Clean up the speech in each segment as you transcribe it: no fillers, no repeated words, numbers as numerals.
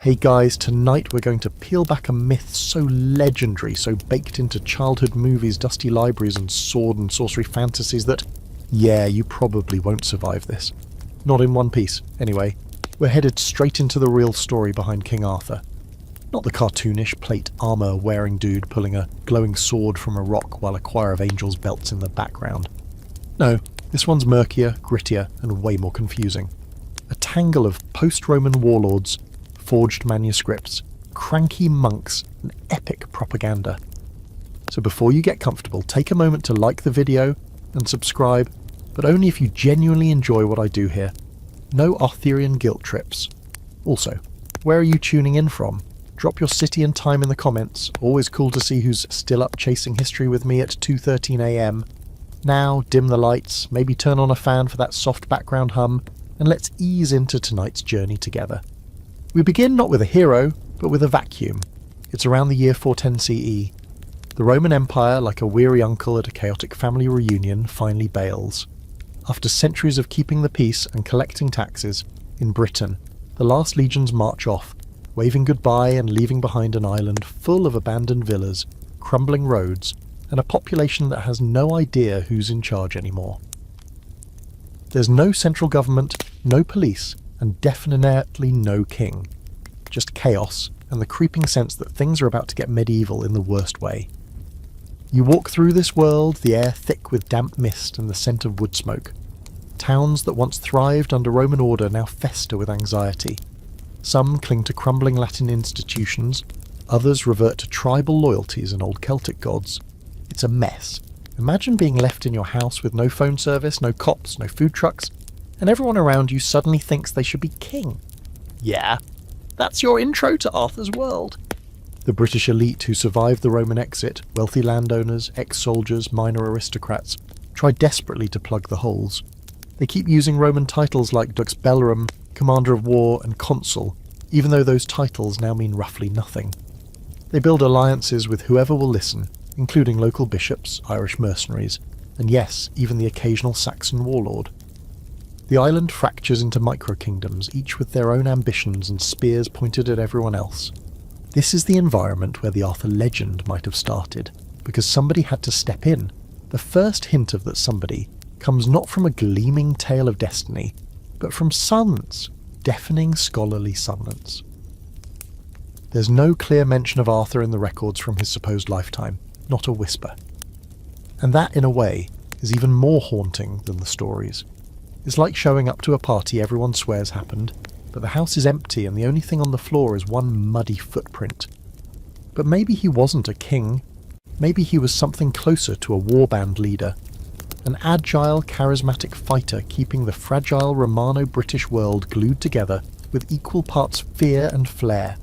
Hey guys, tonight we're going to peel back a myth so legendary, so baked into childhood movies, dusty libraries and sword and sorcery fantasies that, yeah, you probably won't survive this. Not in one piece, anyway. We're headed straight into the real story behind King Arthur. Not the cartoonish plate armour wearing dude pulling a glowing sword from a rock while a choir of angels belts in the background. No, this one's murkier, grittier and way more confusing. A tangle of post-Roman warlords, forged manuscripts, cranky monks, and epic propaganda. So before you get comfortable, take a moment to like the video and subscribe, but only if you genuinely enjoy what I do here. No Arthurian guilt trips. Also, where are you tuning in from? Drop your city and time in the comments. Always cool to see who's still up chasing history with me at 2:13 AM. Now, dim the lights, maybe turn on a fan for that soft background hum, and let's ease into tonight's journey together. We begin not with a hero, but with a vacuum. It's around the year 410 CE. The Roman Empire, like a weary uncle at a chaotic family reunion, finally bails. After centuries of keeping the peace and collecting taxes, in Britain, the last legions march off, waving goodbye and leaving behind an island full of abandoned villas, crumbling roads, and a population that has no idea who's in charge anymore. There's no central government, no police, and definitely no king. Just chaos, and the creeping sense that things are about to get medieval in the worst way. You walk through this world, the air thick with damp mist and the scent of wood smoke. Towns that once thrived under Roman order now fester with anxiety. Some cling to crumbling Latin institutions, others revert to tribal loyalties and old Celtic gods. It's a mess. Imagine being left in your house with no phone service, no cops, no food trucks, and everyone around you suddenly thinks they should be king. Yeah, that's your intro to Arthur's world. The British elite who survived the Roman exit, wealthy landowners, ex-soldiers, minor aristocrats, try desperately to plug the holes. They keep using Roman titles like Dux Bellorum, Commander of War and Consul, even though those titles now mean roughly nothing. They build alliances with whoever will listen, including local bishops, Irish mercenaries, and yes, even the occasional Saxon warlord. The island fractures into micro-kingdoms, each with their own ambitions and spears pointed at everyone else. This is the environment where the Arthur legend might have started, because somebody had to step in. The first hint of that somebody comes not from a gleaming tale of destiny, but from silence, deafening scholarly silence. There's no clear mention of Arthur in the records from his supposed lifetime, not a whisper. And that, in a way, is even more haunting than the stories. It's like showing up to a party everyone swears happened, but the house is empty and the only thing on the floor is one muddy footprint. But maybe he wasn't a king. Maybe he was something closer to a warband leader. An agile, charismatic fighter keeping the fragile Romano-British world glued together with equal parts fear and flair.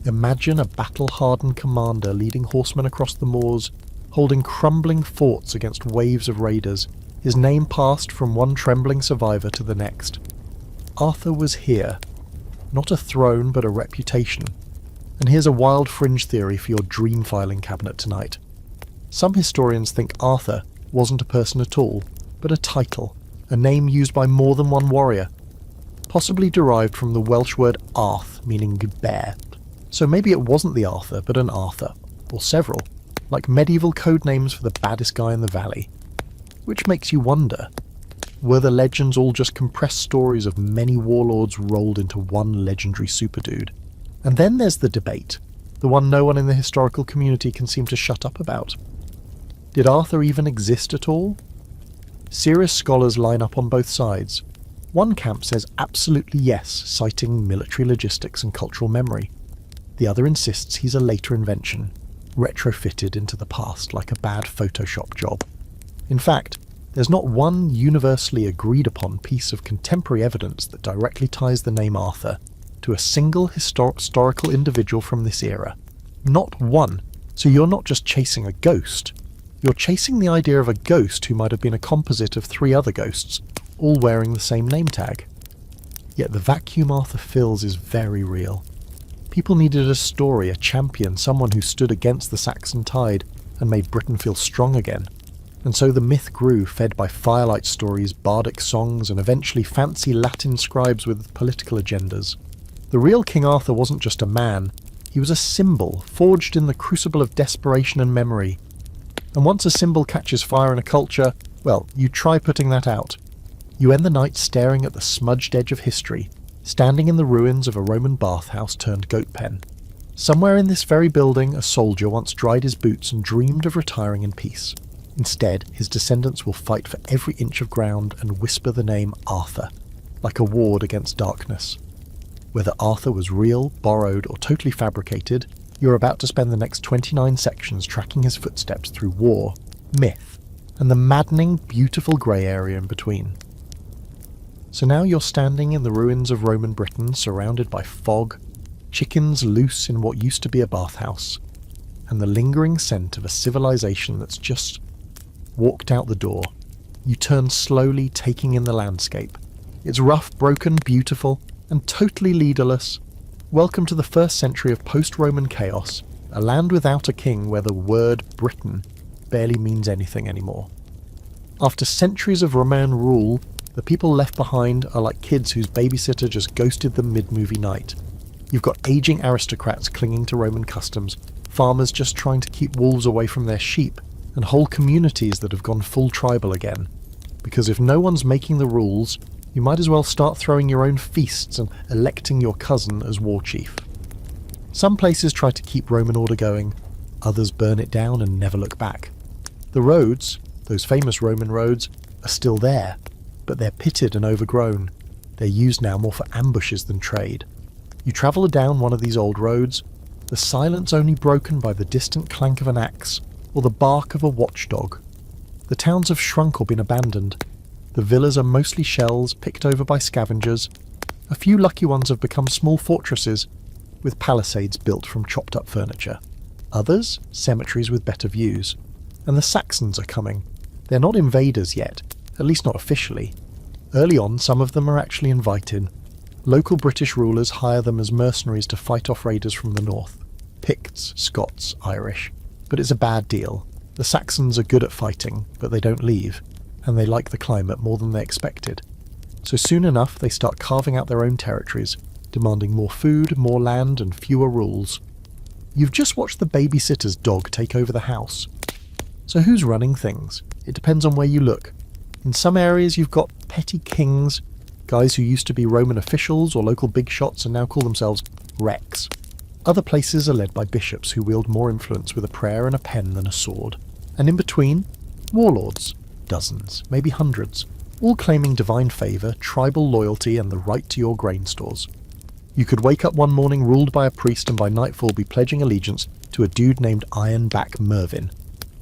Imagine a battle-hardened commander leading horsemen across the moors, holding crumbling forts against waves of raiders, his name passed from one trembling survivor to the next. Arthur was here. Not a throne, but a reputation. And here's a wild fringe theory for your dream filing cabinet tonight. Some historians think Arthur wasn't a person at all, but a title, a name used by more than one warrior, possibly derived from the Welsh word arth, meaning bear. So maybe it wasn't the Arthur, but an Arthur, or several, like medieval code names for the baddest guy in the valley. Which makes you wonder, were the legends all just compressed stories of many warlords rolled into one legendary superdude? And then there's the debate, the one no one in the historical community can seem to shut up about. Did Arthur even exist at all? Serious scholars line up on both sides. One camp says absolutely yes, citing military logistics and cultural memory. The other insists he's a later invention, retrofitted into the past like a bad Photoshop job. In fact, there's not one universally agreed upon piece of contemporary evidence that directly ties the name Arthur to a single historical individual from this era. Not one. So you're not just chasing a ghost. You're chasing the idea of a ghost who might have been a composite of 3 other ghosts, all wearing the same name tag. Yet the vacuum Arthur fills is very real. People needed a story, a champion, someone who stood against the Saxon tide and made Britain feel strong again. And so the myth grew, fed by firelight stories, bardic songs, and eventually fancy Latin scribes with political agendas. The real King Arthur wasn't just a man, he was a symbol forged in the crucible of desperation and memory. And once a symbol catches fire in a culture, well, you try putting that out. You end the night staring at the smudged edge of history, standing in the ruins of a Roman bathhouse turned goat pen. Somewhere in this very building, a soldier once dried his boots and dreamed of retiring in peace. Instead, his descendants will fight for every inch of ground and whisper the name Arthur, like a ward against darkness. Whether Arthur was real, borrowed, or totally fabricated, you're about to spend the next 29 sections tracking his footsteps through war, myth, and the maddening, beautiful grey area in between. So now you're standing in the ruins of Roman Britain, surrounded by fog, chickens loose in what used to be a bathhouse, and the lingering scent of a civilization that's just walked out the door. You turn slowly, taking in the landscape. It's rough, broken, beautiful, and totally leaderless. Welcome to the first century of post-Roman chaos, a land without a king where the word Britain barely means anything anymore. After centuries of Roman rule, the people left behind are like kids whose babysitter just ghosted them mid-movie night. You've got aging aristocrats clinging to Roman customs, farmers just trying to keep wolves away from their sheep, and whole communities that have gone full tribal again. Because if no one's making the rules, you might as well start throwing your own feasts and electing your cousin as war chief. Some places try to keep Roman order going, others burn it down and never look back. The roads, those famous Roman roads, are still there, but they're pitted and overgrown. They're used now more for ambushes than trade. You travel down one of these old roads, the silence only broken by the distant clank of an axe or the bark of a watchdog. The towns have shrunk or been abandoned. The villas are mostly shells picked over by scavengers. A few lucky ones have become small fortresses with palisades built from chopped up furniture. Others, cemeteries with better views. And the Saxons are coming. They're not invaders yet, at least not officially. Early on, some of them are actually invited. Local British rulers hire them as mercenaries to fight off raiders from the north. Picts, Scots, Irish. But it's a bad deal. The Saxons are good at fighting, but they don't leave, and they like the climate more than they expected. So soon enough they start carving out their own territories, demanding more food, more land, and fewer rules. You've just watched the babysitter's dog take over the house. So who's running things? It depends on where you look. In some areas you've got petty kings, guys who used to be Roman officials or local big shots and now call themselves Rex. Other places are led by bishops who wield more influence with a prayer and a pen than a sword. And in between, warlords. Dozens, maybe hundreds, all claiming divine favour, tribal loyalty and the right to your grain stores. You could wake up one morning ruled by a priest and by nightfall be pledging allegiance to a dude named Iron-Back Mervyn.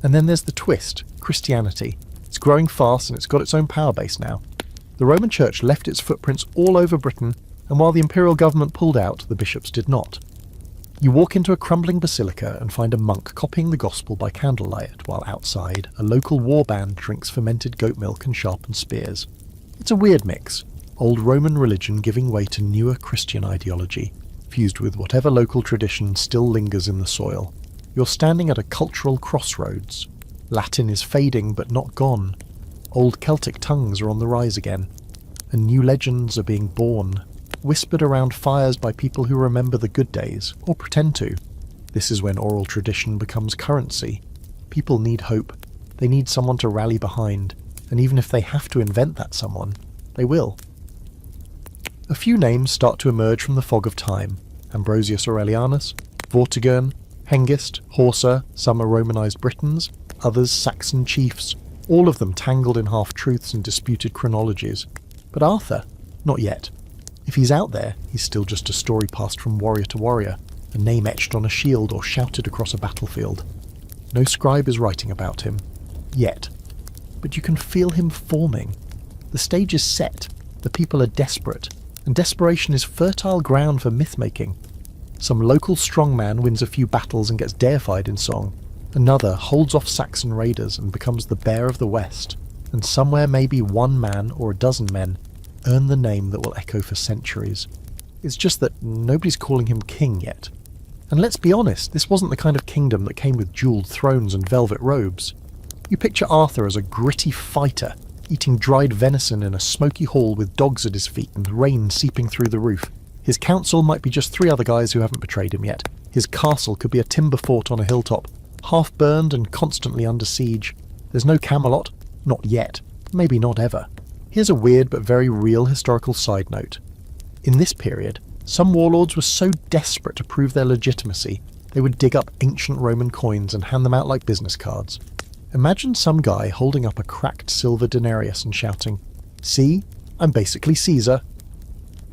And then there's the twist, Christianity. It's growing fast and it's got its own power base now. The Roman Church left its footprints all over Britain, and while the imperial government pulled out, the bishops did not. You walk into a crumbling basilica and find a monk copying the gospel by candlelight, while outside, a local warband drinks fermented goat milk and sharpened spears. It's a weird mix, old Roman religion giving way to newer Christian ideology, fused with whatever local tradition still lingers in the soil. You're standing at a cultural crossroads. Latin is fading but not gone. Old Celtic tongues are on the rise again, and new legends are being born, whispered around fires by people who remember the good days, or pretend to. This is when oral tradition becomes currency. People need hope. They need someone to rally behind, and even if they have to invent that someone, they will. A few names start to emerge from the fog of time. Ambrosius Aurelianus, Vortigern, Hengist, Horsa, some are Romanized Britons, others Saxon chiefs, all of them tangled in half-truths and disputed chronologies. But Arthur? Not yet. If he's out there, he's still just a story passed from warrior to warrior, a name etched on a shield or shouted across a battlefield. No scribe is writing about him. Yet. But you can feel him forming. The stage is set, the people are desperate, and desperation is fertile ground for myth-making. Some local strongman wins a few battles and gets deified in song. Another holds off Saxon raiders and becomes the bear of the West. And somewhere maybe one man or a dozen men earn the name that will echo for centuries. It's just that nobody's calling him king yet. And let's be honest, this wasn't the kind of kingdom that came with jewelled thrones and velvet robes. You picture Arthur as a gritty fighter, eating dried venison in a smoky hall with dogs at his feet and rain seeping through the roof. His council might be just 3 other guys who haven't betrayed him yet. His castle could be a timber fort on a hilltop, half burned and constantly under siege. There's no Camelot, not yet, maybe not ever. Here's a weird but very real historical side note. In this period, some warlords were so desperate to prove their legitimacy, they would dig up ancient Roman coins and hand them out like business cards. Imagine some guy holding up a cracked silver denarius and shouting, "See, I'm basically Caesar."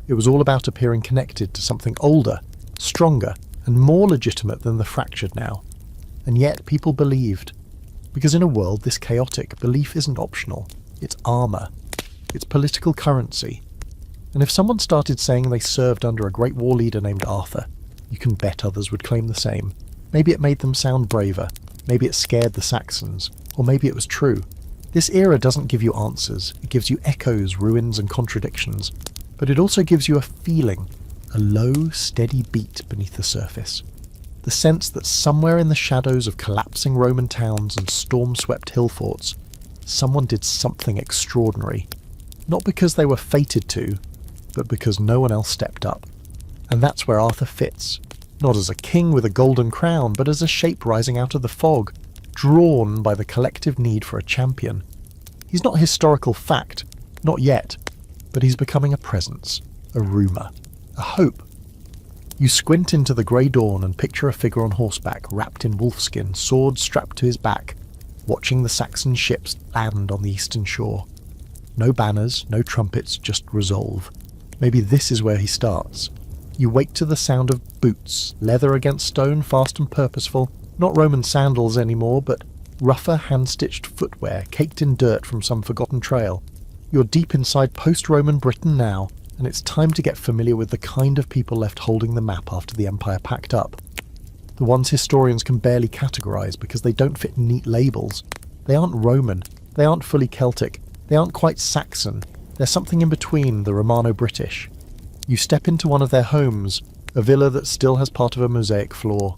It was all about appearing connected to something older, stronger, and more legitimate than the fractured now. And yet people believed. Because in a world this chaotic, belief isn't optional. It's armour. It's political currency. And if someone started saying they served under a great war leader named Arthur, you can bet others would claim the same. Maybe it made them sound braver. Maybe it scared the Saxons. Or maybe it was true. This era doesn't give you answers. It gives you echoes, ruins, and contradictions. But it also gives you a feeling, a low, steady beat beneath the surface. The sense that somewhere in the shadows of collapsing Roman towns and storm-swept hill forts, someone did something extraordinary. Not because they were fated to, but because no one else stepped up. And that's where Arthur fits. Not as a king with a golden crown, but as a shape rising out of the fog, drawn by the collective need for a champion. He's not a historical fact, not yet, but he's becoming a presence, a rumour, a hope. You squint into the grey dawn and picture a figure on horseback, wrapped in wolfskin, sword strapped to his back, watching the Saxon ships land on the eastern shore. No banners, no trumpets, just resolve. Maybe this is where he starts. You wake to the sound of boots, leather against stone, fast and purposeful, not Roman sandals anymore, but rougher hand-stitched footwear caked in dirt from some forgotten trail. You're deep inside post-Roman Britain now, and it's time to get familiar with the kind of people left holding the map after the Empire packed up. The ones historians can barely categorise because they don't fit neat labels. They aren't Roman, they aren't fully Celtic, they aren't quite Saxon, they're something in between the Romano-British. You step into one of their homes, a villa that still has part of a mosaic floor.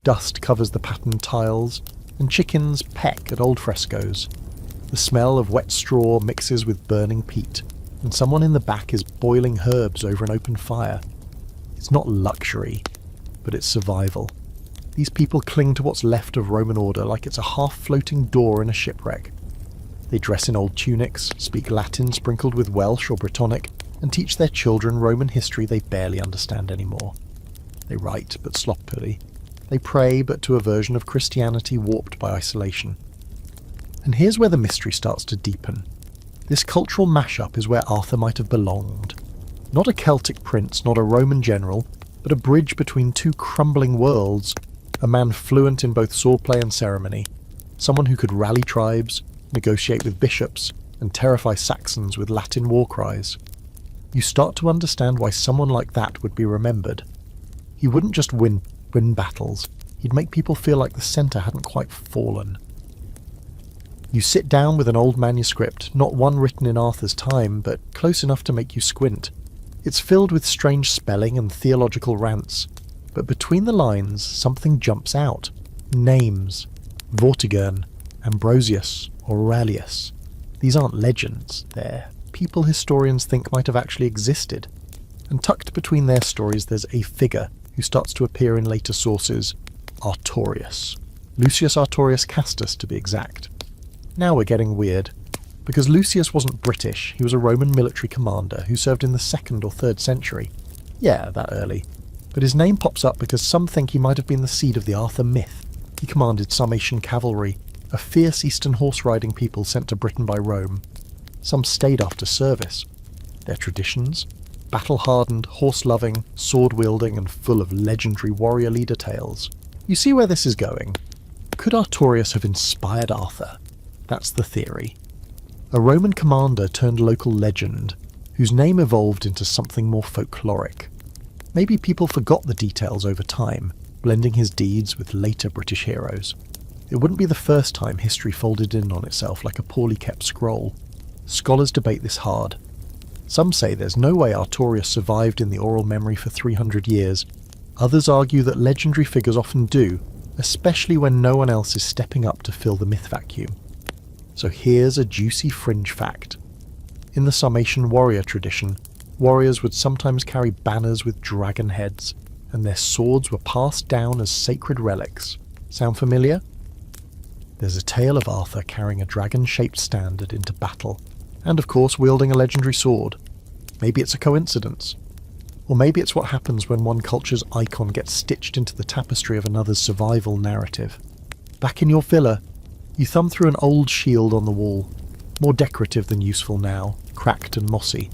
Dust covers the patterned tiles, and chickens peck at old frescoes. The smell of wet straw mixes with burning peat, and someone in the back is boiling herbs over an open fire. It's not luxury, but it's survival. These people cling to what's left of Roman order like it's a half-floating door in a shipwreck. They dress in old tunics, speak Latin sprinkled with Welsh or Brittonic, and teach their children Roman history they barely understand anymore. They write, but sloppily. They pray, but to a version of Christianity warped by isolation. And here's where the mystery starts to deepen. This cultural mashup is where Arthur might have belonged. Not a Celtic prince, not a Roman general, but a bridge between 2 crumbling worlds, a man fluent in both swordplay and ceremony, someone who could rally tribes, negotiate with bishops, and terrify Saxons with Latin war cries. You start to understand why someone like that would be remembered. He wouldn't just win battles, he'd make people feel like the centre hadn't quite fallen. You sit down with an old manuscript, not one written in Arthur's time, but close enough to make you squint. It's filled with strange spelling and theological rants, but between the lines something jumps out. Names. Vortigern, Ambrosius, Aurelius. These aren't legends, they're people historians think might have actually existed. And tucked between their stories there's a figure who starts to appear in later sources, Artorius. Lucius Artorius Castus, to be exact. Now we're getting weird, because Lucius wasn't British, he was a Roman military commander who served in the 2nd or 3rd century. Yeah, that early. But his name pops up because some think he might have been the seed of the Arthur myth. He commanded Sarmatian cavalry, a fierce eastern horse-riding people sent to Britain by Rome. Some stayed after service. Their traditions? Battle-hardened, horse-loving, sword-wielding, and full of legendary warrior leader tales. You see where this is going? Could Artorius have inspired Arthur? That's the theory. A Roman commander turned local legend, whose name evolved into something more folkloric. Maybe people forgot the details over time, blending his deeds with later British heroes. It wouldn't be the first time history folded in on itself like a poorly kept scroll. Scholars debate this hard. Some say there's no way Artorius survived in the oral memory for 300 years. Others argue that legendary figures often do, especially when no one else is stepping up to fill the myth vacuum. So here's a juicy fringe fact. In the Sarmatian warrior tradition, Warriors would sometimes carry banners with dragon heads, and their swords were passed down as sacred relics. Sound familiar? There's a tale of Arthur carrying a dragon-shaped standard into battle, and of course wielding a legendary sword. Maybe it's a coincidence. Or maybe it's what happens when one culture's icon gets stitched into the tapestry of another's survival narrative. Back in your villa, you thumb through an old shield on the wall, more decorative than useful now, cracked and mossy.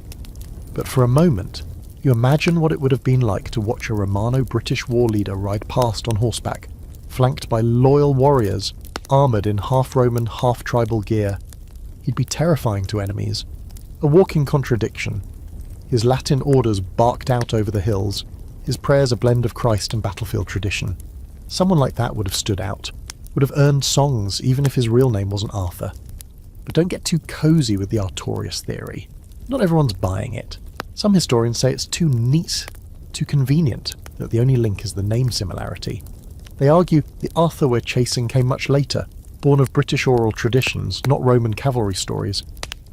But for a moment, you imagine what it would have been like to watch a Romano-British war leader ride past on horseback, flanked by loyal warriors, armoured in half-Roman, half-tribal gear. He'd be terrifying to enemies, a walking contradiction. His Latin orders barked out over the hills, his prayers a blend of Christ and battlefield tradition. Someone like that would have stood out, would have earned songs even if his real name wasn't Arthur. But don't get too cosy with the Artorias theory. Not everyone's buying it. Some historians say it's too neat, too convenient, that the only link is the name similarity. They argue the Arthur we're chasing came much later, born of British oral traditions, not Roman cavalry stories,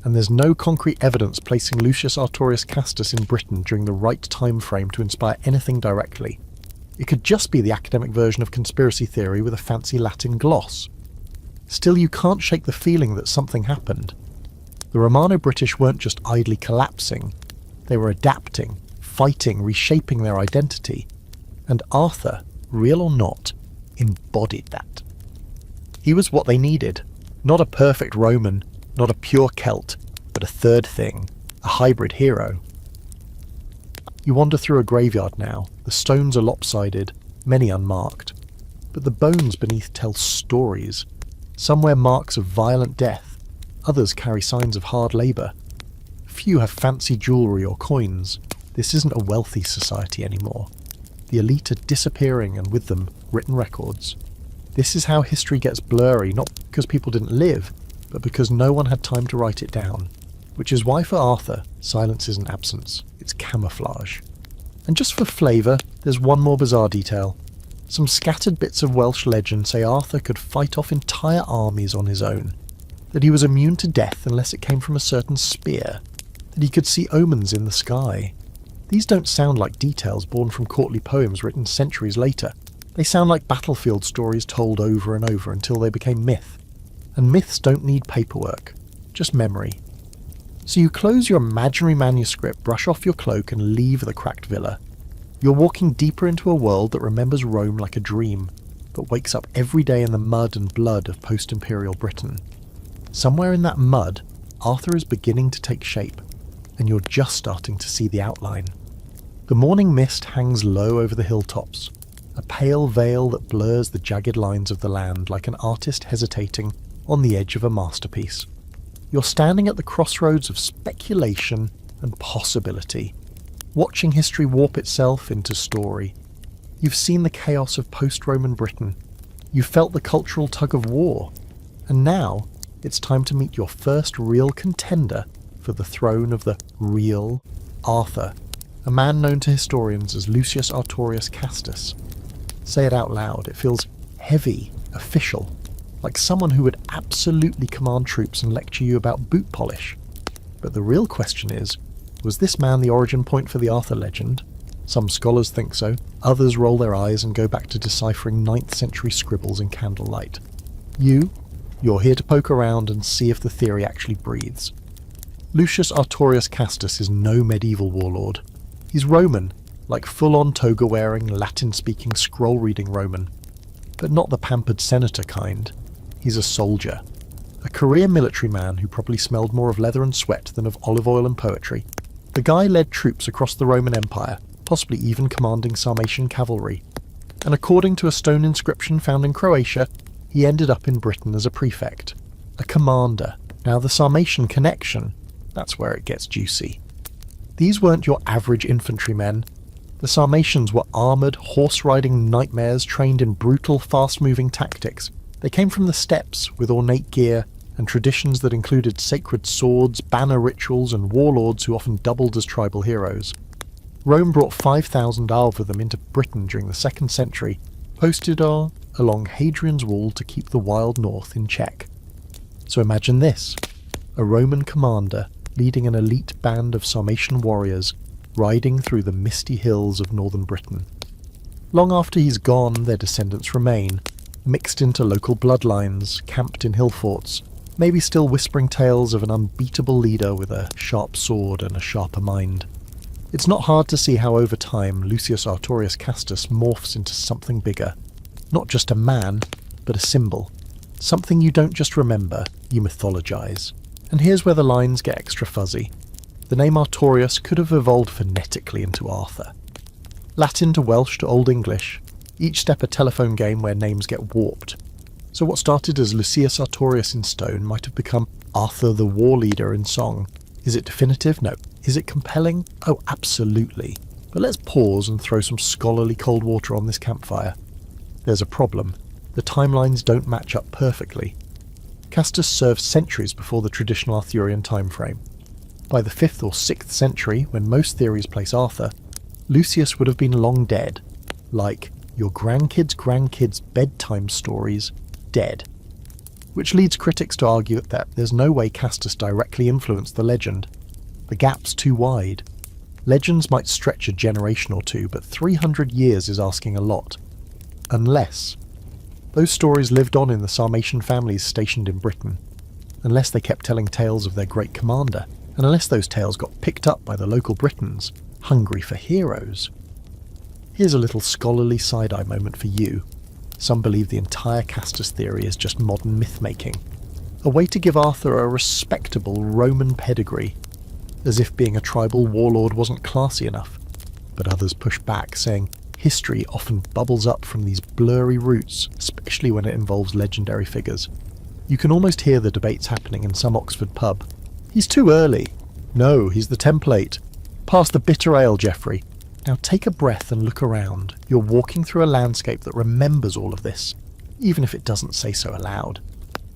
and there's no concrete evidence placing Lucius Artorius Castus in Britain during the right time frame to inspire anything directly. It could just be the academic version of conspiracy theory with a fancy Latin gloss. Still, you can't shake the feeling that something happened. The Romano-British weren't just idly collapsing, they were adapting, fighting, reshaping their identity, and Arthur, real or not, embodied that. He was what they needed, not a perfect Roman, not a pure Celt, but a third thing, a hybrid hero. You wander through a graveyard now, the stones are lopsided, many unmarked, but the bones beneath tell stories. Some wear marks of violent death, others carry signs of hard labour. Few have fancy jewellery or coins. This isn't a wealthy society anymore. The elite are disappearing, and with them, written records. This is how history gets blurry, not because people didn't live, but because no one had time to write it down. Which is why for Arthur, silence isn't absence, it's camouflage. And just for flavour, there's one more bizarre detail. Some scattered bits of Welsh legend say Arthur could fight off entire armies on his own, that he was immune to death unless it came from a certain spear, that he could see omens in the sky. These don't sound like details born from courtly poems written centuries later. They sound like battlefield stories told over and over until they became myth. And myths don't need paperwork, just memory. So you close your imaginary manuscript, brush off your cloak and leave the cracked villa. You're walking deeper into a world that remembers Rome like a dream, but wakes up every day in the mud and blood of post-imperial Britain. Somewhere in that mud, Arthur is beginning to take shape, and you're just starting to see the outline. The morning mist hangs low over the hilltops, a pale veil that blurs the jagged lines of the land like an artist hesitating on the edge of a masterpiece. You're standing at the crossroads of speculation and possibility, watching history warp itself into story. You've seen the chaos of post-Roman Britain. You've felt the cultural tug of war. And now, it's time to meet your first real contender for the throne of the real Arthur, a man known to historians as Lucius Artorius Castus. Say it out loud, it feels heavy, official, like someone who would absolutely command troops and lecture you about boot polish. But the real question is, was this man the origin point for the Arthur legend? Some scholars think so, others roll their eyes and go back to deciphering 9th century scribbles in candlelight. You're here to poke around and see if the theory actually breathes. Lucius Artorius Castus is no medieval warlord. He's Roman, like full-on toga-wearing, Latin-speaking, scroll-reading Roman. But not the pampered senator kind. He's a soldier. A career military man who probably smelled more of leather and sweat than of olive oil and poetry. The guy led troops across the Roman Empire, possibly even commanding Sarmatian cavalry. And according to a stone inscription found in Croatia, he ended up in Britain as a prefect. A commander. Now the Sarmatian connection, that's where it gets juicy. These weren't your average infantrymen. The Sarmatians were armoured, horse-riding nightmares trained in brutal, fast-moving tactics. They came from the steppes with ornate gear and traditions that included sacred swords, banner rituals, and warlords who often doubled as tribal heroes. Rome brought 5,000 of them into Britain during the 2nd century, posted along Hadrian's Wall to keep the wild north in check. So imagine this, a Roman commander leading an elite band of Sarmatian warriors riding through the misty hills of northern Britain. Long after he's gone, their descendants remain, mixed into local bloodlines, camped in hill forts, maybe still whispering tales of an unbeatable leader with a sharp sword and a sharper mind. It's not hard to see how over time Lucius Artorius Castus morphs into something bigger. Not just a man, but a symbol. Something you don't just remember, you mythologise. And here's where the lines get extra fuzzy. The name Artorius could have evolved phonetically into Arthur. Latin to Welsh to Old English, each step a telephone game where names get warped. So what started as Lucius Artorius in stone might have become Arthur the war leader in song. Is it definitive? No. Is it compelling? Oh, absolutely. But let's pause and throw some scholarly cold water on this campfire. There's a problem. The timelines don't match up perfectly. Castus served centuries before the traditional Arthurian time frame. By the 5th or 6th century, when most theories place Arthur, Lucius would have been long dead. Like your grandkids' bedtime stories, dead. Which leads critics to argue that there's no way Castus directly influenced the legend. The gap's too wide. Legends might stretch a generation or two, but 300 years is asking a lot. Unless those stories lived on in the Sarmatian families stationed in Britain. Unless they kept telling tales of their great commander, and unless those tales got picked up by the local Britons, hungry for heroes. Here's a little scholarly side-eye moment for you. Some believe the entire Castus theory is just modern myth-making. A way to give Arthur a respectable Roman pedigree, as if being a tribal warlord wasn't classy enough. But others push back, saying history often bubbles up from these blurry roots, especially when it involves legendary figures. You can almost hear the debates happening in some Oxford pub. He's too early. No, he's the template. Pass the bitter ale, Geoffrey. Now take a breath and look around. You're walking through a landscape that remembers all of this, even if it doesn't say so aloud.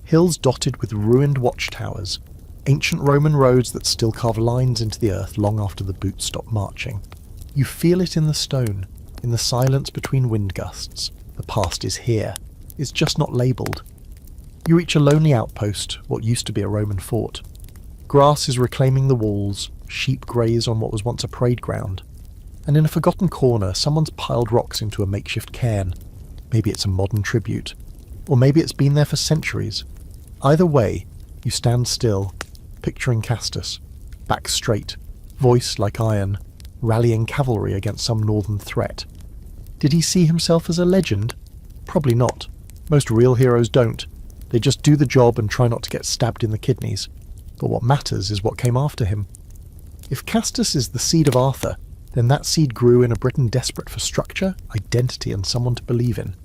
Hills dotted with ruined watchtowers, ancient Roman roads that still carve lines into the earth long after the boots stop marching. You feel it in the stone, in the silence between wind gusts. The past is here. It's just not labelled. You reach a lonely outpost, what used to be a Roman fort. Grass is reclaiming the walls, sheep graze on what was once a parade ground. And in a forgotten corner, someone's piled rocks into a makeshift cairn. Maybe it's a modern tribute. Or maybe it's been there for centuries. Either way, you stand still, picturing Castus, back straight, voice like iron, rallying cavalry against some northern threat. Did he see himself as a legend? Probably not. Most real heroes don't. They just do the job and try not to get stabbed in the kidneys. But what matters is what came after him. If Castus is the seed of Arthur, then that seed grew in a Britain desperate for structure, identity, and someone to believe in.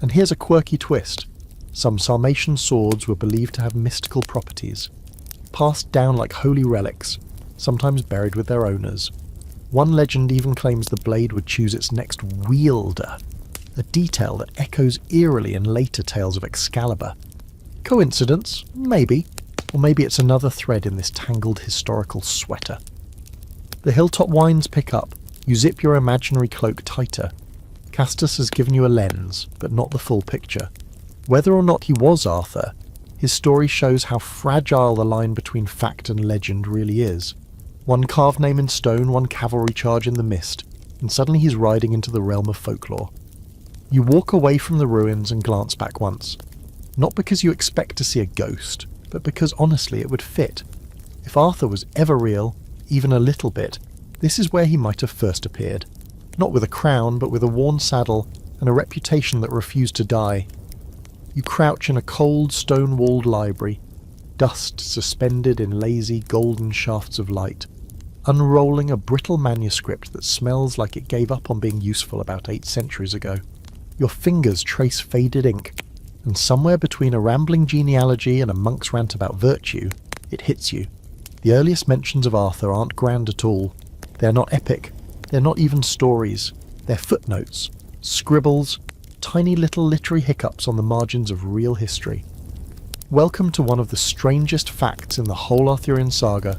And here's a quirky twist. Some Sarmatian swords were believed to have mystical properties, passed down like holy relics, sometimes buried with their owners. One legend even claims the blade would choose its next wielder, a detail that echoes eerily in later tales of Excalibur. Coincidence? Maybe. Or maybe it's another thread in this tangled historical sweater. The hilltop winds pick up. You zip your imaginary cloak tighter. Castus has given you a lens, but not the full picture. Whether or not he was Arthur, his story shows how fragile the line between fact and legend really is. One carved name in stone, one cavalry charge in the mist, and suddenly he's riding into the realm of folklore. You walk away from the ruins and glance back once. Not because you expect to see a ghost, but because honestly it would fit. If Arthur was ever real, even a little bit, this is where he might have first appeared. Not with a crown, but with a worn saddle and a reputation that refused to die. You crouch in a cold, stone-walled library, dust suspended in lazy, golden shafts of light, unrolling a brittle manuscript that smells like it gave up on being useful about 8 centuries ago. Your fingers trace faded ink, and somewhere between a rambling genealogy and a monk's rant about virtue, it hits you. The earliest mentions of Arthur aren't grand at all. They're not epic. They're not even stories. They're footnotes, scribbles, tiny little literary hiccups on the margins of real history. Welcome to one of the strangest facts in the whole Arthurian saga.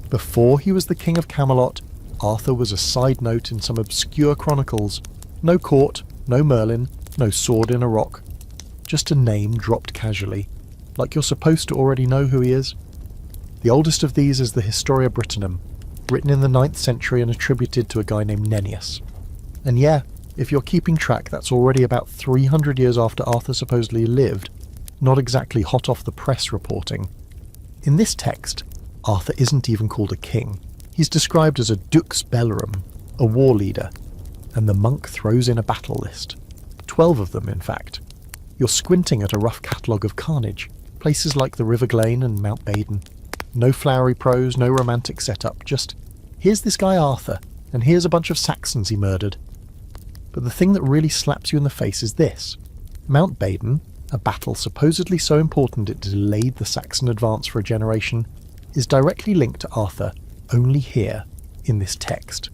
Before he was the king of Camelot, Arthur was a side note in some obscure chronicles. No court, no Merlin, no sword in a rock. Just a name dropped casually, like you're supposed to already know who he is. The oldest of these is the Historia Brittonum, written in the 9th century and attributed to a guy named Nennius. And yeah, if you're keeping track, that's already about 300 years after Arthur supposedly lived, not exactly hot off the press reporting. In this text, Arthur isn't even called a king. He's described as a dux bellorum, a war leader, and the monk throws in a battle list. 12 of them, in fact. You're squinting at a rough catalogue of carnage, places like the River Glane and Mount Baden. No flowery prose, no romantic setup, just, here's this guy Arthur, and here's a bunch of Saxons he murdered. But the thing that really slaps you in the face is this. Mount Baden, a battle supposedly so important it delayed the Saxon advance for a generation, is directly linked to Arthur only here, in this text.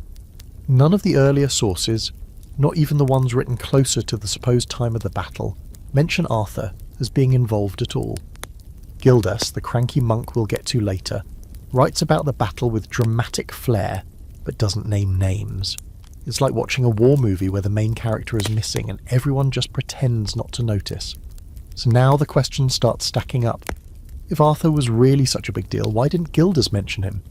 None of the earlier sources, not even the ones written closer to the supposed time of the battle, mention Arthur as being involved at all. Gildas, the cranky monk we'll get to later, writes about the battle with dramatic flair, but doesn't name names. It's like watching a war movie where the main character is missing and everyone just pretends not to notice. So now the questions start stacking up. If Arthur was really such a big deal, why didn't Gildas mention him?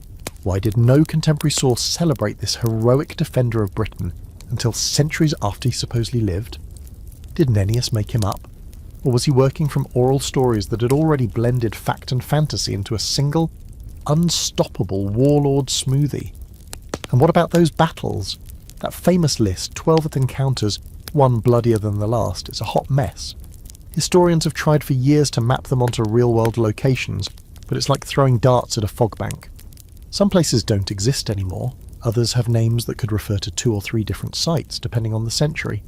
Why did no contemporary source celebrate this heroic defender of Britain until centuries after he supposedly lived? Did Nennius make him up? Or was he working from oral stories that had already blended fact and fantasy into a single, unstoppable warlord smoothie? And what about those battles? That famous list, 12th encounters, one bloodier than the last, is a hot mess. Historians have tried for years to map them onto real-world locations, but it's like throwing darts at a fog bank. Some places don't exist anymore, others have names that could refer to 2 or 3 different sites, depending on the century.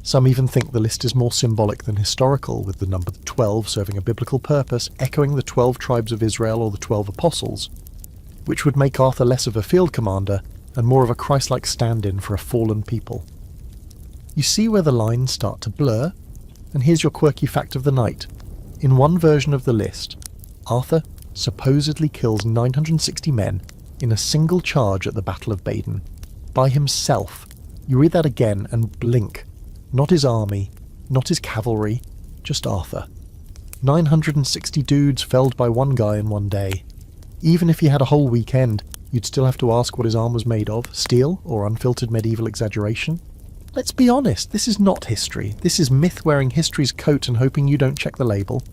Some even think the list is more symbolic than historical, with the number 12 serving a biblical purpose, echoing the 12 tribes of Israel or the 12 apostles, which would make Arthur less of a field commander and more of a Christ-like stand-in for a fallen people. You see where the lines start to blur? And here's your quirky fact of the night. In one version of the list, Arthur supposedly kills 960 men in a single charge at the Battle of Baden. By himself. You read that again and blink. Not his army, not his cavalry, just Arthur. 960 dudes felled by one guy in one day. Even if he had a whole weekend, you'd still have to ask what his arm was made of, steel or unfiltered medieval exaggeration. Let's be honest, this is not history. This is myth wearing history's coat and hoping you don't check the label.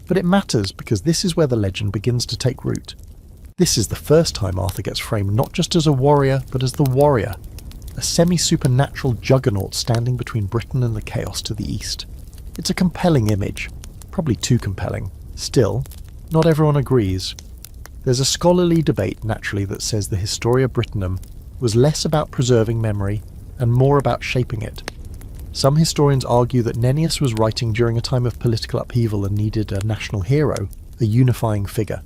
But it matters because this is where the legend begins to take root. This is the first time Arthur gets framed not just as a warrior, but as the warrior. A semi-supernatural juggernaut standing between Britain and the chaos to the east. It's a compelling image. Probably too compelling. Still, not everyone agrees. There's a scholarly debate, naturally, that says the Historia Brittonum was less about preserving memory and more about shaping it. Some historians argue that Nennius was writing during a time of political upheaval and needed a national hero, a unifying figure.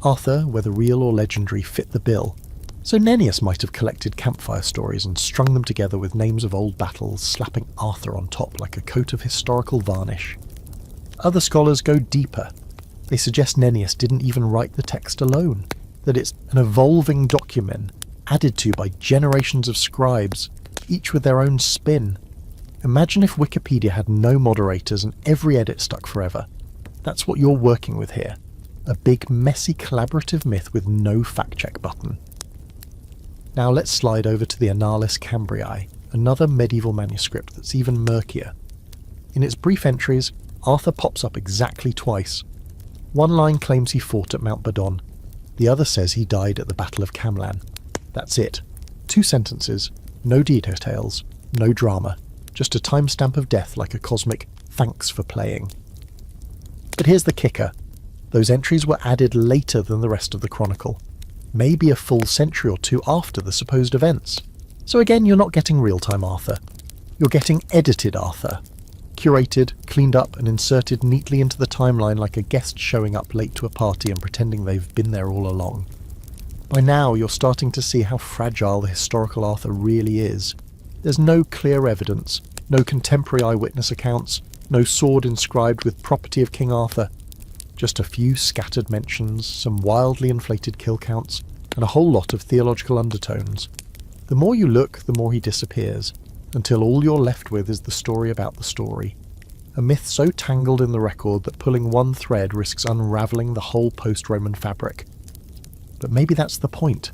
Arthur, whether real or legendary, fit the bill, so Nennius might have collected campfire stories and strung them together with names of old battles, slapping Arthur on top like a coat of historical varnish. Other scholars go deeper. They suggest Nennius didn't even write the text alone, that it's an evolving document added to by generations of scribes, each with their own spin. Imagine if Wikipedia had no moderators and every edit stuck forever. That's what you're working with here. A big, messy, collaborative myth with no fact-check button. Now let's slide over to the Annales Cambriae, another medieval manuscript that's even murkier. In its brief entries, Arthur pops up exactly twice. One line claims he fought at Mount Badon. The other says he died at the Battle of Camelot. That's it. 2 sentences, no details, no drama. Just a timestamp of death like a cosmic thanks for playing. But here's the kicker. Those entries were added later than the rest of the chronicle. Maybe a full century or 2 after the supposed events. So again, you're not getting real-time Arthur. You're getting edited Arthur. Curated, cleaned up and inserted neatly into the timeline like a guest showing up late to a party and pretending they've been there all along. By now, you're starting to see how fragile the historical Arthur really is. There's no clear evidence, no contemporary eyewitness accounts, no sword inscribed with property of King Arthur. Just a few scattered mentions, some wildly inflated kill counts, and a whole lot of theological undertones. The more you look, the more he disappears, until all you're left with is the story about the story. A myth so tangled in the record that pulling one thread risks unravelling the whole post-Roman fabric. But maybe that's the point.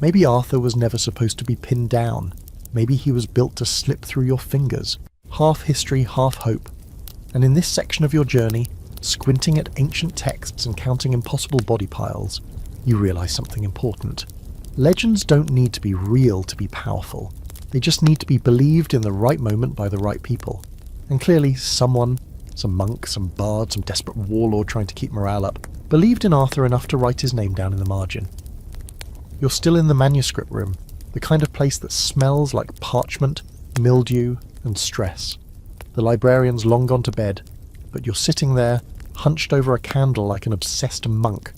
Maybe Arthur was never supposed to be pinned down. Maybe he was built to slip through your fingers. Half history, half hope. And in this section of your journey, squinting at ancient texts and counting impossible body piles, you realise something important. Legends don't need to be real to be powerful. They just need to be believed in the right moment by the right people. And clearly someone, some monk, some bard, some desperate warlord trying to keep morale up, believed in Arthur enough to write his name down in the margin. You're still in the manuscript room, the kind of place that smells like parchment, mildew, and stress. The librarian's long gone to bed, but you're sitting there, hunched over a candle like an obsessed monk,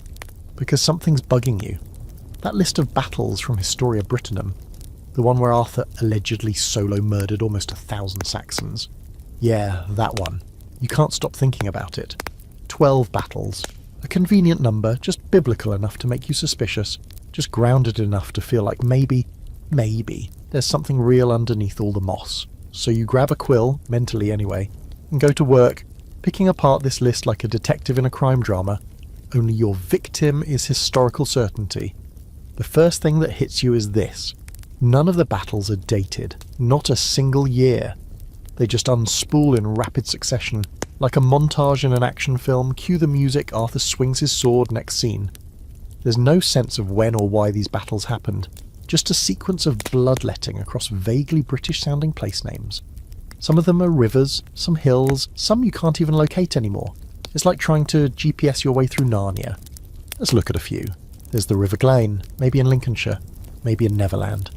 because something's bugging you. That list of battles from Historia Brittonum, the one where Arthur allegedly solo murdered almost 1,000 Saxons. Yeah, that one. You can't stop thinking about it. 12 battles. A convenient number, just biblical enough to make you suspicious, just grounded enough to feel like maybe, there's something real underneath all the moss. So you grab a quill, mentally anyway, and go to work, picking apart this list like a detective in a crime drama, only your victim is historical certainty. The first thing that hits you is this. None of the battles are dated, not a single year. They just unspool in rapid succession. Like a montage in an action film, cue the music, Arthur swings his sword, next scene. There's no sense of when or why these battles happened, just a sequence of bloodletting across vaguely British-sounding place names. Some of them are rivers, some hills, some you can't even locate anymore. It's like trying to GPS your way through Narnia. Let's look at a few. There's the River Glane, maybe in Lincolnshire, maybe in Neverland.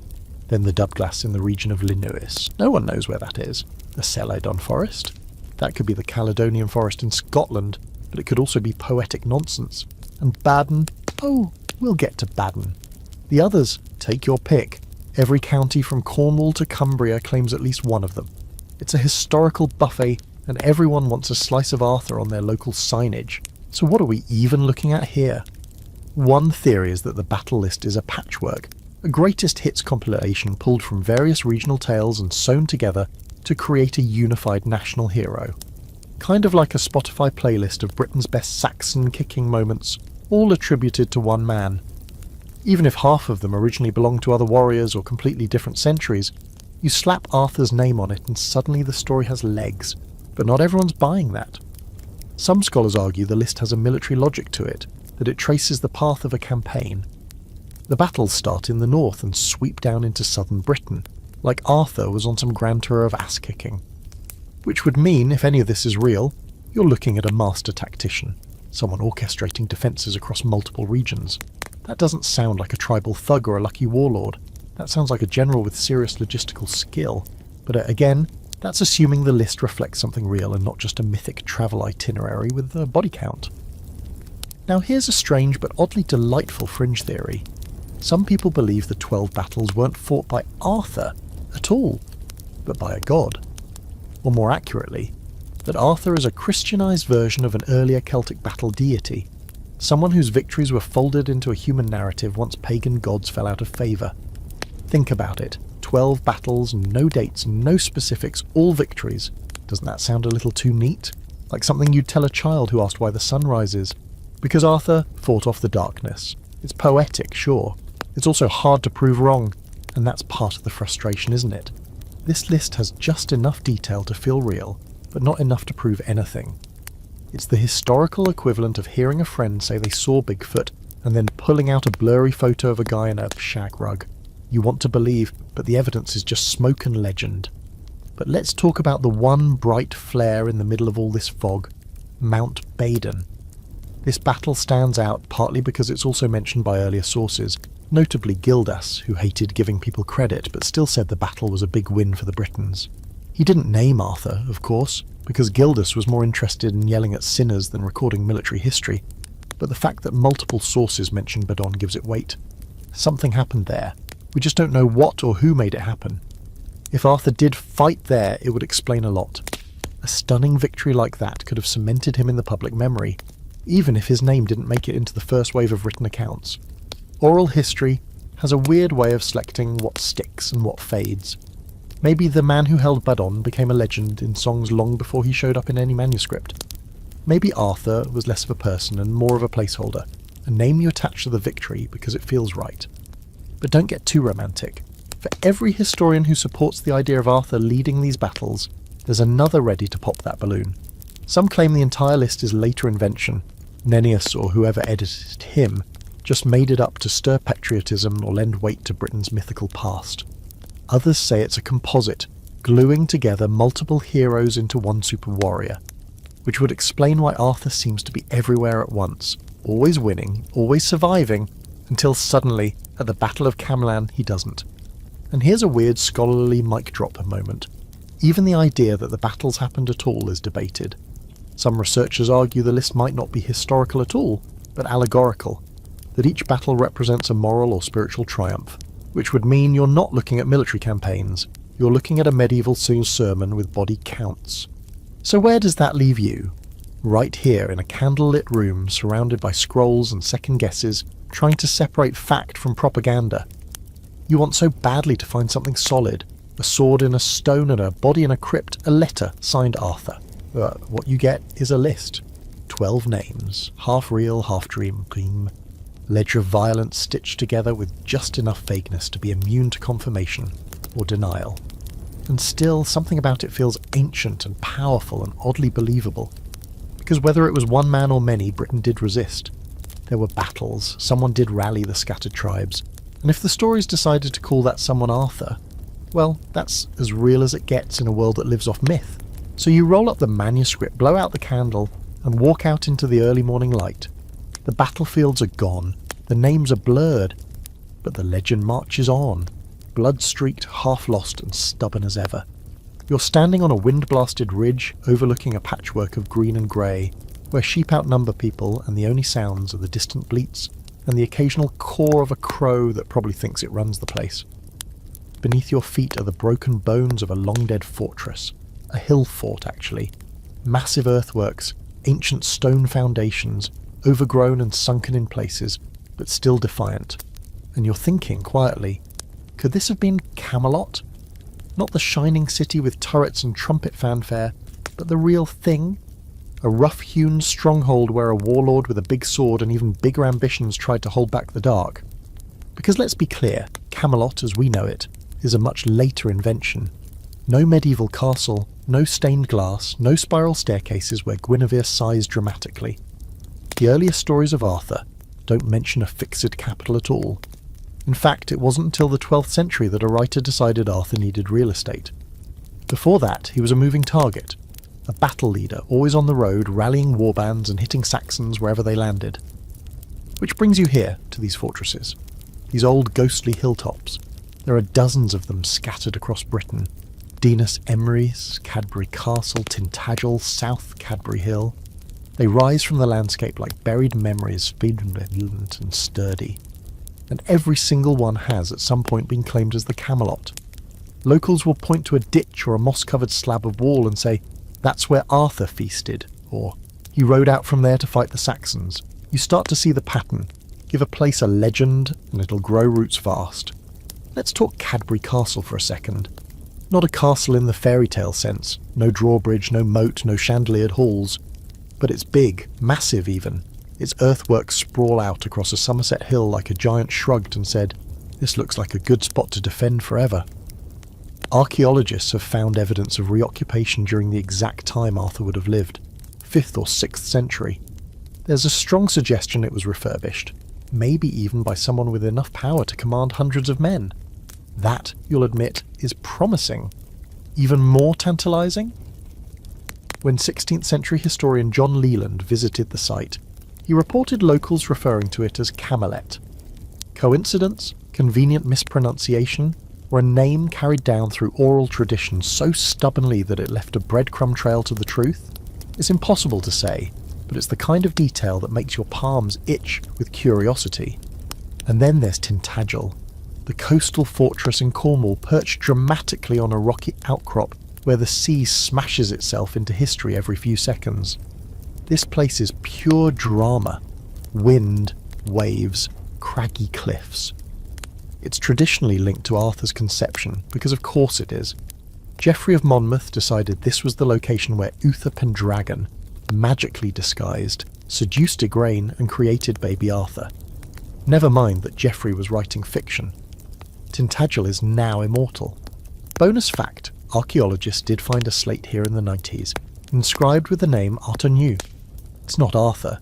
Then the Dubglas in the region of Linnuis. No one knows where that is. The Celadon Forest. That could be the Caledonian Forest in Scotland, but it could also be poetic nonsense. And Baden, oh, we'll get to Baden. The others, take your pick. Every county from Cornwall to Cumbria claims at least one of them. It's a historical buffet, and everyone wants a slice of Arthur on their local signage. So what are we even looking at here? One theory is that the battle list is a patchwork, a greatest hits compilation pulled from various regional tales and sewn together to create a unified national hero. Kind of like a Spotify playlist of Britain's best Saxon kicking moments, all attributed to one man. Even if half of them originally belonged to other warriors or completely different centuries, you slap Arthur's name on it and suddenly the story has legs. But not everyone's buying that. Some scholars argue the list has a military logic to it, that it traces the path of a campaign. The battles start in the north and sweep down into southern Britain, like Arthur was on some grand tour of ass-kicking. Which would mean, if any of this is real, you're looking at a master tactician, someone orchestrating defences across multiple regions. That doesn't sound like a tribal thug or a lucky warlord. That sounds like a general with serious logistical skill. But again, that's assuming the list reflects something real and not just a mythic travel itinerary with a body count. Now here's a strange but oddly delightful fringe theory. Some people believe the 12 battles weren't fought by Arthur at all, but by a god. Or more accurately, that Arthur is a Christianized version of an earlier Celtic battle deity, someone whose victories were folded into a human narrative once pagan gods fell out of favour. Think about it. 12 battles, no dates, no specifics, all victories. Doesn't that sound a little too neat? Like something you'd tell a child who asked why the sun rises. Because Arthur fought off the darkness. It's poetic, sure. It's also hard to prove wrong, and that's part of the frustration, isn't it? This list has just enough detail to feel real, but not enough to prove anything. It's the historical equivalent of hearing a friend say they saw Bigfoot, and then pulling out a blurry photo of a guy in a shag rug. You want to believe, but the evidence is just smoke and legend. But let's talk about the one bright flare in the middle of all this fog, Mount Baden. This battle stands out partly because it's also mentioned by earlier sources, notably Gildas, who hated giving people credit but still said the battle was a big win for the Britons. He didn't name Arthur, of course, because Gildas was more interested in yelling at sinners than recording military history, but the fact that multiple sources mention Badon gives it weight. Something happened there. We just don't know what or who made it happen. If Arthur did fight there, it would explain a lot. A stunning victory like that could have cemented him in the public memory, even if his name didn't make it into the first wave of written accounts. Oral history has a weird way of selecting what sticks and what fades. Maybe the man who held Badon became a legend in songs long before he showed up in any manuscript. Maybe Arthur was less of a person and more of a placeholder, a name you attach to the victory because it feels right. But don't get too romantic. For every historian who supports the idea of Arthur leading these battles, there's another ready to pop that balloon. Some claim the entire list is later invention. Nennius, or whoever edited him, just made it up to stir patriotism or lend weight to Britain's mythical past. Others say it's a composite, gluing together multiple heroes into one super warrior, which would explain why Arthur seems to be everywhere at once, always winning, always surviving, until suddenly, at the Battle of Camelot, he doesn't. And here's a weird scholarly mic drop moment. Even the idea that the battles happened at all is debated. Some researchers argue the list might not be historical at all, but allegorical, that each battle represents a moral or spiritual triumph, which would mean you're not looking at military campaigns, you're looking at a medieval sermon with body counts. So where does that leave you? Right here in a candlelit room surrounded by scrolls and second guesses, trying to separate fact from propaganda. You want so badly to find something solid, a sword in a stone and a body in a crypt, a letter signed Arthur. What you get is a list. 12 names, half real, half dream. Ledger of violence stitched together with just enough vagueness to be immune to confirmation or denial. And still, something about it feels ancient and powerful and oddly believable. Because whether it was one man or many, Britain did resist. There were battles, someone did rally the scattered tribes, and if the stories decided to call that someone Arthur, well, that's as real as it gets in a world that lives off myth. So you roll up the manuscript, blow out the candle, and walk out into the early morning light. The battlefields are gone, the names are blurred, but the legend marches on, blood-streaked, half-lost and stubborn as ever. You're standing on a wind-blasted ridge overlooking a patchwork of green and grey, where sheep outnumber people and the only sounds are the distant bleats and the occasional caw of a crow that probably thinks it runs the place. Beneath your feet are the broken bones of a long-dead fortress. A hill fort, actually. Massive earthworks, ancient stone foundations, overgrown and sunken in places, but still defiant. And you're thinking quietly, could this have been Camelot? Not the shining city with turrets and trumpet fanfare, but the real thing? A rough-hewn stronghold where a warlord with a big sword and even bigger ambitions tried to hold back the dark. Because let's be clear, Camelot as we know it is a much later invention. No medieval castle, no stained glass, no spiral staircases where Guinevere sighs dramatically. The earliest stories of Arthur don't mention a fixed capital at all. In fact, it wasn't until the 12th century that a writer decided Arthur needed real estate. Before that, he was a moving target, a battle leader, always on the road, rallying warbands and hitting Saxons wherever they landed. Which brings you here, to these fortresses, these old ghostly hilltops. There are dozens of them scattered across Britain. Dinas Emrys, Cadbury Castle, Tintagel, South Cadbury Hill. They rise from the landscape like buried memories, vibrant and sturdy. And every single one has at some point been claimed as the Camelot. Locals will point to a ditch or a moss-covered slab of wall and say, that's where Arthur feasted, or he rode out from there to fight the Saxons. You start to see the pattern. Give a place a legend, and it'll grow roots fast. Let's talk Cadbury Castle for a second. Not a castle in the fairy tale sense, no drawbridge, no moat, no chandeliered halls. But it's big, massive even. Its earthworks sprawl out across a Somerset hill like a giant shrugged and said, this looks like a good spot to defend forever. Archaeologists have found evidence of reoccupation during the exact time Arthur would have lived, 5th or 6th century. There's a strong suggestion it was refurbished, maybe even by someone with enough power to command hundreds of men. That, you'll admit, is promising. Even more tantalising? When 16th century historian John Leland visited the site, he reported locals referring to it as Camelot. Coincidence? Convenient mispronunciation? Or a name carried down through oral tradition so stubbornly that it left a breadcrumb trail to the truth? It's impossible to say, but it's the kind of detail that makes your palms itch with curiosity. And then there's Tintagel, the coastal fortress in Cornwall perched dramatically on a rocky outcrop where the sea smashes itself into history every few seconds. This place is pure drama. Wind, waves, craggy cliffs. It's traditionally linked to Arthur's conception, because of course it is. Geoffrey of Monmouth decided this was the location where Uther Pendragon, magically disguised, seduced Igraine and created baby Arthur. Never mind that Geoffrey was writing fiction. Tintagel is now immortal. Bonus fact, archaeologists did find a slate here in the 90s, inscribed with the name Arthur. It's not Arthur,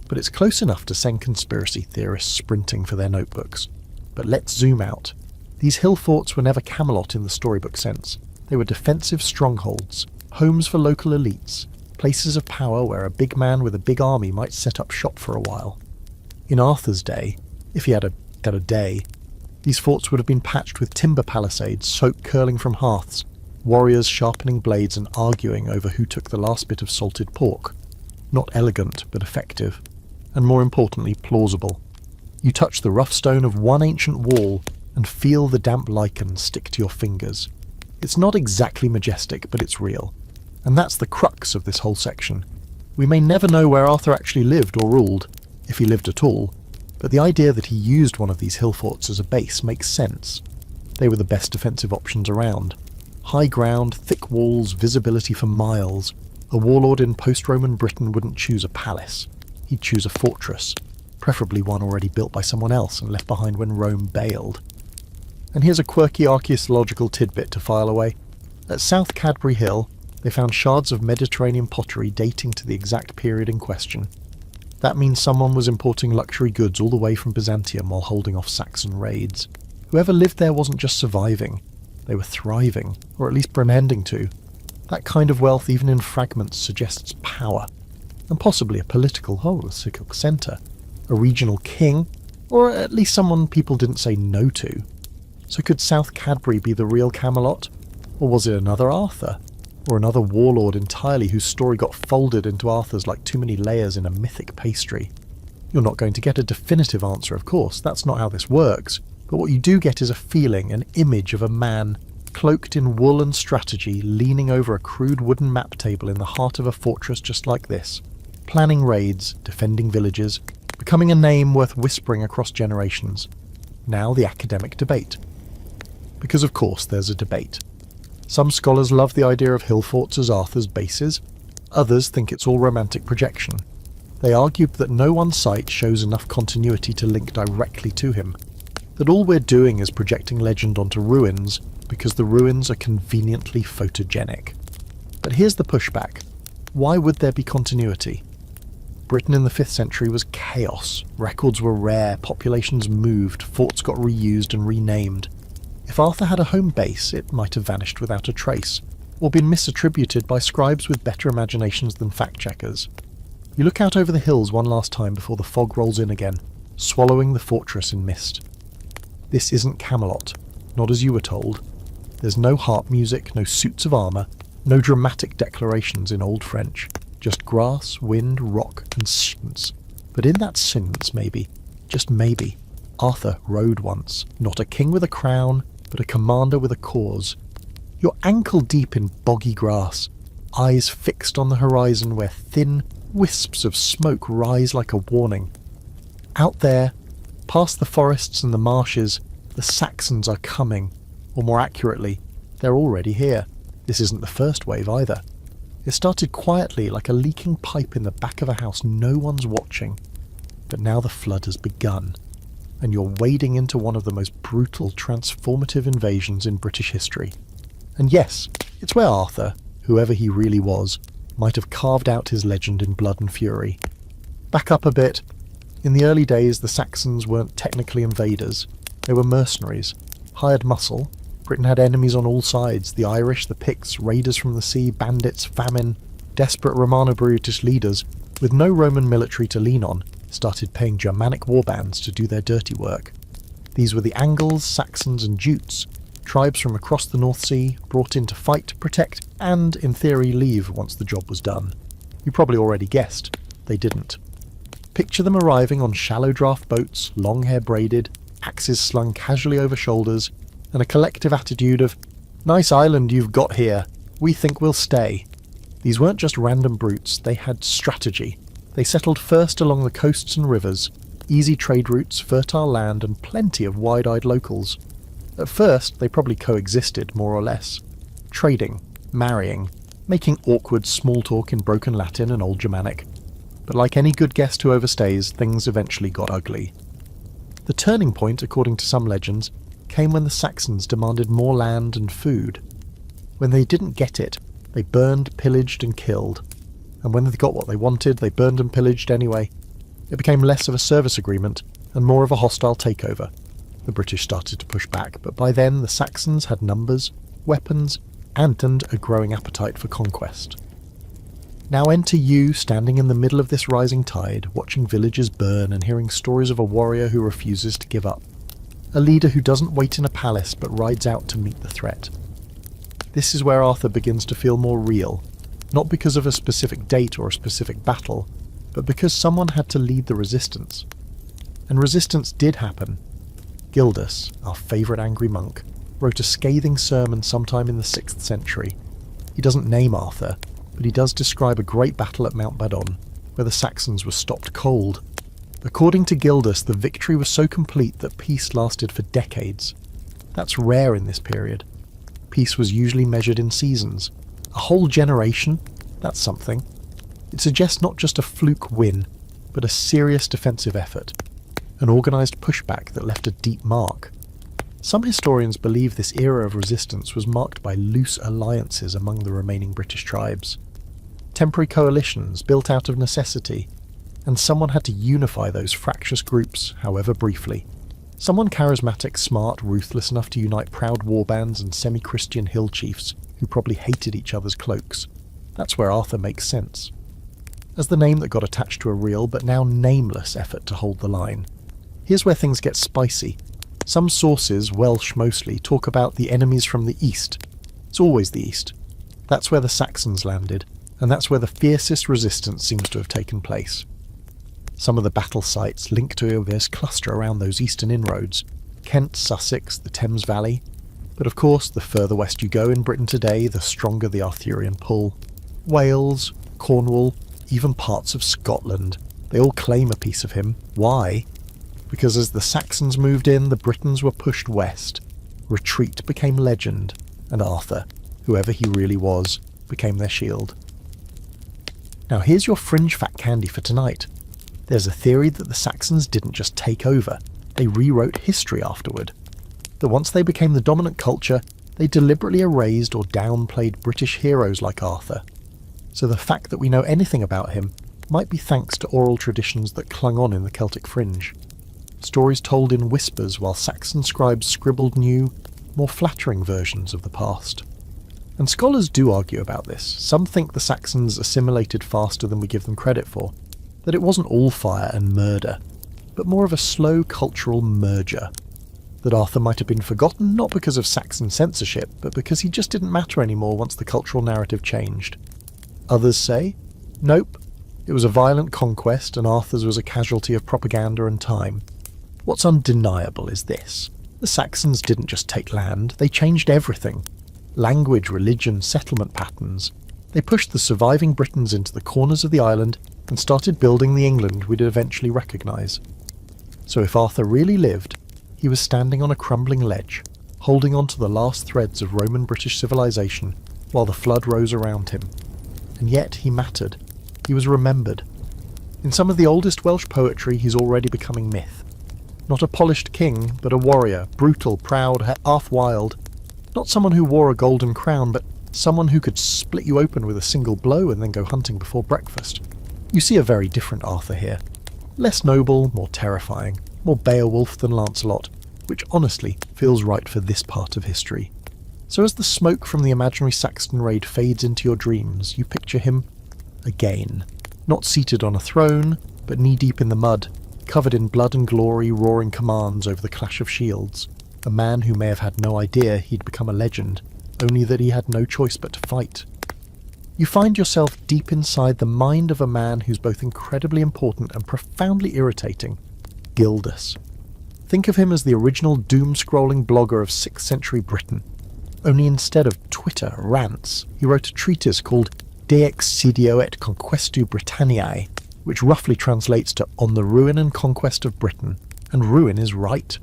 but it's close enough to send conspiracy theorists sprinting for their notebooks. But let's zoom out. These hill forts were never Camelot in the storybook sense. They were defensive strongholds, homes for local elites, places of power where a big man with a big army might set up shop for a while. In Arthur's day, if he had a day, these forts would have been patched with timber palisades, soap curling from hearths, warriors sharpening blades and arguing over who took the last bit of salted pork. Not elegant, but effective, and more importantly, plausible. You touch the rough stone of one ancient wall and feel the damp lichen stick to your fingers. It's not exactly majestic, but it's real. And that's the crux of this whole section. We may never know where Arthur actually lived or ruled, if he lived at all, but the idea that he used one of these hill forts as a base makes sense. They were the best defensive options around. High ground, thick walls, visibility for miles. A warlord in post-Roman Britain wouldn't choose a palace. He'd choose a fortress, preferably one already built by someone else and left behind when Rome bailed. And here's a quirky archaeological tidbit to file away. At South Cadbury Hill, they found shards of Mediterranean pottery dating to the exact period in question. That means someone was importing luxury goods all the way from Byzantium while holding off Saxon raids. Whoever lived there wasn't just surviving, they were thriving, or at least pretending to. That kind of wealth, even in fragments, suggests power, and possibly a political centre, a regional king, or at least someone people didn't say no to. So could South Cadbury be the real Camelot? Or was it another Arthur? Or another warlord entirely whose story got folded into Arthur's like too many layers in a mythic pastry? You're not going to get a definitive answer, of course, that's not how this works, but what you do get is a feeling, an image of a man cloaked in wool and strategy, leaning over a crude wooden map table in the heart of a fortress just like this, planning raids, defending villages, becoming a name worth whispering across generations. Now the academic debate. Because of course there's a debate. Some scholars love the idea of hill forts as Arthur's bases, others think it's all romantic projection. They argued that no one site shows enough continuity to link directly to him, that all we're doing is projecting legend onto ruins because the ruins are conveniently photogenic. But here's the pushback. Why would there be continuity? Britain in the 5th century was chaos. Records were rare, populations moved, forts got reused and renamed. If Arthur had a home base, it might have vanished without a trace, or been misattributed by scribes with better imaginations than fact-checkers. You look out over the hills one last time before the fog rolls in again, swallowing the fortress in mist. This isn't Camelot, not as you were told. There's no harp music, no suits of armour, no dramatic declarations in Old French, just grass, wind, rock, and silence. But in that silence, maybe, just maybe, Arthur rode once, not a king with a crown, but a commander with a cause. You're ankle deep in boggy grass, eyes fixed on the horizon where thin wisps of smoke rise like a warning. Out there, past the forests and the marshes, the Saxons are coming, or more accurately, they're already here. This isn't the first wave either. It started quietly like a leaking pipe in the back of a house no one's watching. But now the flood has begun, and you're wading into one of the most brutal, transformative invasions in British history. And yes, it's where Arthur, whoever he really was, might have carved out his legend in blood and fury. Back up a bit. In the early days, the Saxons weren't technically invaders. They were mercenaries, hired muscle. Britain had enemies on all sides, the Irish, the Picts, raiders from the sea, bandits, famine. Desperate Romano-Brutish leaders, with no Roman military to lean on, started paying Germanic warbands to do their dirty work. These were the Angles, Saxons and Jutes, tribes from across the North Sea, brought in to fight, protect, and, in theory, leave once the job was done. You probably already guessed, they didn't. Picture them arriving on shallow draft boats, long hair braided, axes slung casually over shoulders, and a collective attitude of, "Nice island you've got here, we think we'll stay." These weren't just random brutes, they had strategy. They settled first along the coasts and rivers, easy trade routes, fertile land, and plenty of wide-eyed locals. At first, they probably coexisted, more or less. Trading, marrying, making awkward small talk in broken Latin and Old Germanic. But like any good guest who overstays, things eventually got ugly. The turning point, according to some legends, came when the Saxons demanded more land and food. When they didn't get it, they burned, pillaged and killed. And when they got what they wanted, they burned and pillaged anyway. It became less of a service agreement and more of a hostile takeover. The British started to push back, but by then the Saxons had numbers, weapons, and a growing appetite for conquest. Now enter you standing in the middle of this rising tide, watching villages burn and hearing stories of a warrior who refuses to give up. A leader who doesn't wait in a palace but rides out to meet the threat. This is where Arthur begins to feel more real, not because of a specific date or a specific battle, but because someone had to lead the resistance. And resistance did happen. Gildas, our favourite angry monk, wrote a scathing sermon sometime in the 6th century. He doesn't name Arthur, but he does describe a great battle at Mount Badon, where the Saxons were stopped cold. According to Gildas, the victory was so complete that peace lasted for decades. That's rare in this period. Peace was usually measured in seasons. A whole generation? That's something. It suggests not just a fluke win, but a serious defensive effort. An organised pushback that left a deep mark. Some historians believe this era of resistance was marked by loose alliances among the remaining British tribes. Temporary coalitions built out of necessity, and someone had to unify those fractious groups, however briefly. Someone charismatic, smart, ruthless enough to unite proud warbands and semi-Christian hill chiefs who probably hated each other's cloaks. That's where Arthur makes sense. As the name that got attached to a real but now nameless effort to hold the line. Here's where things get spicy. Some sources, Welsh mostly, talk about the enemies from the east. It's always the east. That's where the Saxons landed, and that's where the fiercest resistance seems to have taken place. Some of the battle sites linked to this cluster around those eastern inroads. Kent, Sussex, the Thames Valley. But of course, the further west you go in Britain today, the stronger the Arthurian pull. Wales, Cornwall, even parts of Scotland. They all claim a piece of him. Why? Because as the Saxons moved in, the Britons were pushed west. Retreat became legend, and Arthur, whoever he really was, became their shield. Now here's your fringe fat candy for tonight. There's a theory that the Saxons didn't just take over, they rewrote history afterward. That once they became the dominant culture, they deliberately erased or downplayed British heroes like Arthur. So the fact that we know anything about him might be thanks to oral traditions that clung on in the Celtic fringe. Stories told in whispers while Saxon scribes scribbled new, more flattering versions of the past. And scholars do argue about this. Some think the Saxons assimilated faster than we give them credit for, that it wasn't all fire and murder, but more of a slow cultural merger. That Arthur might have been forgotten not because of Saxon censorship, but because he just didn't matter anymore once the cultural narrative changed. Others say, nope, it was a violent conquest and Arthur's was a casualty of propaganda and time. What's undeniable is this. The Saxons didn't just take land, they changed everything. Language, religion, settlement patterns. They pushed the surviving Britons into the corners of the island and started building the England we'd eventually recognise. So if Arthur really lived, he was standing on a crumbling ledge, holding on to the last threads of Roman-British civilization while the flood rose around him. And yet he mattered. He was remembered. In some of the oldest Welsh poetry, he's already becoming myth. Not a polished king, but a warrior, brutal, proud, half-wild. Not someone who wore a golden crown, but someone who could split you open with a single blow and then go hunting before breakfast. You see a very different Arthur here. Less noble, more terrifying, more Beowulf than Lancelot, which honestly feels right for this part of history. So as the smoke from the imaginary Saxon raid fades into your dreams, you picture him again. Not seated on a throne, but knee-deep in the mud, covered in blood and glory, roaring commands over the clash of shields. A man who may have had no idea he'd become a legend, only that he had no choice but to fight. You find yourself deep inside the mind of a man who's both incredibly important and profoundly irritating, Gildas. Think of him as the original doom-scrolling blogger of 6th century Britain. Only instead of Twitter rants, he wrote a treatise called De Excidio et Conquestu Britanniae, which roughly translates to On the Ruin and Conquest of Britain, and ruin is right.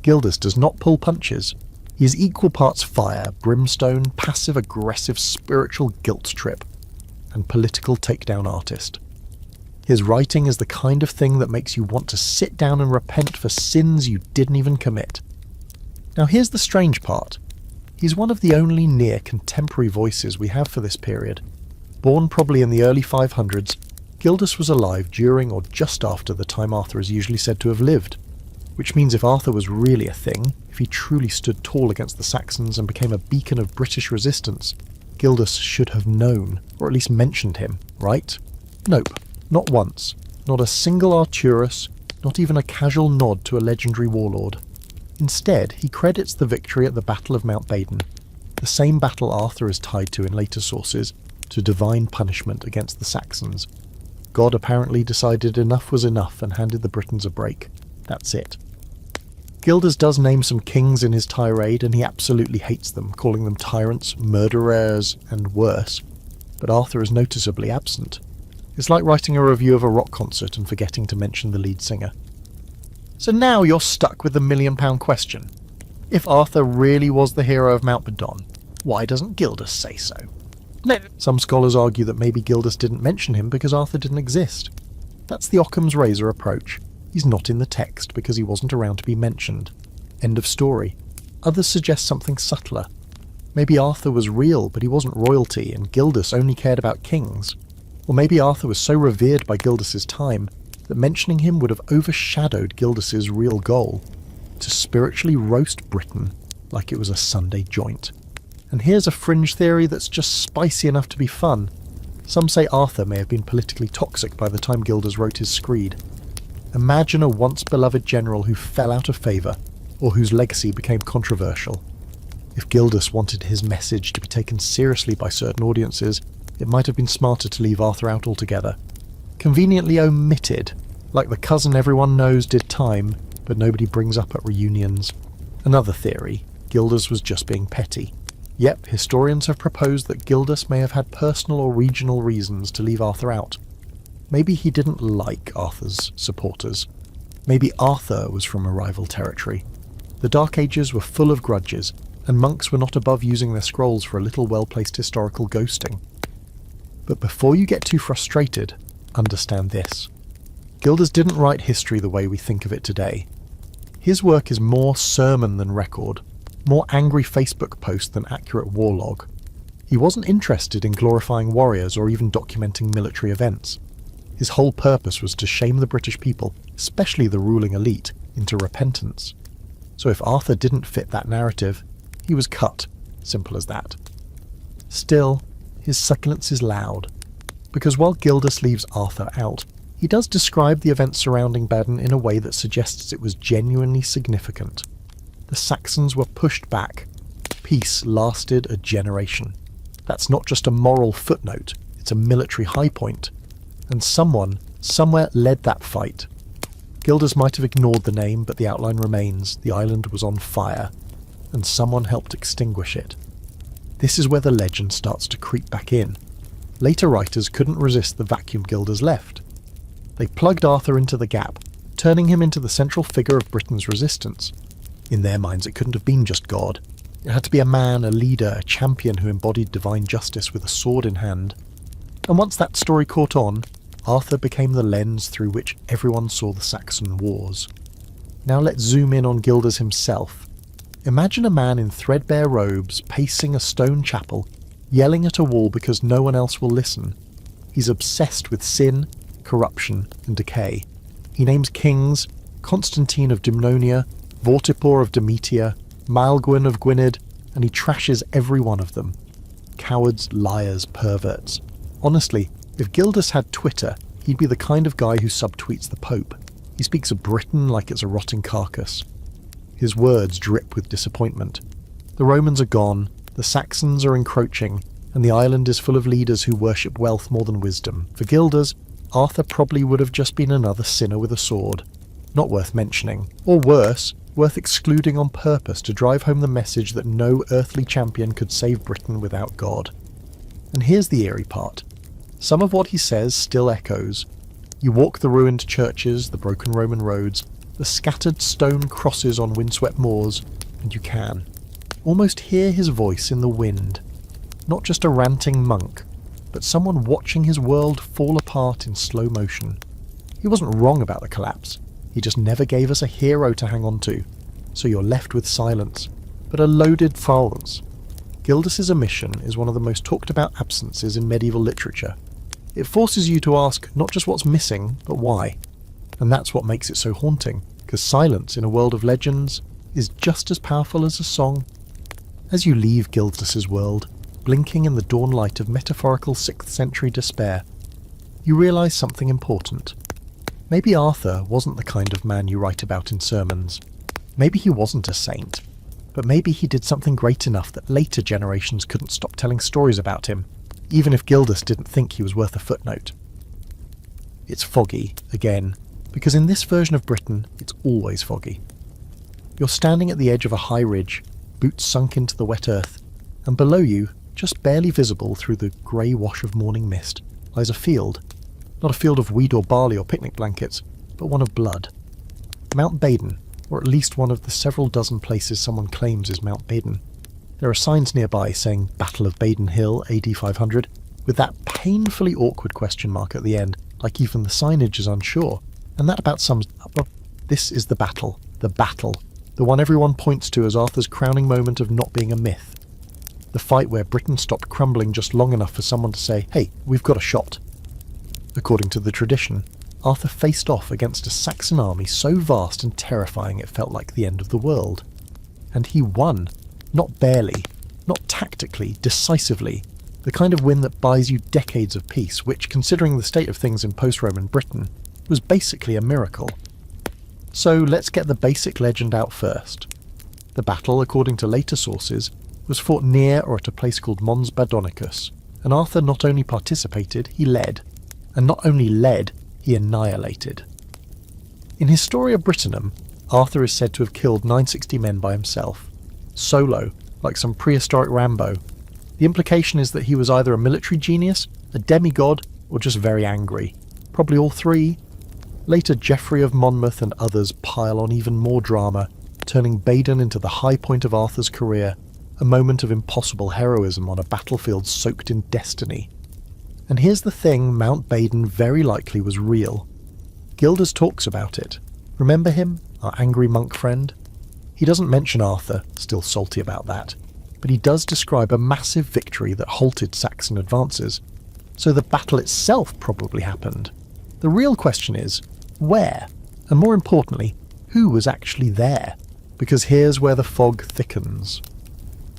Gildas does not pull punches. He is equal parts fire, brimstone, passive-aggressive spiritual guilt trip, and political takedown artist. His writing is the kind of thing that makes you want to sit down and repent for sins you didn't even commit. Now here's the strange part. He's one of the only near contemporary voices we have for this period. Born probably in the early 500s, Gildas was alive during or just after the time Arthur is usually said to have lived, which means if Arthur was really a thing, if he truly stood tall against the Saxons and became a beacon of British resistance, Gildas should have known, or at least mentioned him, right? Nope, not once. Not a single Arturus, not even a casual nod to a legendary warlord. Instead, he credits the victory at the Battle of Mount Badon, the same battle Arthur is tied to in later sources, to divine punishment against the Saxons. God apparently decided enough was enough and handed the Britons a break. That's it. Gildas does name some kings in his tirade, and he absolutely hates them, calling them tyrants, murderers, and worse. But Arthur is noticeably absent. It's like writing a review of a rock concert and forgetting to mention the lead singer. So now you're stuck with the million-pound question. If Arthur really was the hero of Mount Badon, why doesn't Gildas say so? Some scholars argue that maybe Gildas didn't mention him because Arthur didn't exist. That's the Occam's razor approach. He's not in the text because he wasn't around to be mentioned. End of story. Others suggest something subtler. Maybe Arthur was real, but he wasn't royalty, and Gildas only cared about kings. Or maybe Arthur was so revered by Gildas's time that mentioning him would have overshadowed Gildas's real goal, to spiritually roast Britain like it was a Sunday joint. And here's a fringe theory that's just spicy enough to be fun. Some say Arthur may have been politically toxic by the time Gildas wrote his screed. Imagine a once-beloved general who fell out of favour, or whose legacy became controversial. If Gildas wanted his message to be taken seriously by certain audiences, it might have been smarter to leave Arthur out altogether. Conveniently omitted, like the cousin everyone knows did time, but nobody brings up at reunions. Another theory, Gildas was just being petty. Yep, historians have proposed that Gildas may have had personal or regional reasons to leave Arthur out. Maybe he didn't like Arthur's supporters. Maybe Arthur was from a rival territory. The Dark Ages were full of grudges, and monks were not above using their scrolls for a little well-placed historical ghosting. But before you get too frustrated, understand this. Gildas didn't write history the way we think of it today. His work is more sermon than record, more angry Facebook post than accurate war log. He wasn't interested in glorifying warriors or even documenting military events. His whole purpose was to shame the British people, especially the ruling elite, into repentance. So if Arthur didn't fit that narrative, he was cut. Simple as that. Still, his succulence is loud, because while Gildas leaves Arthur out, he does describe the events surrounding Badon in a way that suggests it was genuinely significant. The Saxons were pushed back. Peace lasted a generation. That's not just a moral footnote, it's a military high point. And someone, somewhere led that fight. Gildas might have ignored the name, but the outline remains. The island was on fire, and someone helped extinguish it. This is where the legend starts to creep back in. Later writers couldn't resist the vacuum Gildas left. They plugged Arthur into the gap, turning him into the central figure of Britain's resistance. In their minds, it couldn't have been just God. It had to be a man, a leader, a champion who embodied divine justice with a sword in hand. And once that story caught on, Arthur became the lens through which everyone saw the Saxon wars. Now let's zoom in on Gildas himself. Imagine a man in threadbare robes pacing a stone chapel, yelling at a wall because no one else will listen. He's obsessed with sin, corruption, and decay. He names kings, Constantine of Dimnonia, Vortipor of Demetia, Maelgwyn of Gwynedd, and he trashes every one of them. Cowards, liars, perverts. Honestly, if Gildas had Twitter, he'd be the kind of guy who subtweets the Pope. He speaks of Britain like it's a rotting carcass. His words drip with disappointment. The Romans are gone, the Saxons are encroaching, and the island is full of leaders who worship wealth more than wisdom. For Gildas, Arthur probably would have just been another sinner with a sword. Not worth mentioning. Or worse, worth excluding on purpose to drive home the message that no earthly champion could save Britain without God. And here's the eerie part. Some of what he says still echoes. You walk the ruined churches, the broken Roman roads, the scattered stone crosses on windswept moors, and you can. almost hear his voice in the wind. Not just a ranting monk, but someone watching his world fall apart in slow motion. He wasn't wrong about the collapse, he just never gave us a hero to hang on to, so you're left with silence, but a loaded silence. Gildas's omission is one of the most talked about absences in medieval literature. It forces you to ask not just what's missing, but why. And that's what makes it so haunting, because silence in a world of legends is just as powerful as a song. As you leave Gildas's world, blinking in the dawn light of metaphorical 6th century despair, you realise something important. Maybe Arthur wasn't the kind of man you write about in sermons. Maybe he wasn't a saint. But maybe he did something great enough that later generations couldn't stop telling stories about him, even if Gildas didn't think he was worth a footnote. It's foggy, again, because in this version of Britain, it's always foggy. You're standing at the edge of a high ridge, boots sunk into the wet earth, and below you, just barely visible through the grey wash of morning mist, lies a field. Not a field of wheat or barley or picnic blankets, but one of blood. Mount Baden, or at least one of the several dozen places someone claims is Mount Baden. There are signs nearby saying Battle of Baden Hill, AD 500, with that painfully awkward question mark at the end, like even the signage is unsure. And that about sums up. This is the battle, the one everyone points to as Arthur's crowning moment of not being a myth. The fight where Britain stopped crumbling just long enough for someone to say, hey, we've got a shot. According to the tradition, Arthur faced off against a Saxon army so vast and terrifying it felt like the end of the world. And he won. Not barely, not tactically, decisively. The kind of win that buys you decades of peace, which, considering the state of things in post-Roman Britain, was basically a miracle. So let's get the basic legend out first. The battle, according to later sources, was fought near or at a place called Mons Badonicus, and Arthur not only participated, he led. And not only led, he annihilated. In Historia Brittonum, Arthur is said to have killed 960 men by himself, solo, like some prehistoric Rambo. The implication is that he was either a military genius, a demigod, or just very angry. Probably all three. Later, Geoffrey of Monmouth and others pile on even more drama, turning Baden into the high point of Arthur's career, a moment of impossible heroism on a battlefield soaked in destiny. And here's the thing, Mount Baden very likely was real. Gildas talks about it. Remember him, our angry monk friend? He doesn't mention Arthur, still salty about that, but he does describe a massive victory that halted Saxon advances. So the battle itself probably happened. The real question is, where? And more importantly, who was actually there? Because here's where the fog thickens.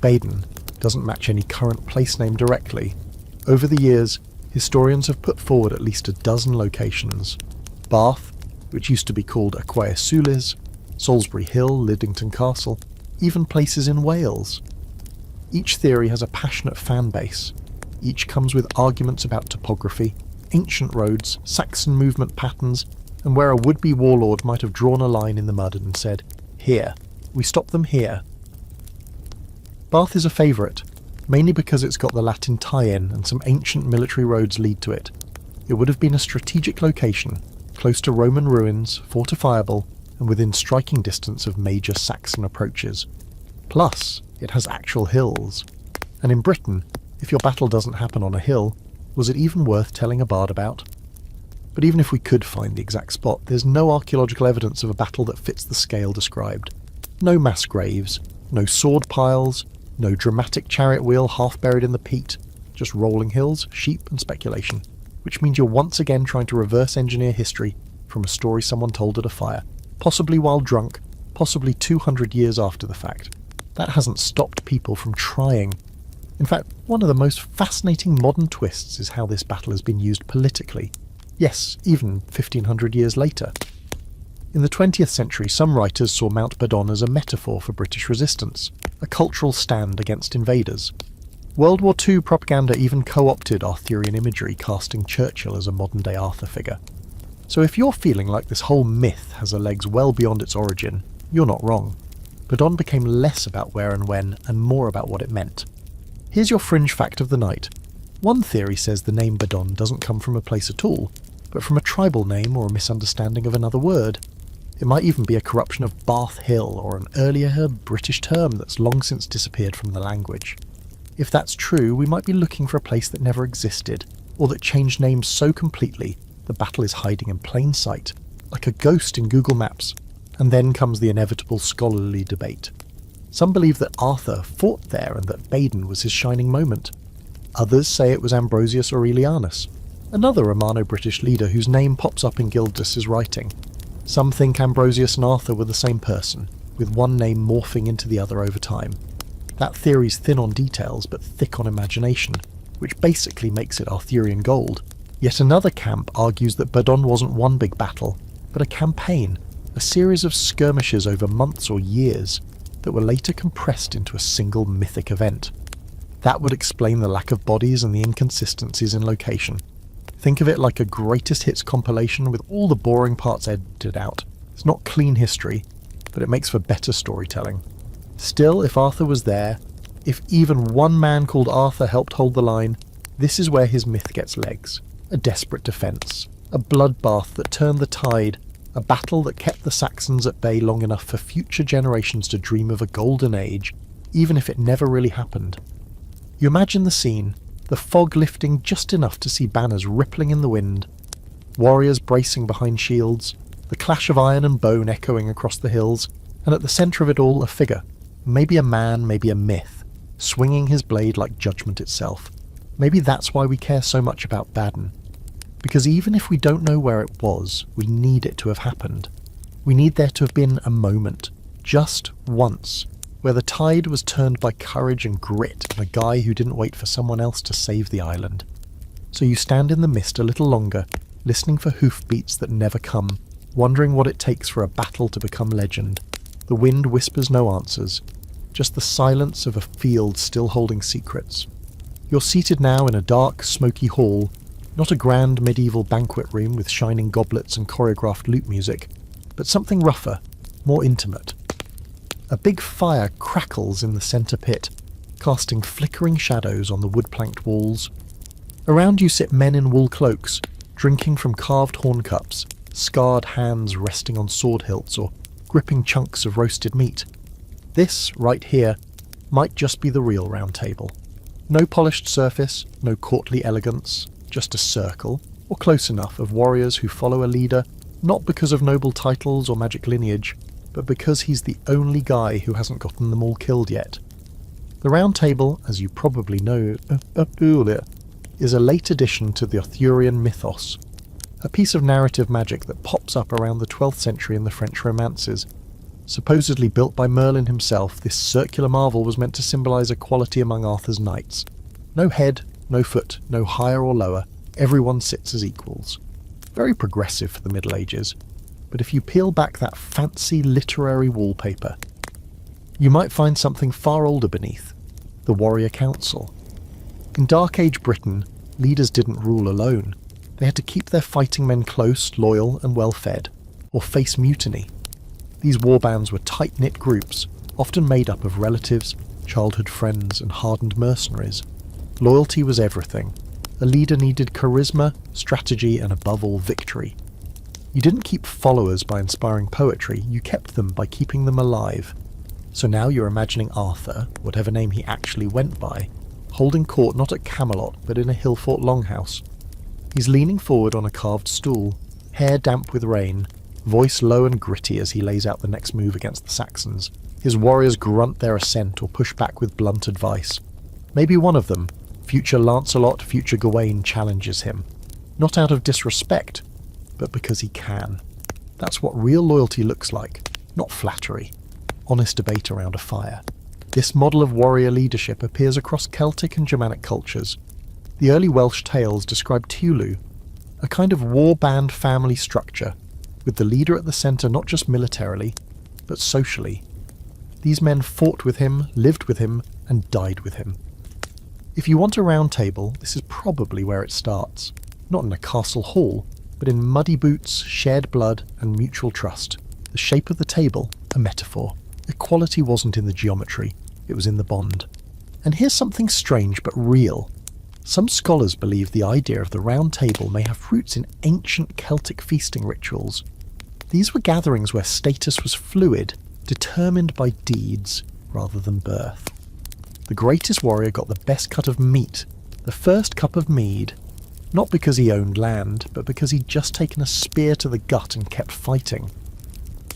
Baden doesn't match any current place name directly. Over the years, historians have put forward at least a dozen locations. Bath, which used to be called Aquae Sulis, Salisbury Hill, Liddington Castle, even places in Wales. Each theory has a passionate fan base. Each comes with arguments about topography, ancient roads, Saxon movement patterns, and where a would-be warlord might have drawn a line in the mud and said, here, we stop them here. Bath is a favourite, mainly because it's got the Latin tie-in and some ancient military roads lead to it. It would have been a strategic location, close to Roman ruins, fortifiable, and within striking distance of major Saxon approaches. Plus, it has actual hills. And in Britain, if your battle doesn't happen on a hill, was it even worth telling a bard about? But even if we could find the exact spot, there's no archaeological evidence of a battle that fits the scale described. No mass graves, no sword piles, no dramatic chariot wheel half buried in the peat, just rolling hills, sheep and speculation, which means you're once again trying to reverse engineer history from a story someone told at a fire, possibly while drunk, possibly 200 years after the fact. That hasn't stopped people from trying. In fact, one of the most fascinating modern twists is how this battle has been used politically. Yes, even 1500 years later. In the 20th century, some writers saw Mount Badon as a metaphor for British resistance, a cultural stand against invaders. World War II propaganda even co-opted Arthurian imagery, casting Churchill as a modern-day Arthur figure. So if you're feeling like this whole myth has a legs well beyond its origin, you're not wrong. Badon became less about where and when, and more about what it meant. Here's your fringe fact of the night. One theory says the name Badon doesn't come from a place at all, but from a tribal name or a misunderstanding of another word. It might even be a corruption of Bath Hill or an earlier British term that's long since disappeared from the language. If that's true, we might be looking for a place that never existed, or that changed names so completely the battle is hiding in plain sight, like a ghost in Google Maps. And then comes the inevitable scholarly debate. Some believe that Arthur fought there and that Baden was his shining moment. Others say it was Ambrosius Aurelianus, another Romano-British leader whose name pops up in Gildas's writing. Some think Ambrosius and Arthur were the same person, with one name morphing into the other over time. That theory's thin on details but thick on imagination, which basically makes it Arthurian gold. Yet another camp argues that Badon wasn't one big battle, but a campaign, a series of skirmishes over months or years that were later compressed into a single mythic event. That would explain the lack of bodies and the inconsistencies in location. Think of it like a greatest hits compilation with all the boring parts edited out. It's not clean history, but it makes for better storytelling. Still, if Arthur was there, if even one man called Arthur helped hold the line, this is where his myth gets legs. A desperate defence, a bloodbath that turned the tide, a battle that kept the Saxons at bay long enough for future generations to dream of a golden age, even if it never really happened. You imagine the scene, the fog lifting just enough to see banners rippling in the wind, warriors bracing behind shields, the clash of iron and bone echoing across the hills, and at the centre of it all a figure, maybe a man, maybe a myth, swinging his blade like judgment itself. Maybe that's why we care so much about Baden. Because even if we don't know where it was, we need it to have happened. We need there to have been a moment, just once, where the tide was turned by courage and grit and a guy who didn't wait for someone else to save the island. So you stand in the mist a little longer, listening for hoofbeats that never come, wondering what it takes for a battle to become legend. The wind whispers no answers, just the silence of a field still holding secrets. You're seated now in a dark, smoky hall, not a grand medieval banquet room with shining goblets and choreographed lute music, but something rougher, more intimate. A big fire crackles in the centre pit, casting flickering shadows on the wood-planked walls. Around you sit men in wool cloaks, drinking from carved horn cups, scarred hands resting on sword hilts or gripping chunks of roasted meat. This, right here, might just be the real round table. No polished surface, no courtly elegance, just a circle, or close enough, of warriors who follow a leader, not because of noble titles or magic lineage, but because he's the only guy who hasn't gotten them all killed yet. The Round Table, as you probably know, is a late addition to the Arthurian mythos, a piece of narrative magic that pops up around the 12th century in the French romances. Supposedly built by Merlin himself, this circular marvel was meant to symbolise equality among Arthur's knights. No head, no foot, no higher or lower, everyone sits as equals. Very progressive for the Middle Ages, but if you peel back that fancy literary wallpaper, you might find something far older beneath, the Warrior Council. In Dark Age Britain, leaders didn't rule alone. They had to keep their fighting men close, loyal and well-fed, or face mutiny. These warbands were tight-knit groups, often made up of relatives, childhood friends and hardened mercenaries. Loyalty was everything. A leader needed charisma, strategy, and above all, victory. You didn't keep followers by inspiring poetry, you kept them by keeping them alive. So now you're imagining Arthur, whatever name he actually went by, holding court not at Camelot, but in a hill-fort longhouse. He's leaning forward on a carved stool, hair damp with rain, voice low and gritty as he lays out the next move against the Saxons. His warriors grunt their assent or push back with blunt advice. Maybe one of them, future Lancelot, future Gawain, challenges him. Not out of disrespect, but because he can. That's what real loyalty looks like, not flattery. Honest debate around a fire. This model of warrior leadership appears across Celtic and Germanic cultures. The early Welsh tales describe Tiulu, a kind of warband family structure, with the leader at the centre not just militarily, but socially. These men fought with him, lived with him, and died with him. If you want a round table, this is probably where it starts. Not in a castle hall, but in muddy boots, shared blood, and mutual trust. The shape of the table, a metaphor. Equality wasn't in the geometry, it was in the bond. And here's something strange but real. Some scholars believe the idea of the round table may have roots in ancient Celtic feasting rituals. These were gatherings where status was fluid, determined by deeds rather than birth. The greatest warrior got the best cut of meat, the first cup of mead, not because he owned land, but because he'd just taken a spear to the gut and kept fighting.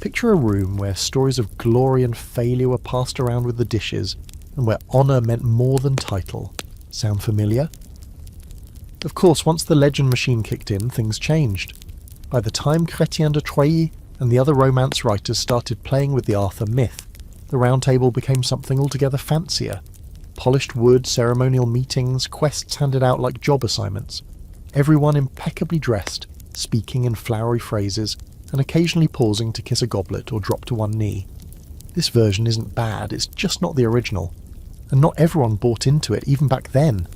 Picture a room where stories of glory and failure were passed around with the dishes, and where honour meant more than title. Sound familiar? Of course, once the legend machine kicked in, things changed. By the time Chrétien de Troyes and the other Romance writers started playing with the Arthur myth, the Round Table became something altogether fancier. Polished wood, ceremonial meetings, quests handed out like job assignments. Everyone impeccably dressed, speaking in flowery phrases, and occasionally pausing to kiss a goblet or drop to one knee. This version isn't bad, it's just not the original. And not everyone bought into it, even back then.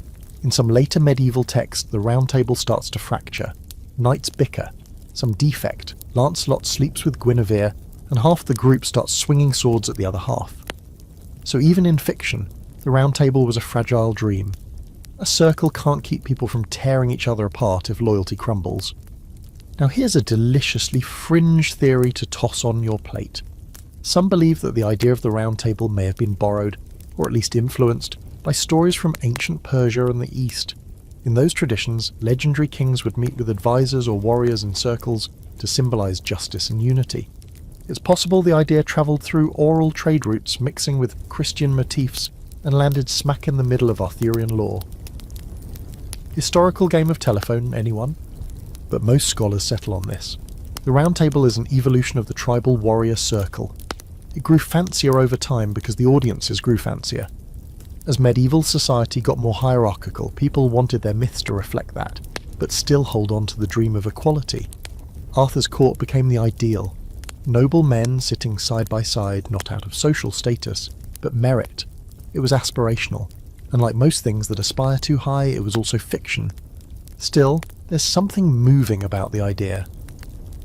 In some later medieval text, the Round Table starts to fracture. Knights bicker. Some defect. Lancelot sleeps with Guinevere, and half the group starts swinging swords at the other half. So even in fiction, the Round Table was a fragile dream. A circle can't keep people from tearing each other apart if loyalty crumbles. Now here's a deliciously fringe theory to toss on your plate. Some believe that the idea of the Round Table may have been borrowed, or at least influenced, by stories from ancient Persia and the East. In those traditions, legendary kings would meet with advisors or warriors in circles to symbolise justice and unity. It's possible the idea travelled through oral trade routes mixing with Christian motifs and landed smack in the middle of Arthurian lore. Historical game of telephone, anyone? But most scholars settle on this. The Round Table is an evolution of the tribal warrior circle. It grew fancier over time because the audiences grew fancier. As medieval society got more hierarchical, people wanted their myths to reflect that, but still hold on to the dream of equality. Arthur's court became the ideal. Noble men sitting side by side, not out of social status, but merit. It was aspirational, and like most things that aspire too high, it was also fiction. Still, there's something moving about the idea.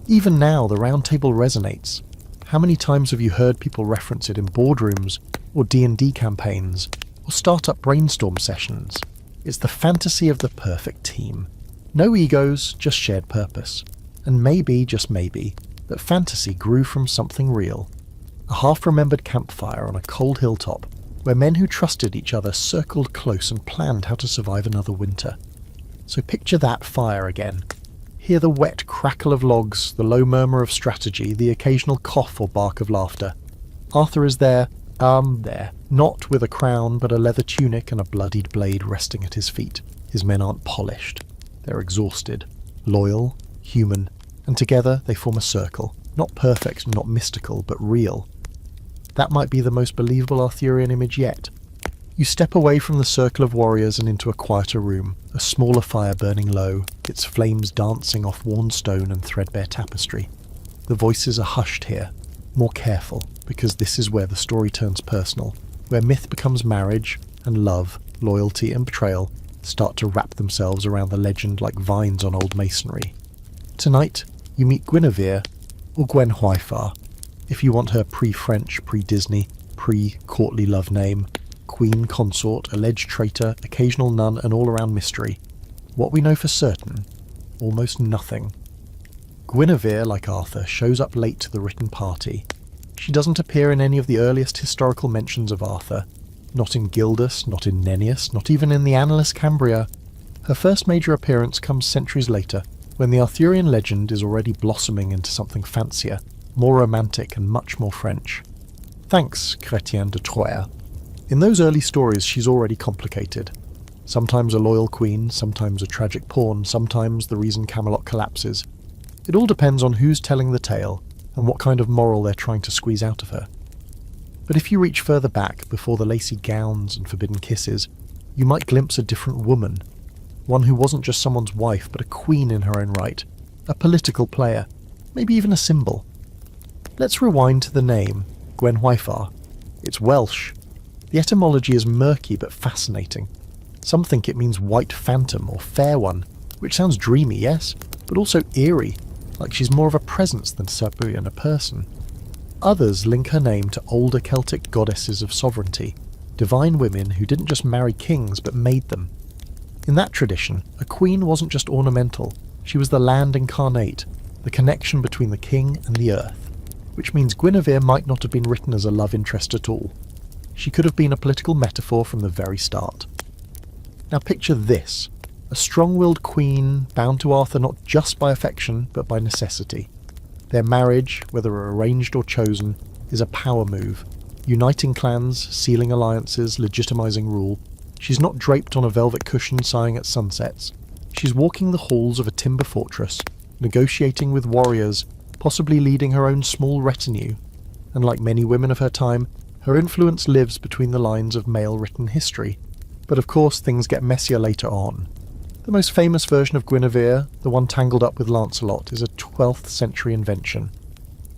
Even now, the Round Table resonates. How many times have you heard people reference it in boardrooms, or D&D campaigns, or startup brainstorm sessions? It's the fantasy of the perfect team. No egos, just shared purpose. And maybe, just maybe, that fantasy grew from something real. A half-remembered campfire on a cold hilltop, where men who trusted each other circled close and planned how to survive another winter. So picture that fire again. Hear the wet crackle of logs, the low murmur of strategy, the occasional cough or bark of laughter. Arthur is there, not with a crown but a leather tunic and a bloodied blade resting at his feet. His men aren't polished. They're exhausted, loyal, human, and together they form a circle. Not perfect, not mystical, but real. That might be the most believable Arthurian image yet. You step away from the circle of warriors and into a quieter room, a smaller fire burning low, its flames dancing off worn stone and threadbare tapestry. The voices are hushed here, more careful, because this is where the story turns personal, where myth becomes marriage, and love, loyalty and betrayal start to wrap themselves around the legend like vines on old masonry. Tonight, you meet Guinevere, or Gwen Hwyfar, if you want her pre-French, pre-Disney, pre-courtly love name, queen, consort, alleged traitor, occasional nun, and all-around mystery. What we know for certain? Almost nothing. Guinevere, like Arthur, shows up late to the written party. She doesn't appear in any of the earliest historical mentions of Arthur. Not in Gildas, not in Nennius, not even in the Annales Cambria. Her first major appearance comes centuries later, when the Arthurian legend is already blossoming into something fancier, more romantic and much more French. Thanks, Chrétien de Troyes. In those early stories she's already complicated. Sometimes a loyal queen, sometimes a tragic pawn, sometimes the reason Camelot collapses. It all depends on who's telling the tale, and what kind of moral they're trying to squeeze out of her. But if you reach further back, before the lacy gowns and forbidden kisses, you might glimpse a different woman. One who wasn't just someone's wife, but a queen in her own right. A political player. Maybe even a symbol. Let's rewind to the name, Gwen Hwyfar. It's Welsh. The etymology is murky but fascinating. Some think it means white phantom or fair one, which sounds dreamy, yes, but also eerie, like she's more of a presence than Cyprian a person. Others link her name to older Celtic goddesses of sovereignty, divine women who didn't just marry kings but made them. In that tradition, a queen wasn't just ornamental, she was the land incarnate, the connection between the king and the earth, which means Guinevere might not have been written as a love interest at all. She could have been a political metaphor from the very start. Now picture this, a strong-willed queen bound to Arthur not just by affection but by necessity. Their marriage, whether arranged or chosen, is a power move, uniting clans, sealing alliances, legitimizing rule. She's not draped on a velvet cushion sighing at sunsets. She's walking the halls of a timber fortress, negotiating with warriors, possibly leading her own small retinue. And like many women of her time, her influence lives between the lines of male-written history. But of course things get messier later on. The most famous version of Guinevere, the one tangled up with Lancelot, is a 12th century invention.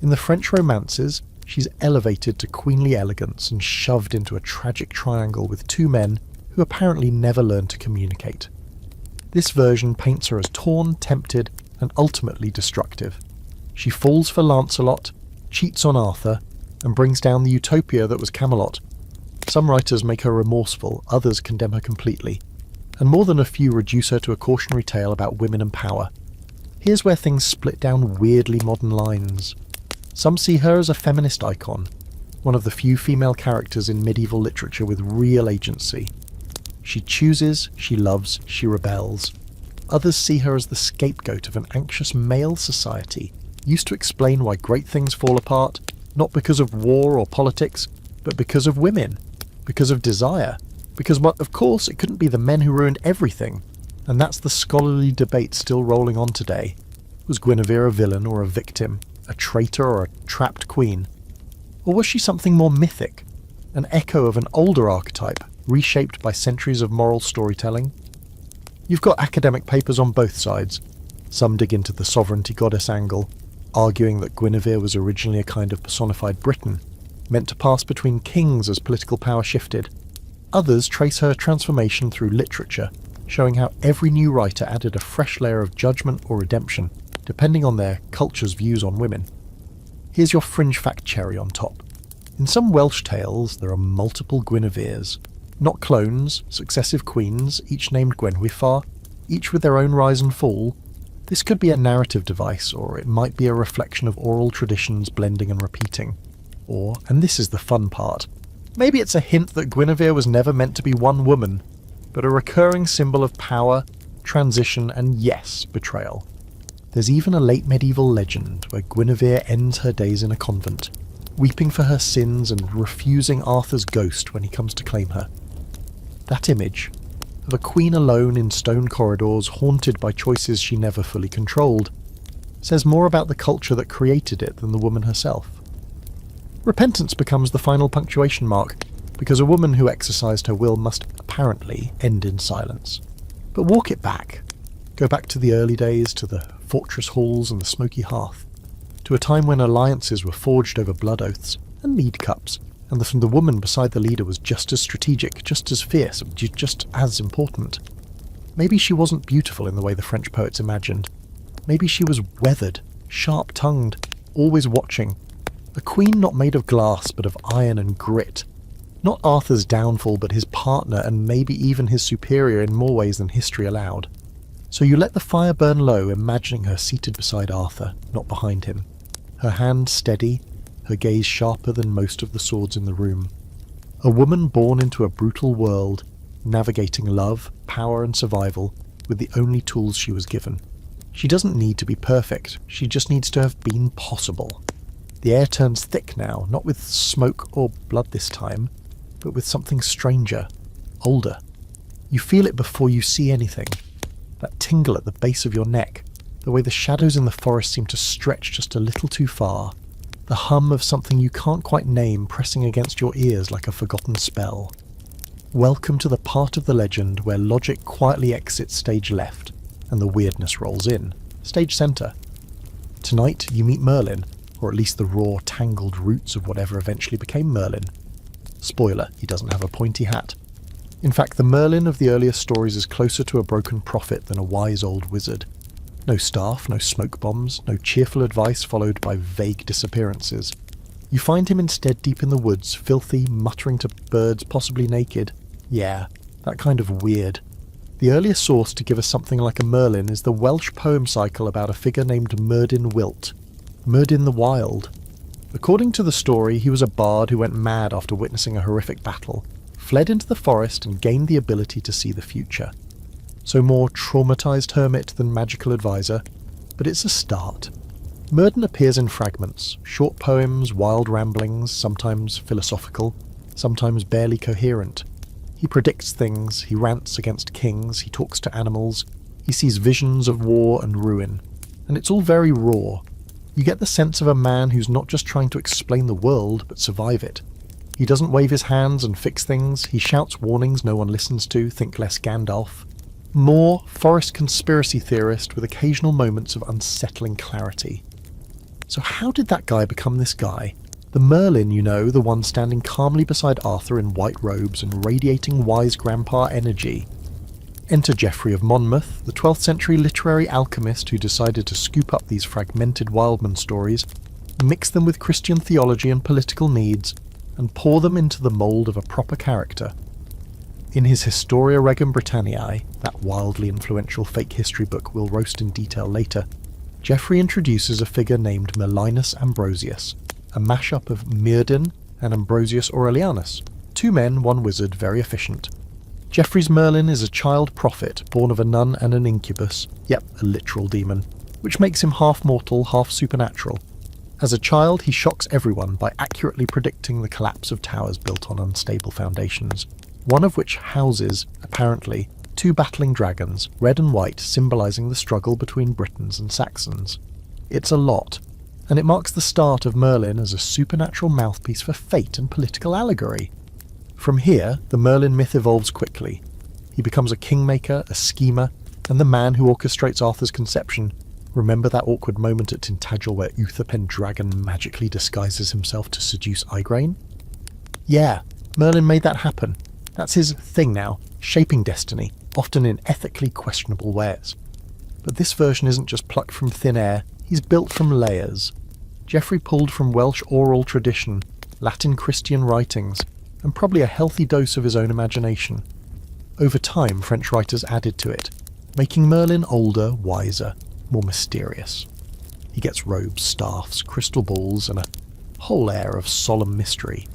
In the French romances, she's elevated to queenly elegance and shoved into a tragic triangle with two men who apparently never learn to communicate. This version paints her as torn, tempted, and ultimately destructive. She falls for Lancelot, cheats on Arthur, and brings down the utopia that was Camelot. Some writers make her remorseful, others condemn her completely, and more than a few reduce her to a cautionary tale about women and power. Here's where things split down weirdly modern lines. Some see her as a feminist icon, one of the few female characters in medieval literature with real agency. She chooses, she loves, she rebels. Others see her as the scapegoat of an anxious male society, used to explain why great things fall apart, not because of war or politics, but because of women, because of desire, because, well, of course, it couldn't be the men who ruined everything, and that's the scholarly debate still rolling on today. Was Guinevere a villain or a victim, a traitor or a trapped queen? Or was she something more mythic, an echo of an older archetype, reshaped by centuries of moral storytelling? You've got academic papers on both sides. Some dig into the sovereignty goddess angle, arguing that Guinevere was originally a kind of personified Britain, meant to pass between kings as political power shifted. Others trace her transformation through literature, showing how every new writer added a fresh layer of judgment or redemption, depending on their culture's views on women. Here's your fringe fact cherry on top. In some Welsh tales, there are multiple Guineveres. Not clones, successive queens, each named Gwenhwyfar, each with their own rise and fall. This could be a narrative device, or it might be a reflection of oral traditions blending and repeating. Or, and this is the fun part, maybe it's a hint that Guinevere was never meant to be one woman, but a recurring symbol of power, transition, and yes, betrayal. There's even a late medieval legend where Guinevere ends her days in a convent, weeping for her sins and refusing Arthur's ghost when he comes to claim her. That image, of a queen alone in stone corridors haunted by choices she never fully controlled, says more about the culture that created it than the woman herself. Repentance becomes the final punctuation mark, because a woman who exercised her will must apparently end in silence. But walk it back. Go back to the early days, to the fortress halls and the smoky hearth, to a time when alliances were forged over blood oaths and mead cups, and the woman beside the leader was just as strategic, just as fierce, just as important. Maybe she wasn't beautiful in the way the French poets imagined. Maybe she was weathered, sharp-tongued, always watching. A queen not made of glass but of iron and grit. Not Arthur's downfall but his partner and maybe even his superior in more ways than history allowed. So you let the fire burn low, imagining her seated beside Arthur, not behind him. Her hand steady, her gaze sharper than most of the swords in the room. A woman born into a brutal world, navigating love, power and survival with the only tools she was given. She doesn't need to be perfect, she just needs to have been possible. The air turns thick now, not with smoke or blood this time, but with something stranger, older. You feel it before you see anything. That tingle at the base of your neck, the way the shadows in the forest seem to stretch just a little too far, the hum of something you can't quite name pressing against your ears like a forgotten spell. Welcome to the part of the legend where logic quietly exits stage left, and the weirdness rolls in, stage centre. Tonight you meet Merlin, or at least the raw, tangled roots of whatever eventually became Merlin. Spoiler, he doesn't have a pointy hat. In fact, the Merlin of the earlier stories is closer to a broken prophet than a wise old wizard. No staff, no smoke bombs, no cheerful advice followed by vague disappearances. You find him instead deep in the woods, filthy, muttering to birds, possibly naked. Yeah, that kind of weird. The earliest source to give us something like a Merlin is the Welsh poem cycle about a figure named Myrddin Wilt, Myrddin the Wild. According to the story, he was a bard who went mad after witnessing a horrific battle, fled into the forest and gained the ability to see the future. So more traumatised hermit than magical advisor, but it's a start. Myrddin appears in fragments, short poems, wild ramblings, sometimes philosophical, sometimes barely coherent. He predicts things, he rants against kings, he talks to animals, he sees visions of war and ruin. And it's all very raw. You get the sense of a man who's not just trying to explain the world, but survive it. He doesn't wave his hands and fix things, he shouts warnings no one listens to, think less Gandalf. More forest conspiracy theorist with occasional moments of unsettling clarity. So how did that guy become this guy? The Merlin, you know, the one standing calmly beside Arthur in white robes and radiating wise grandpa energy. Enter Geoffrey of Monmouth, the 12th century literary alchemist who decided to scoop up these fragmented Wildman stories, mix them with Christian theology and political needs, and pour them into the mould of a proper character. In his Historia Regum Britanniae, that wildly influential fake history book we'll roast in detail later, Geoffrey introduces a figure named Merlinus Ambrosius, a mashup of Myrddin and Ambrosius Aurelianus. 2 men, 1 wizard, very efficient. Geoffrey's Merlin is a child prophet, born of a nun and an incubus, yep, a literal demon, which makes him half mortal, half supernatural. As a child, he shocks everyone by accurately predicting the collapse of towers built on unstable foundations, one of which houses, apparently, 2 battling dragons, red and white, symbolising the struggle between Britons and Saxons. It's a lot, and it marks the start of Merlin as a supernatural mouthpiece for fate and political allegory. From here, the Merlin myth evolves quickly. He becomes a kingmaker, a schemer, and the man who orchestrates Arthur's conception. Remember that awkward moment at Tintagel where Uther Pendragon magically disguises himself to seduce Igraine? Yeah, Merlin made that happen. That's his thing now, shaping destiny, often in ethically questionable ways. But this version isn't just plucked from thin air, he's built from layers. Geoffrey pulled from Welsh oral tradition, Latin Christian writings, and probably a healthy dose of his own imagination. Over time, French writers added to it, making Merlin older, wiser, more mysterious. He gets robes, staffs, crystal balls, and a whole air of solemn mystery.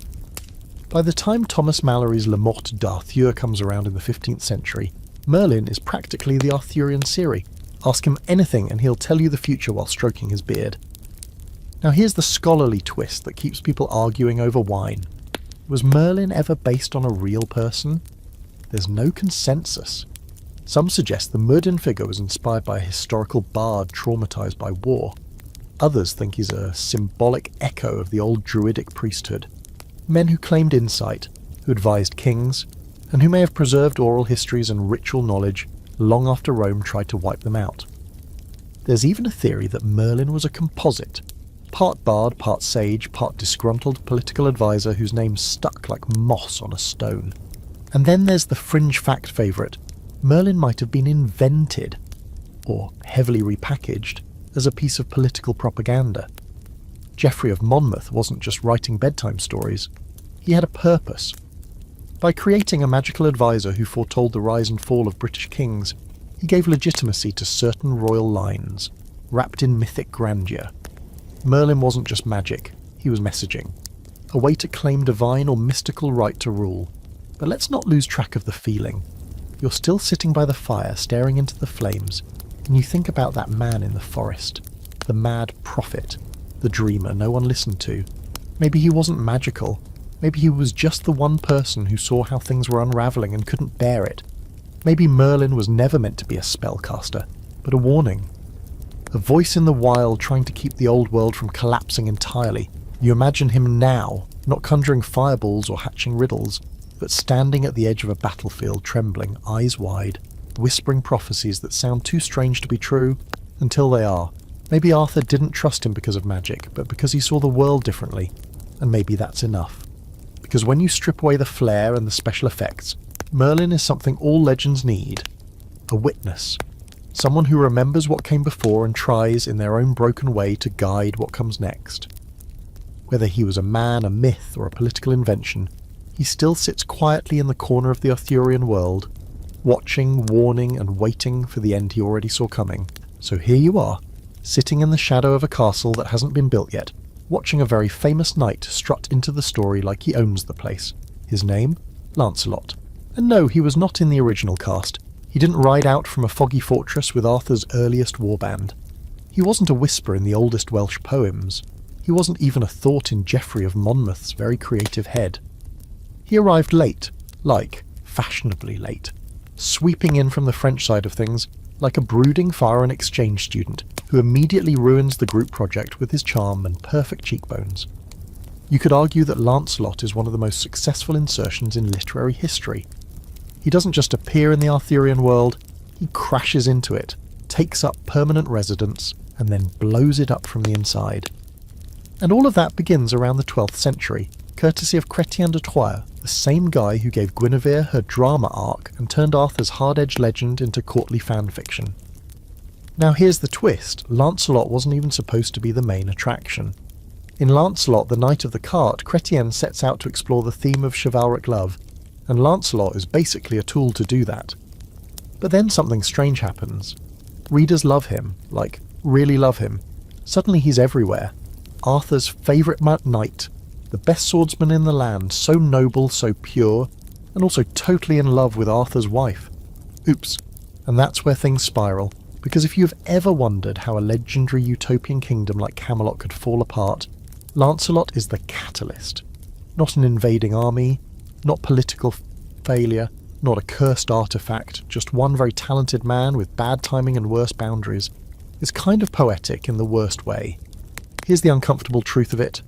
By the time Thomas Malory's Le Morte d'Arthur comes around in the 15th century, Merlin is practically the Arthurian Ciri. Ask him anything and he'll tell you the future while stroking his beard. Now here's the scholarly twist that keeps people arguing over wine. Was Merlin ever based on a real person? There's no consensus. Some suggest the Myrddin figure was inspired by a historical bard traumatised by war. Others think he's a symbolic echo of the old druidic priesthood. Men who claimed insight, who advised kings, and who may have preserved oral histories and ritual knowledge long after Rome tried to wipe them out. There's even a theory that Merlin was a composite, part bard, part sage, part disgruntled political advisor whose name stuck like moss on a stone. And then there's the fringe fact favourite. Merlin might have been invented, or heavily repackaged, as a piece of political propaganda. Geoffrey of Monmouth wasn't just writing bedtime stories. He had a purpose. By creating a magical advisor who foretold the rise and fall of British kings, he gave legitimacy to certain royal lines, wrapped in mythic grandeur. Merlin wasn't just magic, he was messaging. A way to claim divine or mystical right to rule. But let's not lose track of the feeling. You're still sitting by the fire, staring into the flames, and you think about that man in the forest, the mad prophet, the dreamer no one listened to. Maybe he wasn't magical. Maybe he was just the one person who saw how things were unravelling and couldn't bear it. Maybe Merlin was never meant to be a spellcaster, but a warning. A voice in the wild trying to keep the old world from collapsing entirely. You imagine him now, not conjuring fireballs or hatching riddles, but standing at the edge of a battlefield trembling, eyes wide, whispering prophecies that sound too strange to be true, until they are. Maybe Arthur didn't trust him because of magic, but because he saw the world differently, and maybe that's enough. Because when you strip away the flair and the special effects, Merlin is something all legends need. A witness. Someone who remembers what came before and tries, in their own broken way, to guide what comes next. Whether he was a man, a myth, or a political invention, he still sits quietly in the corner of the Arthurian world, watching, warning, and waiting for the end he already saw coming. So here you are, sitting in the shadow of a castle that hasn't been built yet, watching a very famous knight strut into the story like he owns the place. His name? Lancelot. And no, he was not in the original cast. He didn't ride out from a foggy fortress with Arthur's earliest warband. He wasn't a whisper in the oldest Welsh poems. He wasn't even a thought in Geoffrey of Monmouth's very creative head. He arrived late, like fashionably late, sweeping in from the French side of things like a brooding foreign exchange student who immediately ruins the group project with his charm and perfect cheekbones. You could argue that Lancelot is one of the most successful insertions in literary history. He doesn't just appear in the Arthurian world, he crashes into it, takes up permanent residence, and then blows it up from the inside. And all of that begins around the 12th century, courtesy of Chrétien de Troyes, the same guy who gave Guinevere her drama arc and turned Arthur's hard-edged legend into courtly fanfiction. Now here's the twist, Lancelot wasn't even supposed to be the main attraction. In Lancelot, the Knight of the Cart, Chrétien sets out to explore the theme of chivalric love, and Lancelot is basically a tool to do that. But then something strange happens. Readers love him, like, really love him. Suddenly he's everywhere. Arthur's favourite knight, the best swordsman in the land, so noble, so pure, and also totally in love with Arthur's wife. Oops. And that's where things spiral, because if you've ever wondered how a legendary utopian kingdom like Camelot could fall apart, Lancelot is the catalyst. Not an invading army, not political failure, not a cursed artifact, just one very talented man with bad timing and worse boundaries. It's kind of poetic in the worst way. Here's the uncomfortable truth of it.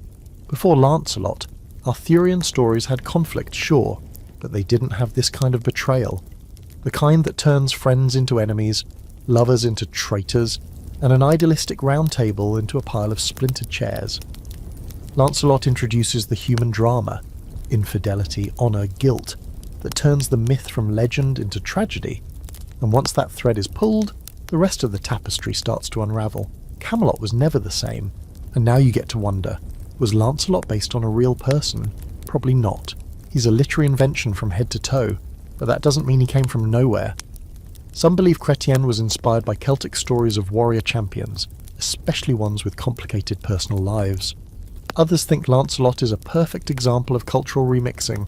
Before Lancelot, Arthurian stories had conflict, sure, but they didn't have this kind of betrayal. The kind that turns friends into enemies, lovers into traitors, and an idealistic round table into a pile of splintered chairs. Lancelot introduces the human drama, infidelity, honour, guilt, that turns the myth from legend into tragedy. And once that thread is pulled, the rest of the tapestry starts to unravel. Camelot was never the same. And now you get to wonder, was Lancelot based on a real person? Probably not. He's a literary invention from head to toe, but that doesn't mean he came from nowhere. Some believe Chrétien was inspired by Celtic stories of warrior champions, especially ones with complicated personal lives. Others think Lancelot is a perfect example of cultural remixing,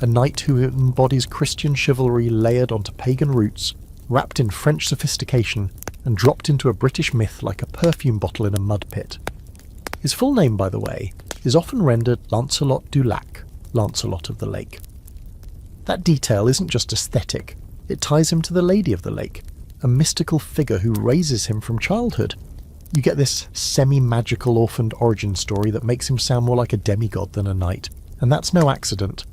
a knight who embodies Christian chivalry layered onto pagan roots, wrapped in French sophistication, and dropped into a British myth like a perfume bottle in a mud pit. His full name, by the way, is often rendered Lancelot du Lac, Lancelot of the Lake. That detail isn't just aesthetic, it ties him to the Lady of the Lake, a mystical figure who raises him from childhood. You get this semi-magical orphaned origin story that makes him sound more like a demigod than a knight, and that's no accident.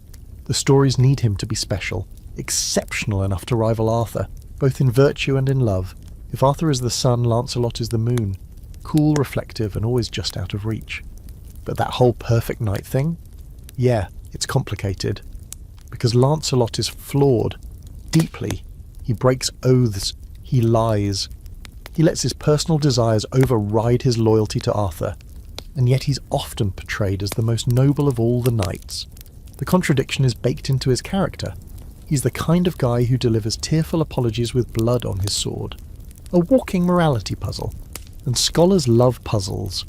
The stories need him to be special, exceptional enough to rival Arthur, both in virtue and in love. If Arthur is the sun, Lancelot is the moon. Cool, reflective, and always just out of reach. But that whole perfect knight thing? Yeah, it's complicated. Because Lancelot is flawed. Deeply. He breaks oaths. He lies. He lets his personal desires override his loyalty to Arthur. And yet he's often portrayed as the most noble of all the knights. The contradiction is baked into his character. He's the kind of guy who delivers tearful apologies with blood on his sword. A walking morality puzzle. And scholars love puzzles.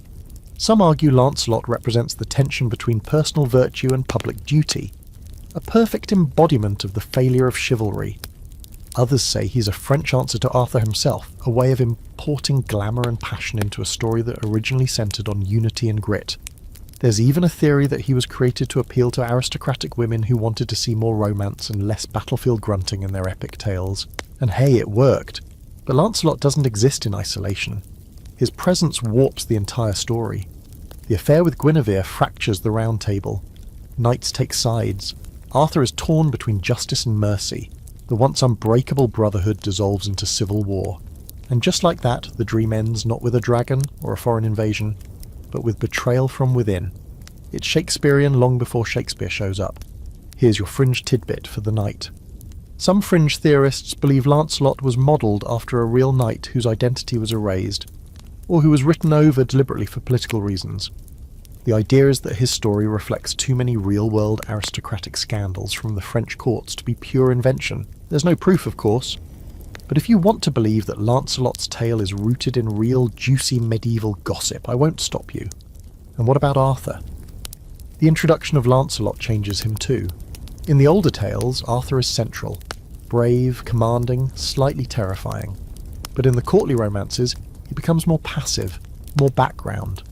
Some argue Lancelot represents the tension between personal virtue and public duty, a perfect embodiment of the failure of chivalry. Others say he's a French answer to Arthur himself, a way of importing glamour and passion into a story that originally centred on unity and grit. There's even a theory that he was created to appeal to aristocratic women who wanted to see more romance and less battlefield grunting in their epic tales. And hey, it worked. But Lancelot doesn't exist in isolation. His presence warps the entire story. The affair with Guinevere fractures the Round Table. Knights take sides. Arthur is torn between justice and mercy. The once unbreakable brotherhood dissolves into civil war. And just like that, the dream ends not with a dragon or a foreign invasion, but with betrayal from within. It's Shakespearean long before Shakespeare shows up. Here's your fringe tidbit for the knight. Some fringe theorists believe Lancelot was modelled after a real knight whose identity was erased, or who was written over deliberately for political reasons. The idea is that his story reflects too many real-world aristocratic scandals from the French courts to be pure invention. There's no proof, of course. But if you want to believe that Lancelot's tale is rooted in real, juicy medieval gossip, I won't stop you. And what about Arthur? The introduction of Lancelot changes him too. In the older tales, Arthur is central. Brave, commanding, slightly terrifying. But in the courtly romances, he becomes more passive, more background.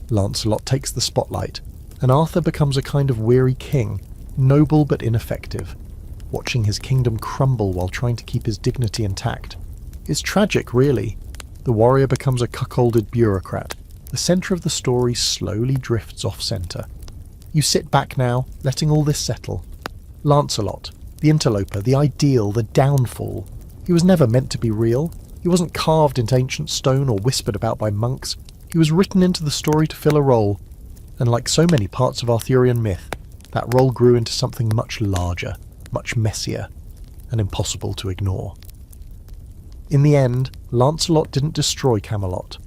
Lancelot takes the spotlight, and Arthur becomes a kind of weary king, noble but ineffective, watching his kingdom crumble while trying to keep his dignity intact. It's tragic, really. The warrior becomes a cuckolded bureaucrat. The centre of the story slowly drifts off-centre. You sit back now, letting all this settle. Lancelot, the interloper, the ideal, the downfall. He was never meant to be real. He wasn't carved into ancient stone or whispered about by monks. He was written into the story to fill a role. And like so many parts of Arthurian myth, that role grew into something much larger, much messier, and impossible to ignore. In the end, Lancelot didn't destroy Camelot.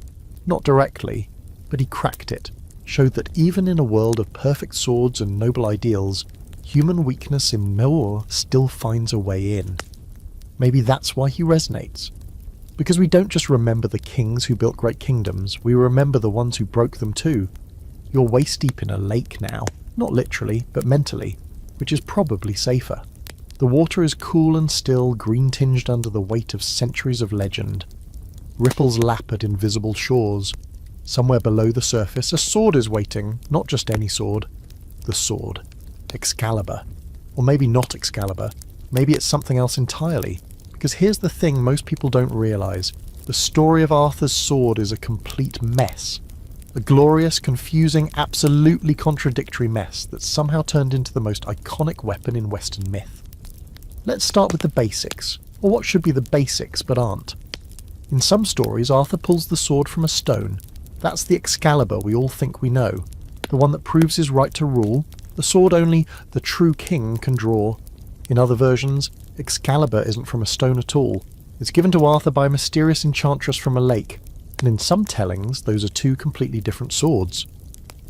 Not directly, but he cracked it, showed that even in a world of perfect swords and noble ideals, human weakness in war still finds a way in. Maybe that's why he resonates. Because we don't just remember the kings who built great kingdoms, we remember the ones who broke them too. You're waist-deep in a lake now, not literally, but mentally, which is probably safer. The water is cool and still, green-tinged under the weight of centuries of legend. Ripples lap at invisible shores. Somewhere below the surface, a sword is waiting, not just any sword. The sword. Excalibur. Or maybe not Excalibur. Maybe it's something else entirely. Because here's the thing most people don't realise. The story of Arthur's sword is a complete mess. A glorious, confusing, absolutely contradictory mess that's somehow turned into the most iconic weapon in Western myth. Let's start with the basics, or what should be the basics but aren't. In some stories, Arthur pulls the sword from a stone. That's the Excalibur we all think we know, the one that proves his right to rule, the sword only the true king can draw. In other versions, Excalibur isn't from a stone at all. It's given to Arthur by a mysterious enchantress from a lake, and in some tellings those are two completely different swords.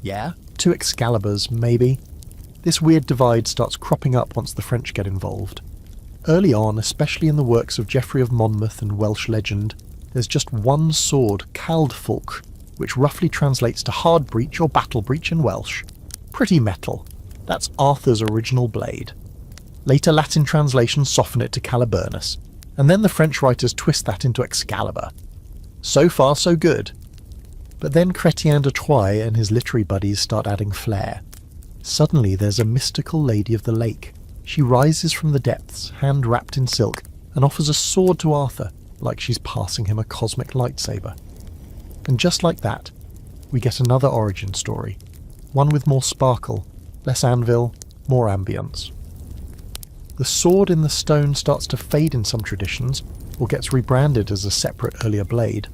Yeah, two Excaliburs, maybe. This weird divide starts cropping up once the French get involved. Early on, especially in the works of Geoffrey of Monmouth and Welsh legend, there's just one sword, Caldfulch, which roughly translates to hard breach or battle breach in Welsh. Pretty metal. That's Arthur's original blade. Later Latin translations soften it to Caliburnus, and then the French writers twist that into Excalibur. So far, so good. But then Chrétien de Troyes and his literary buddies start adding flair. Suddenly there's a mystical lady of the lake. She rises from the depths, hand wrapped in silk, and offers a sword to Arthur, like she's passing him a cosmic lightsaber. And just like that, we get another origin story. One with more sparkle, less anvil, more ambience. The sword in the stone starts to fade in some traditions, or gets rebranded as a separate earlier blade.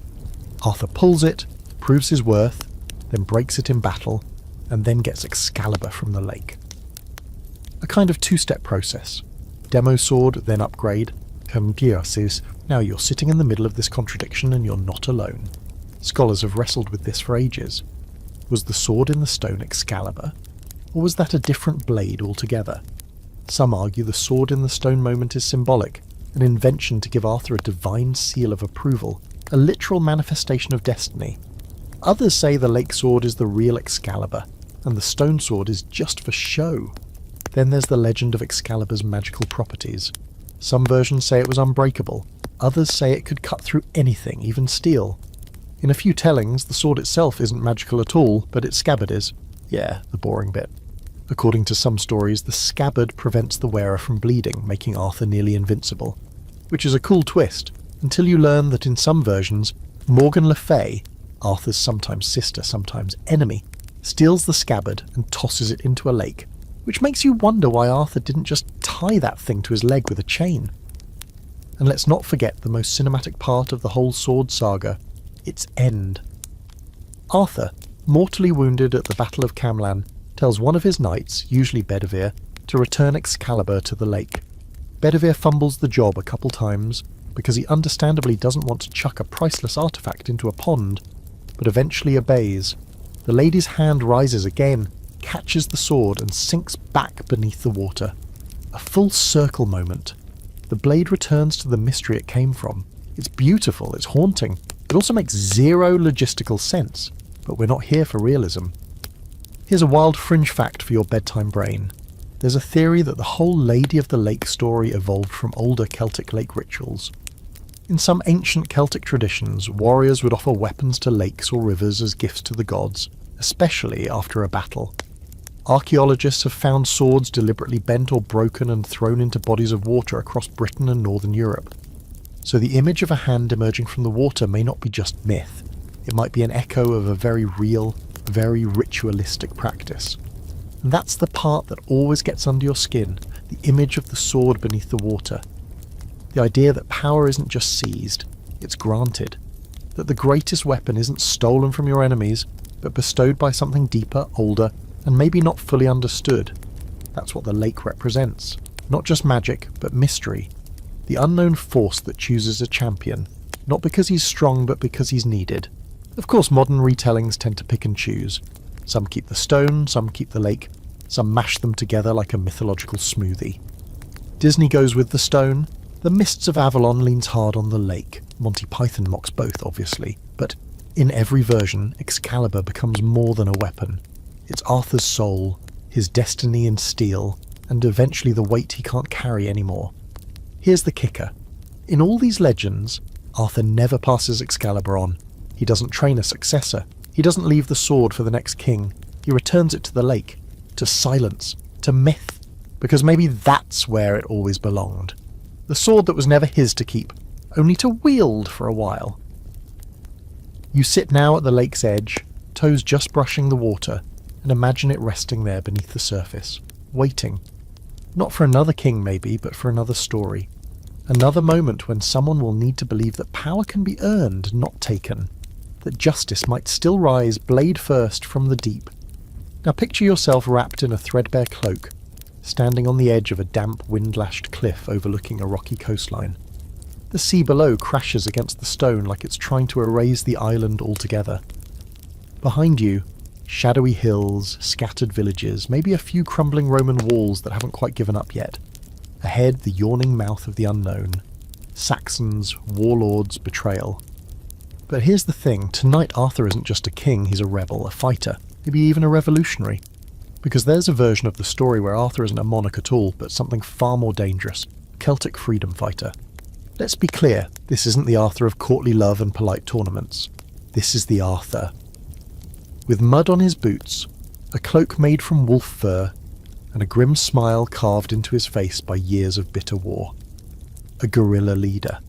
Arthur pulls it, proves his worth, then breaks it in battle, and then gets Excalibur from the lake. A kind of two-step process. Demo sword, then upgrade. Says, now you're sitting in the middle of this contradiction and you're not alone. Scholars have wrestled with this for ages. Was the sword in the stone Excalibur? Or was that a different blade altogether? Some argue the sword in the stone moment is symbolic, an invention to give Arthur a divine seal of approval, a literal manifestation of destiny. Others say the lake sword is the real Excalibur, and the stone sword is just for show. Then there's the legend of Excalibur's magical properties. Some versions say it was unbreakable, others say it could cut through anything, even steel. In a few tellings, the sword itself isn't magical at all, but its scabbard is. Yeah, the boring bit. According to some stories, the scabbard prevents the wearer from bleeding, making Arthur nearly invincible. Which is a cool twist, until you learn that in some versions, Morgan Le Fay, Arthur's sometimes sister, sometimes enemy, steals the scabbard and tosses it into a lake, which makes you wonder why Arthur didn't just tie that thing to his leg with a chain. And let's not forget the most cinematic part of the whole sword saga, its end. Arthur, mortally wounded at the Battle of Camlan, tells one of his knights, usually Bedivere, to return Excalibur to the lake. Bedivere fumbles the job a couple times, because he understandably doesn't want to chuck a priceless artifact into a pond, but eventually obeys. The lady's hand rises again, catches the sword and sinks back beneath the water. A full circle moment. The blade returns to the mystery it came from. It's beautiful, it's haunting. It also makes zero logistical sense, but we're not here for realism. Here's a wild fringe fact for your bedtime brain. There's a theory that the whole Lady of the Lake story evolved from older Celtic lake rituals. In some ancient Celtic traditions, warriors would offer weapons to lakes or rivers as gifts to the gods, especially after a battle. Archaeologists have found swords deliberately bent or broken and thrown into bodies of water across Britain and northern Europe. So the image of a hand emerging from the water may not be just myth. It might be an echo of a very real, very ritualistic practice. And that's the part that always gets under your skin, the image of the sword beneath the water. The idea that power isn't just seized, it's granted. That the greatest weapon isn't stolen from your enemies, but bestowed by something deeper, older, and maybe not fully understood. That's what the lake represents. Not just magic, but mystery. The unknown force that chooses a champion, not because he's strong, but because he's needed. Of course, modern retellings tend to pick and choose. Some keep the stone, some keep the lake, some mash them together like a mythological smoothie. Disney goes with the stone. The Mists of Avalon leans hard on the lake. Monty Python mocks both, obviously, but in every version, Excalibur becomes more than a weapon. It's Arthur's soul, his destiny in steel, and eventually the weight he can't carry anymore. Here's the kicker. In all these legends, Arthur never passes Excalibur on. He doesn't train a successor. He doesn't leave the sword for the next king. He returns it to the lake, to silence, to myth, because maybe that's where it always belonged. The sword that was never his to keep, only to wield for a while. You sit now at the lake's edge, toes just brushing the water, and imagine it resting there beneath the surface, waiting. Not for another king maybe, but for another story. Another moment when someone will need to believe that power can be earned, not taken. That justice might still rise blade first from the deep. Now picture yourself wrapped in a threadbare cloak, standing on the edge of a damp, wind-lashed cliff overlooking a rocky coastline. The sea below crashes against the stone like it's trying to erase the island altogether. Behind you, shadowy hills, scattered villages, maybe a few crumbling Roman walls that haven't quite given up yet. Ahead, the yawning mouth of the unknown. Saxons, warlords, betrayal. But here's the thing, tonight Arthur isn't just a king, he's a rebel, a fighter, maybe even a revolutionary. Because there's a version of the story where Arthur isn't a monarch at all, but something far more dangerous, Celtic freedom fighter. Let's be clear, this isn't the Arthur of courtly love and polite tournaments. This is the Arthur. With mud on his boots, a cloak made from wolf fur, and a grim smile carved into his face by years of bitter war. A guerrilla leader.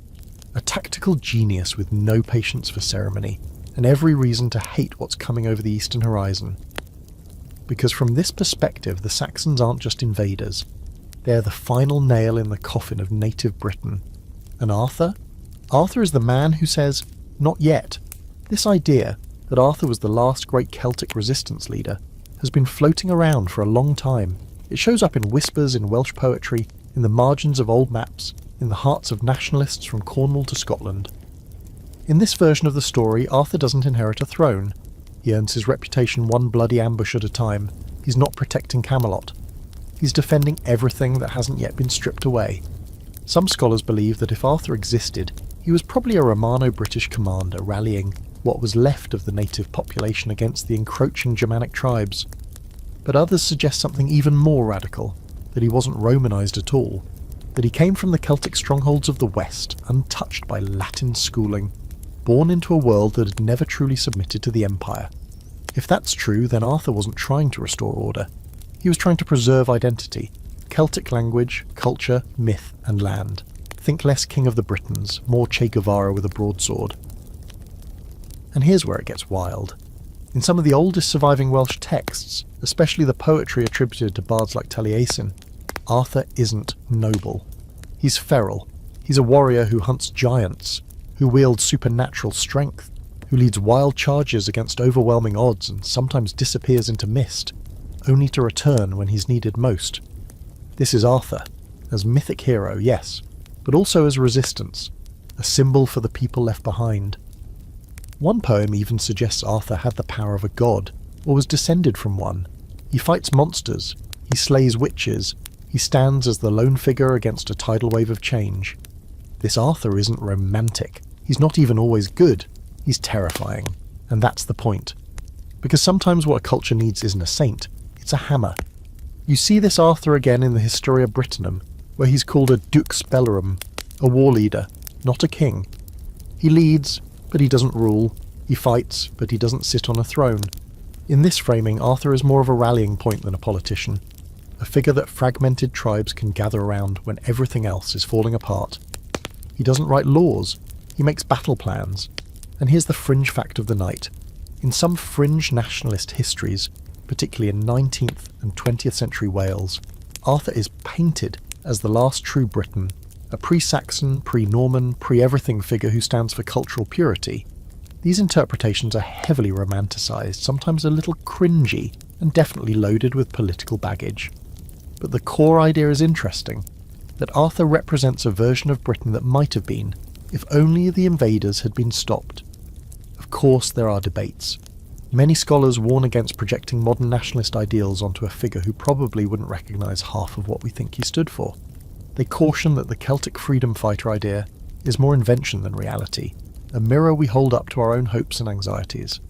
A tactical genius with no patience for ceremony, and every reason to hate what's coming over the eastern horizon. Because from this perspective, the Saxons aren't just invaders. They're the final nail in the coffin of native Britain. And Arthur? Arthur is the man who says, not yet. This idea, that Arthur was the last great Celtic resistance leader, has been floating around for a long time. It shows up in whispers in Welsh poetry, in the margins of old maps, in the hearts of nationalists from Cornwall to Scotland. In this version of the story, Arthur doesn't inherit a throne. He earns his reputation one bloody ambush at a time. He's not protecting Camelot. He's defending everything that hasn't yet been stripped away. Some scholars believe that if Arthur existed, he was probably a Romano-British commander rallying what was left of the native population against the encroaching Germanic tribes. But others suggest something even more radical, that he wasn't Romanized at all, that he came from the Celtic strongholds of the West, untouched by Latin schooling, born into a world that had never truly submitted to the Empire. If that's true, then Arthur wasn't trying to restore order. He was trying to preserve identity, Celtic language, culture, myth, and land. Think less King of the Britons, more Che Guevara with a broadsword. And here's where it gets wild. In some of the oldest surviving Welsh texts, especially the poetry attributed to bards like Taliesin, Arthur isn't noble. He's feral. He's a warrior who hunts giants, who wields supernatural strength, who leads wild charges against overwhelming odds and sometimes disappears into mist, only to return when he's needed most. This is Arthur, as mythic hero, yes, but also as resistance, a symbol for the people left behind. One poem even suggests Arthur had the power of a god, or was descended from one. He fights monsters, he slays witches, he stands as the lone figure against a tidal wave of change. This Arthur isn't romantic. He's not even always good. He's terrifying. And that's the point. Because sometimes what a culture needs isn't a saint, it's a hammer. You see this Arthur again in the Historia Brittonum, where he's called a dux bellorum, a war leader, not a king. He leads, but he doesn't rule. He fights, but he doesn't sit on a throne. In this framing, Arthur is more of a rallying point than a politician, a figure that fragmented tribes can gather around when everything else is falling apart. He doesn't write laws, he makes battle plans. And here's the fringe fact of the night. In some fringe nationalist histories, particularly in 19th and 20th century Wales, Arthur is painted as the last true Briton, a pre-Saxon, pre-Norman, pre-everything figure who stands for cultural purity. These interpretations are heavily romanticised, sometimes a little cringy, and definitely loaded with political baggage. But the core idea is interesting, that Arthur represents a version of Britain that might have been, if only the invaders had been stopped. Of course there are debates. Many scholars warn against projecting modern nationalist ideals onto a figure who probably wouldn't recognise half of what we think he stood for. They caution that the Celtic freedom fighter idea is more invention than reality, a mirror we hold up to our own hopes and anxieties.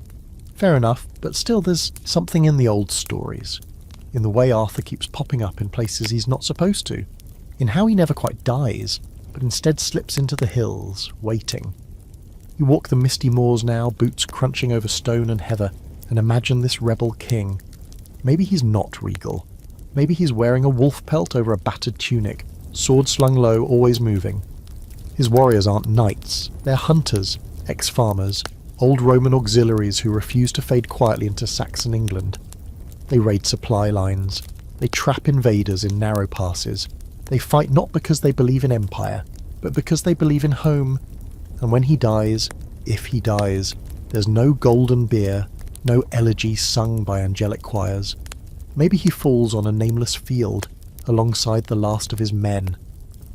Fair enough, but still there's something in the old stories, in the way Arthur keeps popping up in places he's not supposed to, in how he never quite dies, but instead slips into the hills, waiting. You walk the misty moors now, boots crunching over stone and heather, and imagine this rebel king. Maybe he's not regal. Maybe he's wearing a wolf pelt over a battered tunic, sword slung low, always moving. His warriors aren't knights, they're hunters, ex-farmers, old Roman auxiliaries who refuse to fade quietly into Saxon England. They raid supply lines, they trap invaders in narrow passes, they fight not because they believe in empire, but because they believe in home. And when he dies, if he dies, there's no golden bier, no elegy sung by angelic choirs. Maybe he falls on a nameless field, alongside the last of his men.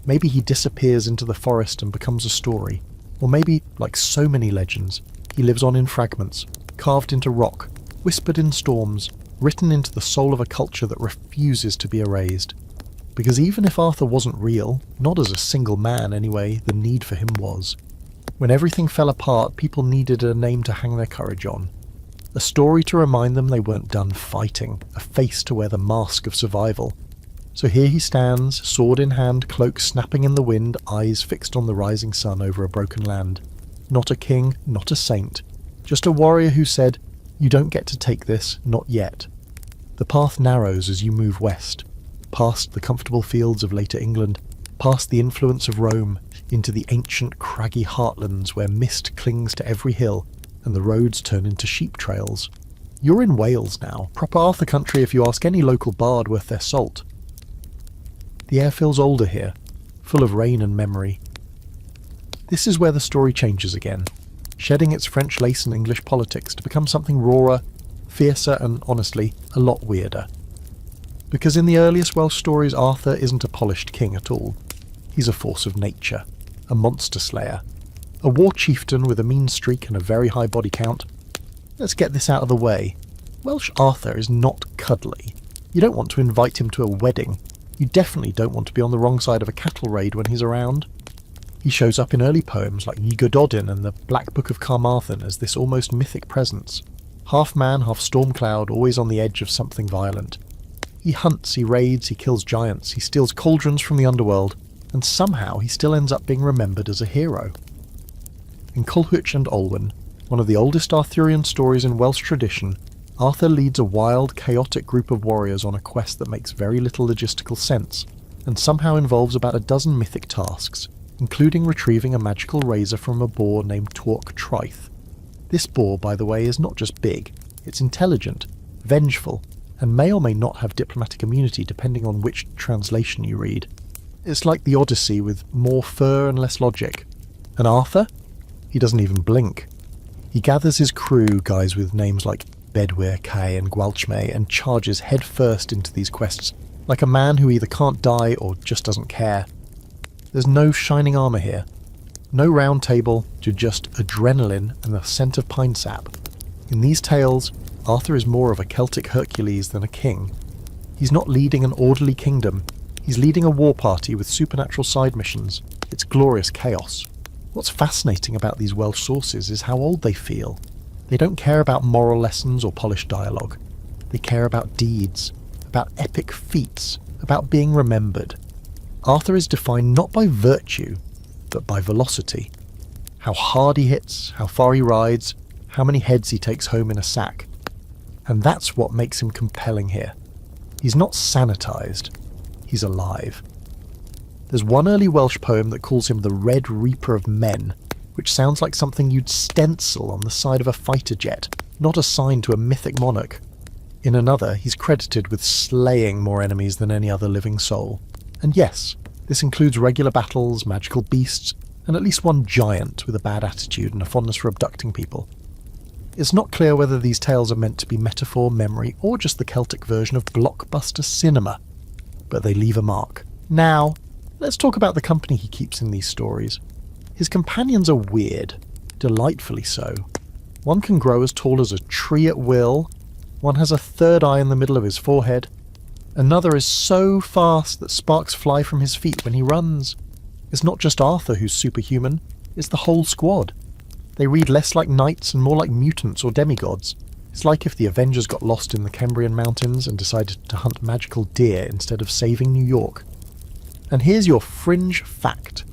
Maybe he disappears into the forest and becomes a story. Or maybe, like so many legends, he lives on in fragments, carved into rock, whispered in storms, written into the soul of a culture that refuses to be erased. Because even if Arthur wasn't real, not as a single man anyway, the need for him was. When everything fell apart, people needed a name to hang their courage on. A story to remind them they weren't done fighting, a face to wear the mask of survival. So here he stands, sword in hand, cloak snapping in the wind, eyes fixed on the rising sun over a broken land. Not a king, not a saint. Just a warrior who said, "You don't get to take this, not yet." The path narrows as you move west, past the comfortable fields of later England, past the influence of Rome, into the ancient craggy heartlands where mist clings to every hill and the roads turn into sheep trails. You're in Wales now, proper Arthur country if you ask any local bard worth their salt. The air feels older here, full of rain and memory. This is where the story changes again, shedding its French lace and English politics to become something rawer, fiercer and, honestly, a lot weirder. Because in the earliest Welsh stories, Arthur isn't a polished king at all. He's a force of nature, a monster slayer, a war chieftain with a mean streak and a very high body count. Let's get this out of the way. Welsh Arthur is not cuddly. You don't want to invite him to a wedding. You definitely don't want to be on the wrong side of a cattle raid when he's around. He shows up in early poems like Ni Gododin and the Black Book of Carmarthen as this almost mythic presence. Half man, half storm cloud, always on the edge of something violent. He hunts, he raids, he kills giants, he steals cauldrons from the underworld, and somehow he still ends up being remembered as a hero. In Culhwch and Olwen, one of the oldest Arthurian stories in Welsh tradition, Arthur leads a wild, chaotic group of warriors on a quest that makes very little logistical sense, and somehow involves about a dozen mythic tasks, including retrieving a magical razor from a boar named Torc Traeth. This boar, by the way, is not just big, it's intelligent, vengeful, and may or may not have diplomatic immunity depending on which translation you read. It's like the Odyssey with more fur and less logic. And Arthur? He doesn't even blink. He gathers his crew, guys with names like Bedwyr, Cai and Gwalchmai, and charges head first into these quests, like a man who either can't die or just doesn't care. There's no shining armour here. No round table, just adrenaline and the scent of pine sap. In these tales, Arthur is more of a Celtic Hercules than a king. He's not leading an orderly kingdom, he's leading a war party with supernatural side missions. It's glorious chaos. What's fascinating about these Welsh sources is how old they feel. They don't care about moral lessons or polished dialogue. They care about deeds, about epic feats, about being remembered. Arthur is defined not by virtue, but by velocity. How hard he hits, how far he rides, how many heads he takes home in a sack. And that's what makes him compelling here. He's not sanitized, he's alive. There's one early Welsh poem that calls him the Red Reaper of Men, which sounds like something you'd stencil on the side of a fighter jet, not assigned to a mythic monarch. In another, he's credited with slaying more enemies than any other living soul. And yes, this includes regular battles, magical beasts, and at least one giant with a bad attitude and a fondness for abducting people. It's not clear whether these tales are meant to be metaphor, memory, or just the Celtic version of blockbuster cinema, but they leave a mark. Now, let's talk about the company he keeps in these stories. His companions are weird, delightfully so. One can grow as tall as a tree at will, one has a third eye in the middle of his forehead, another is so fast that sparks fly from his feet when he runs. It's not just Arthur who's superhuman, it's the whole squad. They read less like knights and more like mutants or demigods. It's like if the Avengers got lost in the Cambrian mountains and decided to hunt magical deer instead of saving New York. And here's your fringe fact.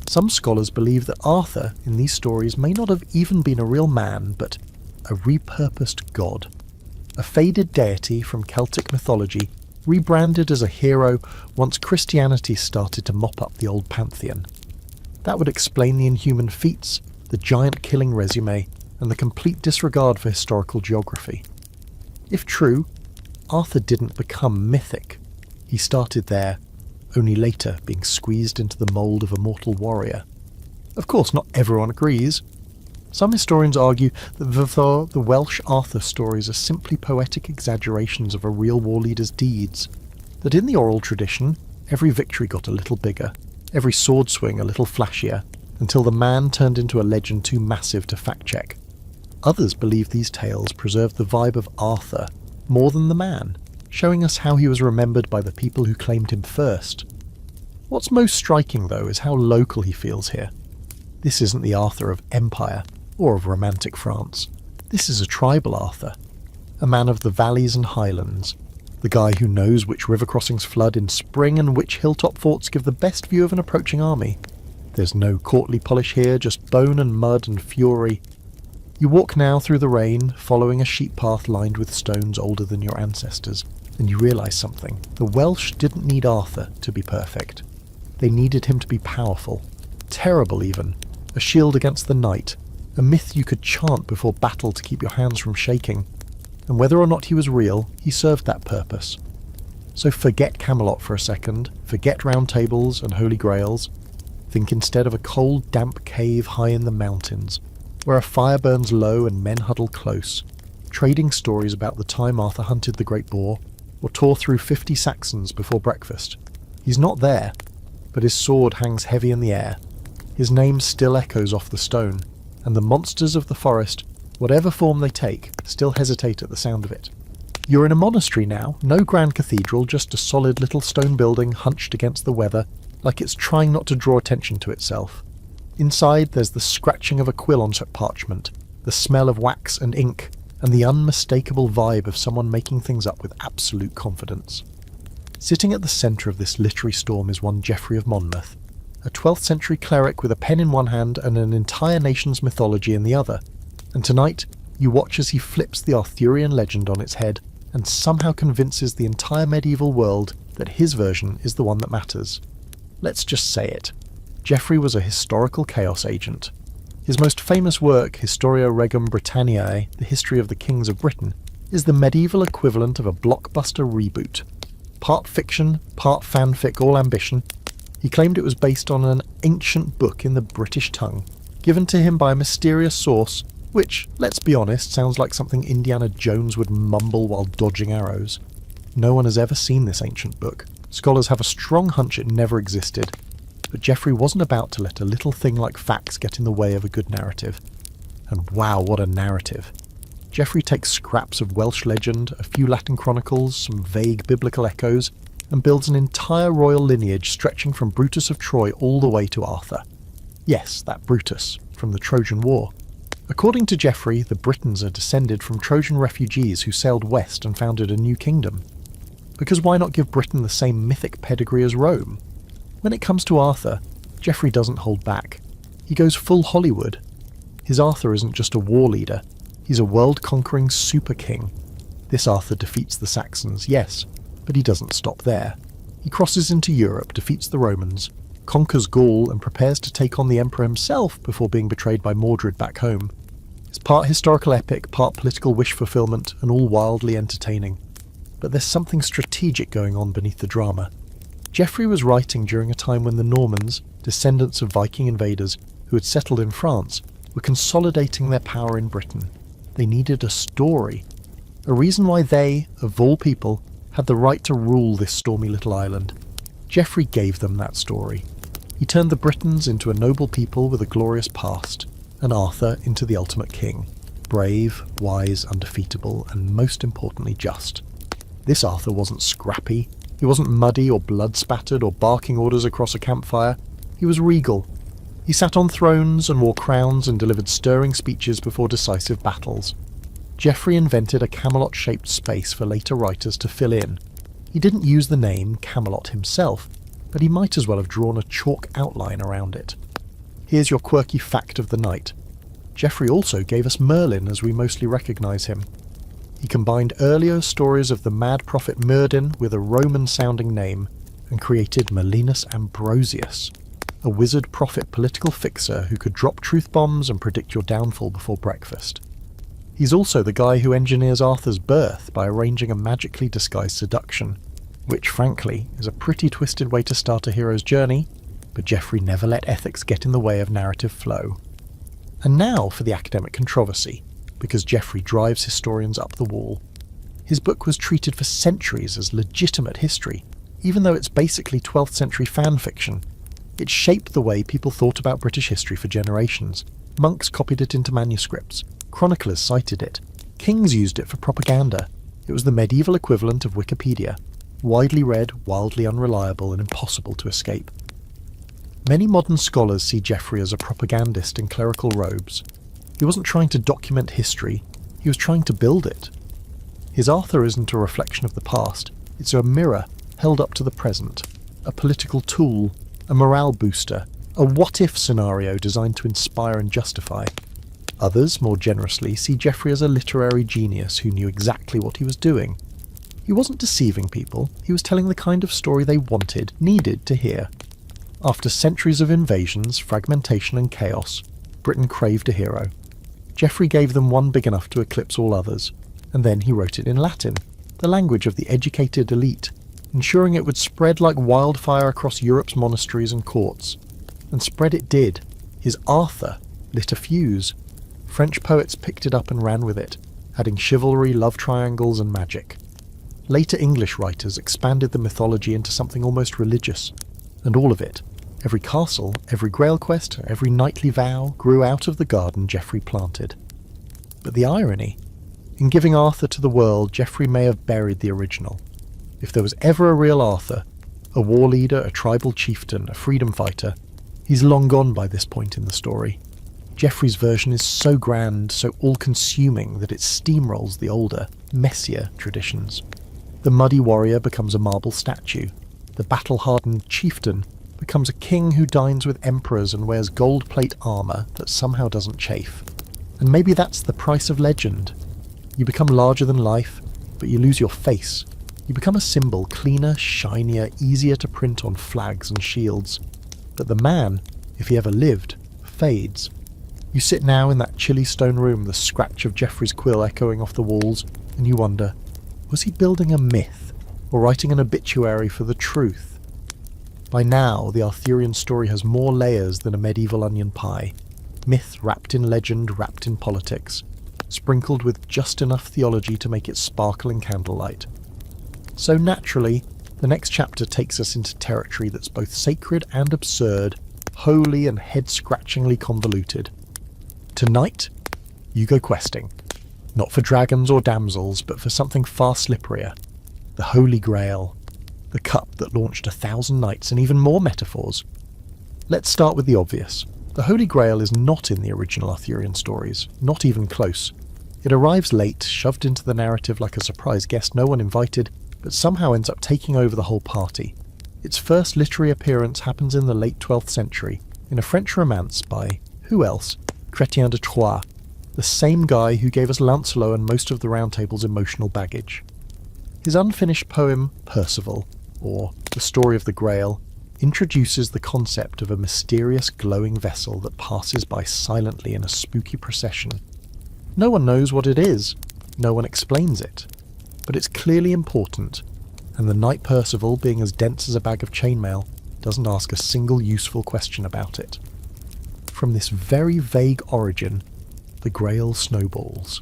Some scholars believe that Arthur in these stories may not have even been a real man, but a repurposed god. A faded deity from Celtic mythology, rebranded as a hero once Christianity started to mop up the old pantheon. That would explain the inhuman feats, the giant killing resume, and the complete disregard for historical geography. If true, Arthur didn't become mythic. He started there, only later being squeezed into the mould of a mortal warrior. Of course, not everyone agrees. Some historians argue that the Welsh Arthur stories are simply poetic exaggerations of a real war leader's deeds, that in the oral tradition, every victory got a little bigger, every sword swing a little flashier, until the man turned into a legend too massive to fact-check. Others believe these tales preserve the vibe of Arthur more than the man, showing us how he was remembered by the people who claimed him first. What's most striking, though, is how local he feels here. This isn't the Arthur of Empire, or of Romantic France. This is a tribal Arthur, a man of the valleys and highlands, the guy who knows which river crossings flood in spring and which hilltop forts give the best view of an approaching army. There's no courtly polish here, just bone and mud and fury. You walk now through the rain, following a sheep path lined with stones older than your ancestors, and you realise something. The Welsh didn't need Arthur to be perfect. They needed him to be powerful, terrible even, a shield against the night, a myth you could chant before battle to keep your hands from shaking. And whether or not he was real, he served that purpose. So forget Camelot for a second, forget round tables and holy grails. Think instead of a cold, damp cave high in the mountains, where a fire burns low and men huddle close, trading stories about the time Arthur hunted the great boar, or tore through 50 Saxons before breakfast. He's not there, but his sword hangs heavy in the air. His name still echoes off the stone, and the monsters of the forest, whatever form they take, still hesitate at the sound of it. You're in a monastery now, no grand cathedral, just a solid little stone building hunched against the weather, like it's trying not to draw attention to itself. Inside there's the scratching of a quill on parchment, the smell of wax and ink, and the unmistakable vibe of someone making things up with absolute confidence. Sitting at the centre of this literary storm is one Geoffrey of Monmouth, a 12th century cleric with a pen in one hand and an entire nation's mythology in the other, and tonight you watch as he flips the Arthurian legend on its head and somehow convinces the entire medieval world that his version is the one that matters. Let's just say it. Geoffrey was a historical chaos agent. His most famous work, Historia Regum Britanniae, The History of the Kings of Britain, is the medieval equivalent of a blockbuster reboot. Part fiction, part fanfic, all ambition, he claimed it was based on an ancient book in the British tongue, given to him by a mysterious source, which, let's be honest, sounds like something Indiana Jones would mumble while dodging arrows. No one has ever seen this ancient book. Scholars have a strong hunch it never existed, but Geoffrey wasn't about to let a little thing like facts get in the way of a good narrative. And wow, what a narrative. Geoffrey takes scraps of Welsh legend, a few Latin chronicles, some vague biblical echoes, and builds an entire royal lineage stretching from Brutus of Troy all the way to Arthur. Yes, that Brutus, from the Trojan War. According to Geoffrey, the Britons are descended from Trojan refugees who sailed west and founded a new kingdom. Because why not give Britain the same mythic pedigree as Rome? When it comes to Arthur, Geoffrey doesn't hold back. He goes full Hollywood. His Arthur isn't just a war leader, he's a world-conquering super king. This Arthur defeats the Saxons, yes, but he doesn't stop there. He crosses into Europe, defeats the Romans, conquers Gaul and prepares to take on the emperor himself before being betrayed by Mordred back home. It's part historical epic, part political wish fulfillment, and all wildly entertaining. But there's something strategic going on beneath the drama. Geoffrey was writing during a time when the Normans, descendants of Viking invaders who had settled in France, were consolidating their power in Britain. They needed a story. A reason why they, of all people, had the right to rule this stormy little island. Geoffrey gave them that story. He turned the Britons into a noble people with a glorious past, and Arthur into the ultimate king. Brave, wise, undefeatable, and most importantly just. This Arthur wasn't scrappy. He wasn't muddy or blood-spattered or barking orders across a campfire. He was regal. He sat on thrones and wore crowns and delivered stirring speeches before decisive battles. Geoffrey invented a Camelot-shaped space for later writers to fill in. He didn't use the name Camelot himself, but he might as well have drawn a chalk outline around it. Here's your quirky fact of the night. Geoffrey also gave us Merlin as we mostly recognise him. He combined earlier stories of the mad prophet Mervyn with a Roman-sounding name and created Merlinus Ambrosius, a wizard prophet political fixer who could drop truth bombs and predict your downfall before breakfast. He's also the guy who engineers Arthur's birth by arranging a magically disguised seduction, which frankly is a pretty twisted way to start a hero's journey, but Geoffrey never let ethics get in the way of narrative flow. And now for the academic controversy, because Geoffrey drives historians up the wall. His book was treated for centuries as legitimate history, even though it's basically 12th century fan fiction. It shaped the way people thought about British history for generations. Monks copied it into manuscripts. Chroniclers cited it. Kings used it for propaganda. It was the medieval equivalent of Wikipedia. Widely read, wildly unreliable, and impossible to escape. Many modern scholars see Geoffrey as a propagandist in clerical robes. He wasn't trying to document history, he was trying to build it. His Arthur isn't a reflection of the past, it's a mirror held up to the present, a political tool, a morale booster, a what-if scenario designed to inspire and justify. Others, more generously, see Geoffrey as a literary genius who knew exactly what he was doing. He wasn't deceiving people, he was telling the kind of story they wanted, needed to hear. After centuries of invasions, fragmentation and chaos, Britain craved a hero. Geoffrey gave them one big enough to eclipse all others, and then he wrote it in Latin, the language of the educated elite, ensuring it would spread like wildfire across Europe's monasteries and courts. And spread it did. His Arthur lit a fuse. French poets picked it up and ran with it, adding chivalry, love triangles, and magic. Later English writers expanded the mythology into something almost religious, and all of it, every castle, every grail quest, every knightly vow, grew out of the garden Geoffrey planted. But the irony? In giving Arthur to the world, Geoffrey may have buried the original. If there was ever a real Arthur, a war leader, a tribal chieftain, a freedom fighter, he's long gone by this point in the story. Geoffrey's version is so grand, so all-consuming that it steamrolls the older, messier traditions. The muddy warrior becomes a marble statue. The battle-hardened chieftain becomes a king who dines with emperors and wears gold plate armour that somehow doesn't chafe. And maybe that's the price of legend. You become larger than life, but you lose your face. You become a symbol, cleaner, shinier, easier to print on flags and shields. But the man, if he ever lived, fades. You sit now in that chilly stone room, the scratch of Geoffrey's quill echoing off the walls, and you wonder, was he building a myth, or writing an obituary for the truth? By now, the Arthurian story has more layers than a medieval onion pie. Myth wrapped in legend, wrapped in politics, sprinkled with just enough theology to make it sparkle in candlelight. So naturally, the next chapter takes us into territory that's both sacred and absurd, holy and head-scratchingly convoluted. Tonight, you go questing. Not for dragons or damsels, but for something far slipperier. The Holy Grail. The cup that launched 1,000 knights and even more metaphors. Let's start with the obvious. The Holy Grail is not in the original Arthurian stories, not even close. It arrives late, shoved into the narrative like a surprise guest no one invited, but somehow ends up taking over the whole party. Its first literary appearance happens in the late 12th century, in a French romance by, who else? Chrétien de Troyes, the same guy who gave us Lancelot and most of the Round Table's emotional baggage. His unfinished poem, Percival, or The Story of the Grail, introduces the concept of a mysterious glowing vessel that passes by silently in a spooky procession. No one knows what it is, no one explains it, but it's clearly important, and the knight Percival, being as dense as a bag of chainmail, doesn't ask a single useful question about it. From this very vague origin, the Grail snowballs.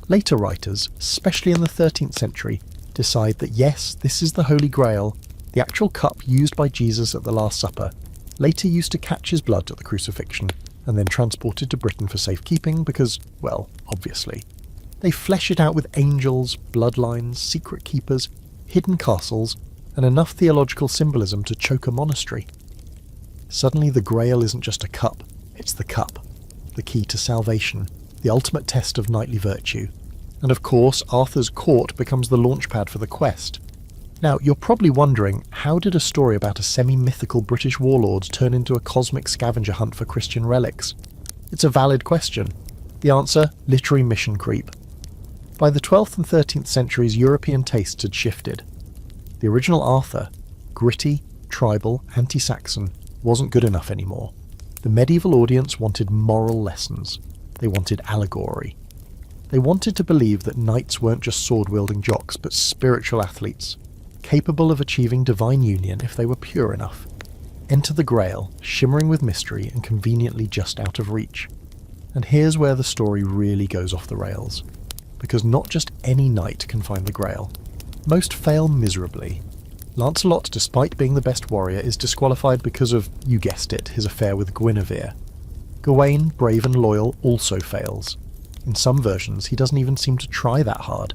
Later writers, especially in the 13th century, decide that yes, this is the Holy Grail, the actual cup used by Jesus at the Last Supper, later used to catch his blood at the crucifixion, and then transported to Britain for safekeeping because, well, obviously. They flesh it out with angels, bloodlines, secret keepers, hidden castles, and enough theological symbolism to choke a monastery. Suddenly the Grail isn't just a cup, it's the cup, the key to salvation, the ultimate test of knightly virtue. And of course, Arthur's court becomes the launchpad for the quest. Now, you're probably wondering, how did a story about a semi-mythical British warlords turn into a cosmic scavenger hunt for Christian relics? It's a valid question. The answer? Literary mission creep. By the 12th and 13th centuries, European tastes had shifted. The original Arthur, gritty, tribal, anti-Saxon, wasn't good enough anymore. The medieval audience wanted moral lessons. They wanted allegory. They wanted to believe that knights weren't just sword-wielding jocks, but spiritual athletes, capable of achieving divine union if they were pure enough. Enter the Grail, shimmering with mystery and conveniently just out of reach. And here's where the story really goes off the rails. Because not just any knight can find the Grail. Most fail miserably. Lancelot, despite being the best warrior, is disqualified because of, you guessed it, his affair with Guinevere. Gawain, brave and loyal, also fails. In some versions, he doesn't even seem to try that hard.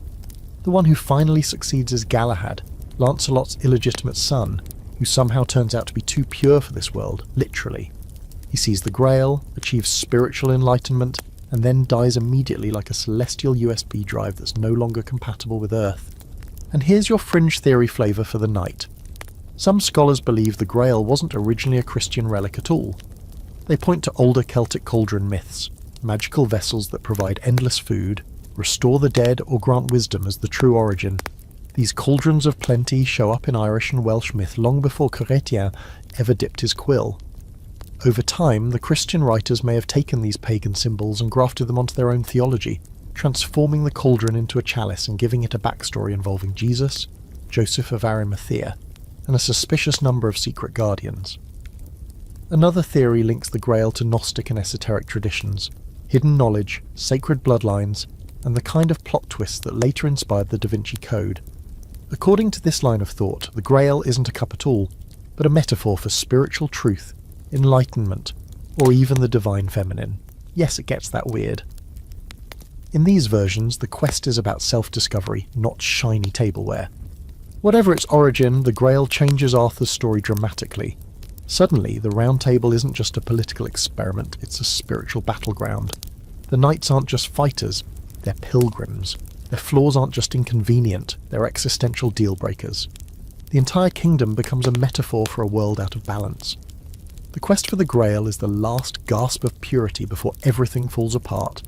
The one who finally succeeds is Galahad, Lancelot's illegitimate son, who somehow turns out to be too pure for this world, literally. He sees the Grail, achieves spiritual enlightenment, and then dies immediately like a celestial USB drive that's no longer compatible with Earth. And here's your fringe theory flavour for the knight. Some scholars believe the Grail wasn't originally a Christian relic at all. They point to older Celtic cauldron myths, magical vessels that provide endless food, restore the dead or grant wisdom as the true origin. These cauldrons of plenty show up in Irish and Welsh myth long before Chrétien ever dipped his quill. Over time, the Christian writers may have taken these pagan symbols and grafted them onto their own theology, transforming the cauldron into a chalice and giving it a backstory involving Jesus, Joseph of Arimathea, and a suspicious number of secret guardians. Another theory links the Grail to Gnostic and esoteric traditions, hidden knowledge, sacred bloodlines, and the kind of plot twist that later inspired the Da Vinci Code. According to this line of thought, the Grail isn't a cup at all, but a metaphor for spiritual truth, enlightenment, or even the divine feminine. Yes, it gets that weird. In these versions, the quest is about self-discovery, not shiny tableware. Whatever its origin, the Grail changes Arthur's story dramatically. Suddenly, the Round Table isn't just a political experiment, it's a spiritual battleground. The knights aren't just fighters, they're pilgrims. Their flaws aren't just inconvenient, they're existential deal-breakers. The entire kingdom becomes a metaphor for a world out of balance. The quest for the Grail is the last gasp of purity before everything falls apart.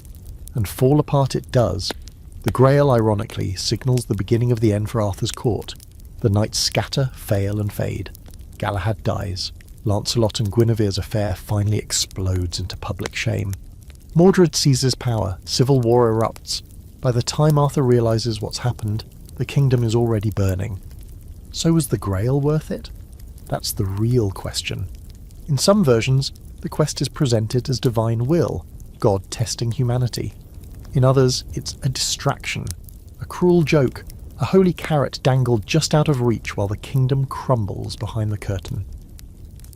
And fall apart it does. The Grail, ironically, signals the beginning of the end for Arthur's court. The knights scatter, fail, and fade. Galahad dies. Lancelot and Guinevere's affair finally explodes into public shame. Mordred seizes power, civil war erupts. By the time Arthur realises what's happened, the kingdom is already burning. So was the Grail worth it? That's the real question. In some versions, the quest is presented as divine will, God testing humanity. In others, it's a distraction, a cruel joke, a holy carrot dangled just out of reach while the kingdom crumbles behind the curtain.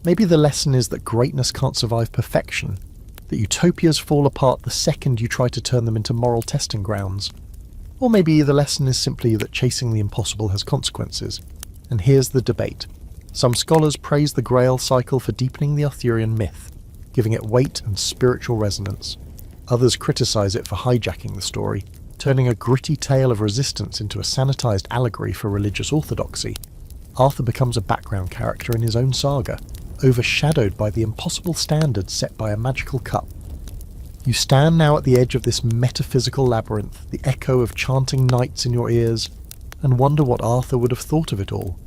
Maybe the lesson is that greatness can't survive perfection, that utopias fall apart the second you try to turn them into moral testing grounds. Or maybe the lesson is simply that chasing the impossible has consequences. And here's the debate. Some scholars praise the Grail cycle for deepening the Arthurian myth, giving it weight and spiritual resonance. Others criticise it for hijacking the story, turning a gritty tale of resistance into a sanitised allegory for religious orthodoxy. Arthur becomes a background character in his own saga, overshadowed by the impossible standards set by a magical cup. You stand now at the edge of this metaphysical labyrinth, the echo of chanting knights in your ears, and wonder what Arthur would have thought of it all.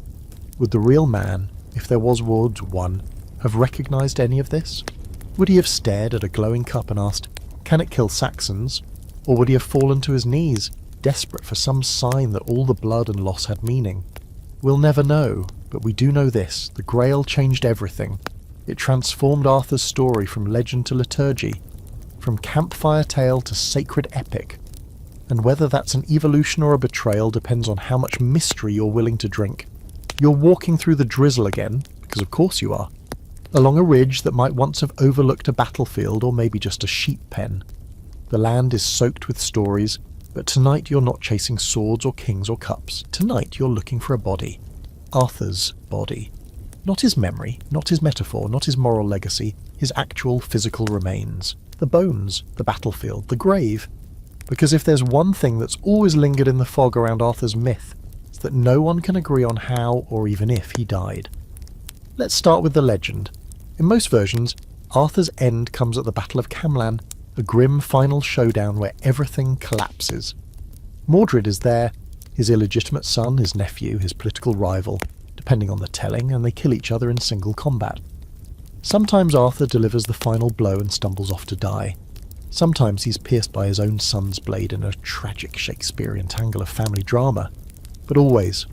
Would the real man, if there was one, have recognised any of this? Would he have stared at a glowing cup and asked, "Can it kill Saxons?" Or would he have fallen to his knees, desperate for some sign that all the blood and loss had meaning? We'll never know, but we do know this: the Grail changed everything. It transformed Arthur's story from legend to liturgy, from campfire tale to sacred epic. And whether that's an evolution or a betrayal depends on how much mystery you're willing to drink. You're walking through the drizzle again, because of course you are, along a ridge that might once have overlooked a battlefield or maybe just a sheep pen. The land is soaked with stories, but tonight you're not chasing swords or kings or cups. Tonight you're looking for a body. Arthur's body. Not his memory, not his metaphor, not his moral legacy, his actual physical remains. The bones, the battlefield, the grave. Because if there's one thing that's always lingered in the fog around Arthur's myth, it's that no one can agree on how or even if he died. Let's start with the legend. In most versions, Arthur's end comes at the Battle of Camelot, a grim final showdown where everything collapses. Mordred is there, his illegitimate son, his nephew, his political rival, depending on the telling, and they kill each other in single combat. Sometimes Arthur delivers the final blow and stumbles off to die. Sometimes he's pierced by his own son's blade in a tragic Shakespearean tangle of family drama. But always,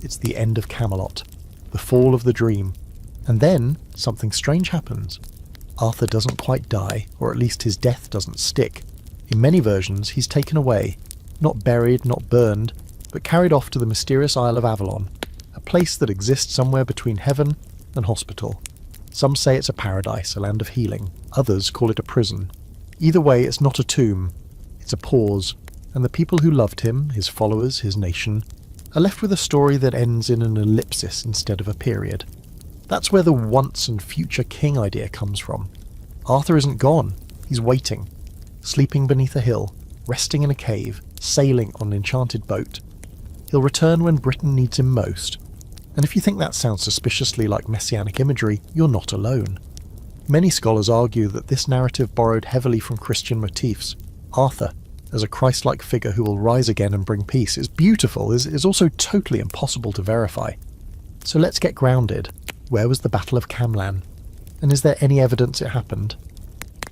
it's the end of Camelot, the fall of the dream. And then something strange happens. Arthur doesn't quite die, or at least his death doesn't stick. In many versions, he's taken away, not buried, not burned, but carried off to the mysterious Isle of Avalon, a place that exists somewhere between heaven and hospital. Some say it's a paradise, a land of healing. Others call it a prison. Either way, it's not a tomb. It's a pause, and the people who loved him, his followers, his nation, are left with a story that ends in an ellipsis instead of a period. That's where the once and future king idea comes from. Arthur isn't gone. He's waiting, sleeping beneath a hill, resting in a cave, sailing on an enchanted boat. He'll return when Britain needs him most. And if you think that sounds suspiciously like messianic imagery, you're not alone. Many scholars argue that this narrative borrowed heavily from Christian motifs. Arthur, as a Christ-like figure who will rise again and bring peace, is beautiful, is also totally impossible to verify. So let's get grounded. Where was the Battle of Camelot? And is there any evidence it happened?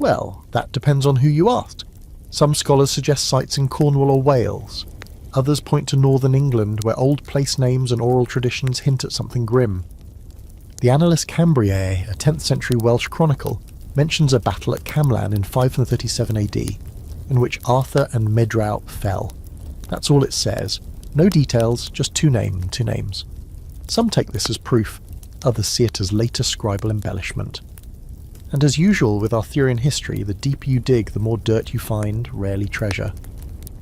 Well, that depends on who you ask. Some scholars suggest sites in Cornwall or Wales. Others point to northern England, where old place names and oral traditions hint at something grim. The Annales Cambriae, a 10th century Welsh chronicle, mentions a battle at Camelot in 537 AD, in which Arthur and Medrau fell. That's all it says. No details, just two names. Some take this as proof, others see it as later scribal embellishment. And as usual with Arthurian history, the deeper you dig, the more dirt you find, rarely treasure.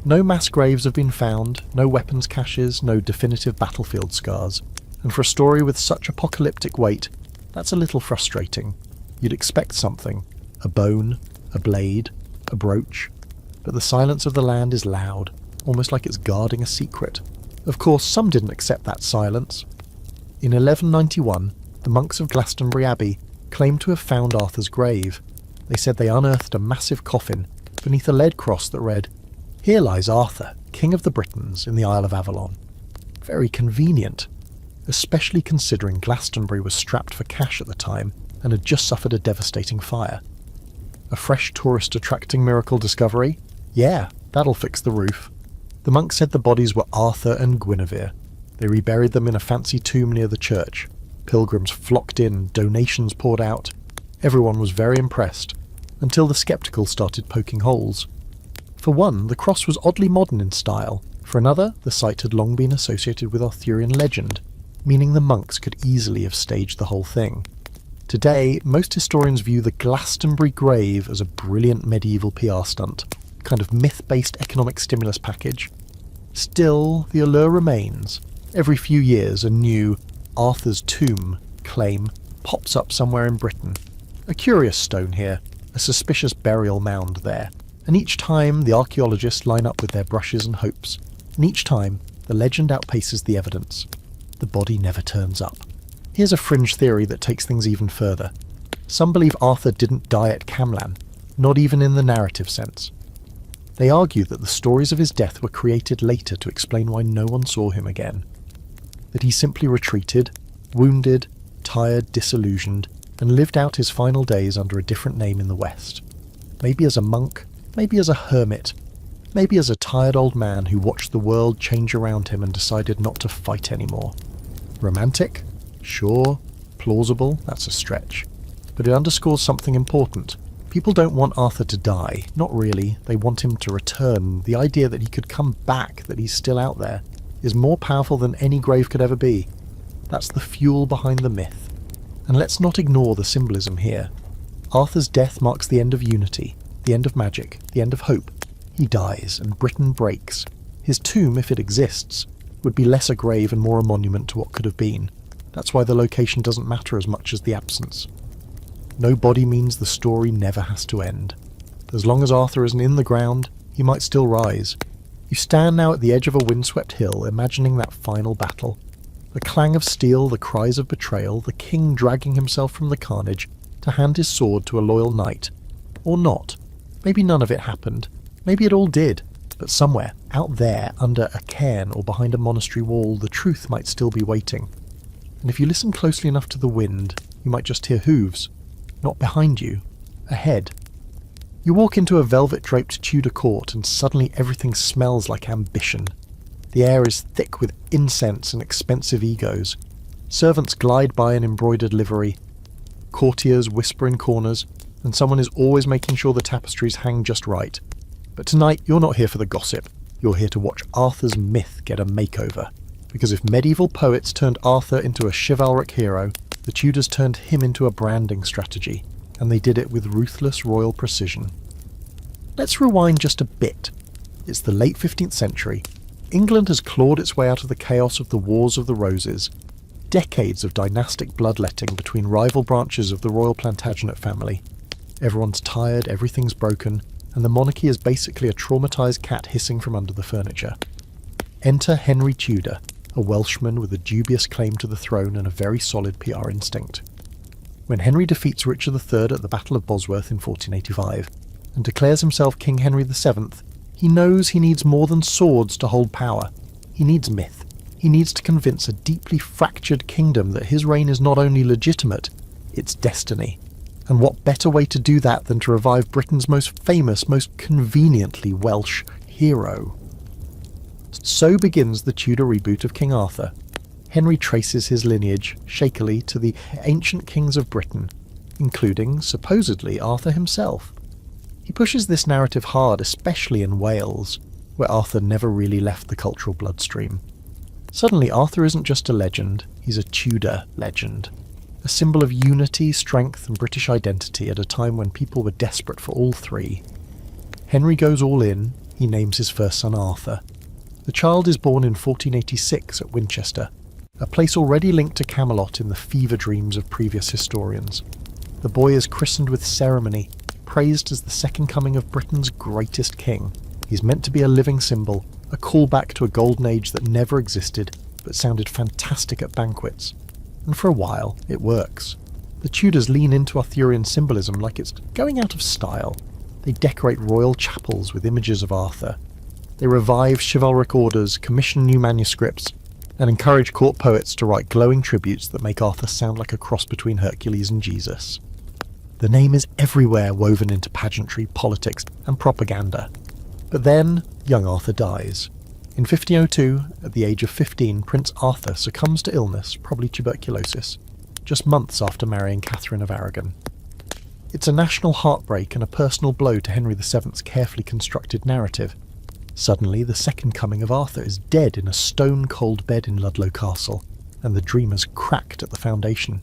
No mass graves have been found, no weapons caches, no definitive battlefield scars. And for a story with such apocalyptic weight, that's a little frustrating. You'd expect something. A bone, a blade, a brooch. But the silence of the land is loud, almost like it's guarding a secret. Of course, some didn't accept that silence. In 1191, the monks of Glastonbury Abbey claimed to have found Arthur's grave. They said they unearthed a massive coffin beneath a lead cross that read, "Here lies Arthur, King of the Britons, in the Isle of Avalon." Very convenient, especially considering Glastonbury was strapped for cash at the time and had just suffered a devastating fire. A fresh tourist-attracting miracle discovery? Yeah, that'll fix the roof. The monks said the bodies were Arthur and Guinevere. They reburied them in a fancy tomb near the church. Pilgrims flocked in, donations poured out. Everyone was very impressed, until the skeptical started poking holes. For one, the cross was oddly modern in style. For another, the site had long been associated with Arthurian legend, meaning the monks could easily have staged the whole thing. Today, most historians view the Glastonbury grave as a brilliant medieval PR stunt, a kind of myth-based economic stimulus package. Still, the allure remains. Every few years, a new Arthur's Tomb claim pops up somewhere in Britain. A curious stone here, a suspicious burial mound there, and each time the archaeologists line up with their brushes and hopes, and each time the legend outpaces the evidence. The body never turns up. Here's a fringe theory that takes things even further. Some believe Arthur didn't die at Camelot, not even in the narrative sense. They argue that the stories of his death were created later to explain why no one saw him again. That he simply retreated, wounded, tired, disillusioned, and lived out his final days under a different name in the West. Maybe as a monk, maybe as a hermit, maybe as a tired old man who watched the world change around him and decided not to fight anymore. Romantic? Sure. Plausible? That's a stretch. But it underscores something important. People don't want Arthur to die. Not really. They want him to return. The idea that he could come back, that he's still out there, is more powerful than any grave could ever be. That's the fuel behind the myth. And let's not ignore the symbolism here. Arthur's death marks the end of unity, the end of magic, the end of hope. He dies, and Britain breaks. His tomb, if it exists, would be less a grave and more a monument to what could have been. That's why the location doesn't matter as much as the absence. No body means the story never has to end. As long as Arthur isn't in the ground, he might still rise. You stand now at the edge of a windswept hill, imagining that final battle. The clang of steel, the cries of betrayal, the king dragging himself from the carnage to hand his sword to a loyal knight. Or not. Maybe none of it happened. Maybe it all did. But somewhere, out there, under a cairn or behind a monastery wall, the truth might still be waiting. And if you listen closely enough to the wind, you might just hear hooves. Not behind you. Ahead. You walk into a velvet-draped Tudor court and suddenly everything smells like ambition. The air is thick with incense and expensive egos. Servants glide by in embroidered livery. Courtiers whisper in corners, and someone is always making sure the tapestries hang just right. But tonight, you're not here for the gossip. You're here to watch Arthur's myth get a makeover. Because if medieval poets turned Arthur into a chivalric hero, the Tudors turned him into a branding strategy, and they did it with ruthless royal precision. Let's rewind just a bit. It's the late 15th century. England has clawed its way out of the chaos of the Wars of the Roses. Decades of dynastic bloodletting between rival branches of the royal Plantagenet family. Everyone's tired, everything's broken, and the monarchy is basically a traumatised cat hissing from under the furniture. Enter Henry Tudor, a Welshman with a dubious claim to the throne and a very solid PR instinct. When Henry defeats Richard III at the Battle of Bosworth in 1485, and declares himself King Henry VII, he knows he needs more than swords to hold power. He needs myth. He needs to convince a deeply fractured kingdom that his reign is not only legitimate, it's destiny. And what better way to do that than to revive Britain's most famous, most conveniently Welsh hero? So begins the Tudor reboot of King Arthur. Henry traces his lineage, shakily, to the ancient kings of Britain, including, supposedly, Arthur himself. He pushes this narrative hard, especially in Wales, where Arthur never really left the cultural bloodstream. Suddenly, Arthur isn't just a legend, he's a Tudor legend. A symbol of unity, strength, and British identity at a time when people were desperate for all three. Henry goes all in, he names his first son Arthur. The child is born in 1486 at Winchester, a place already linked to Camelot in the fever dreams of previous historians. The boy is christened with ceremony, praised as the second coming of Britain's greatest king. He's meant to be a living symbol, a callback to a golden age that never existed, but sounded fantastic at banquets. And for a while, it works. The Tudors lean into Arthurian symbolism like it's going out of style. They decorate royal chapels with images of Arthur. They revive chivalric orders, commission new manuscripts, and encourage court poets to write glowing tributes that make Arthur sound like a cross between Hercules and Jesus. The name is everywhere woven into pageantry, politics, and propaganda. But then, young Arthur dies. In 1502, at the age of 15, Prince Arthur succumbs to illness, probably tuberculosis, just months after marrying Catherine of Aragon. It's a national heartbreak and a personal blow to Henry VII's carefully constructed narrative. Suddenly, the second coming of Arthur is dead in a stone-cold bed in Ludlow Castle, and the dream has cracked at the foundation.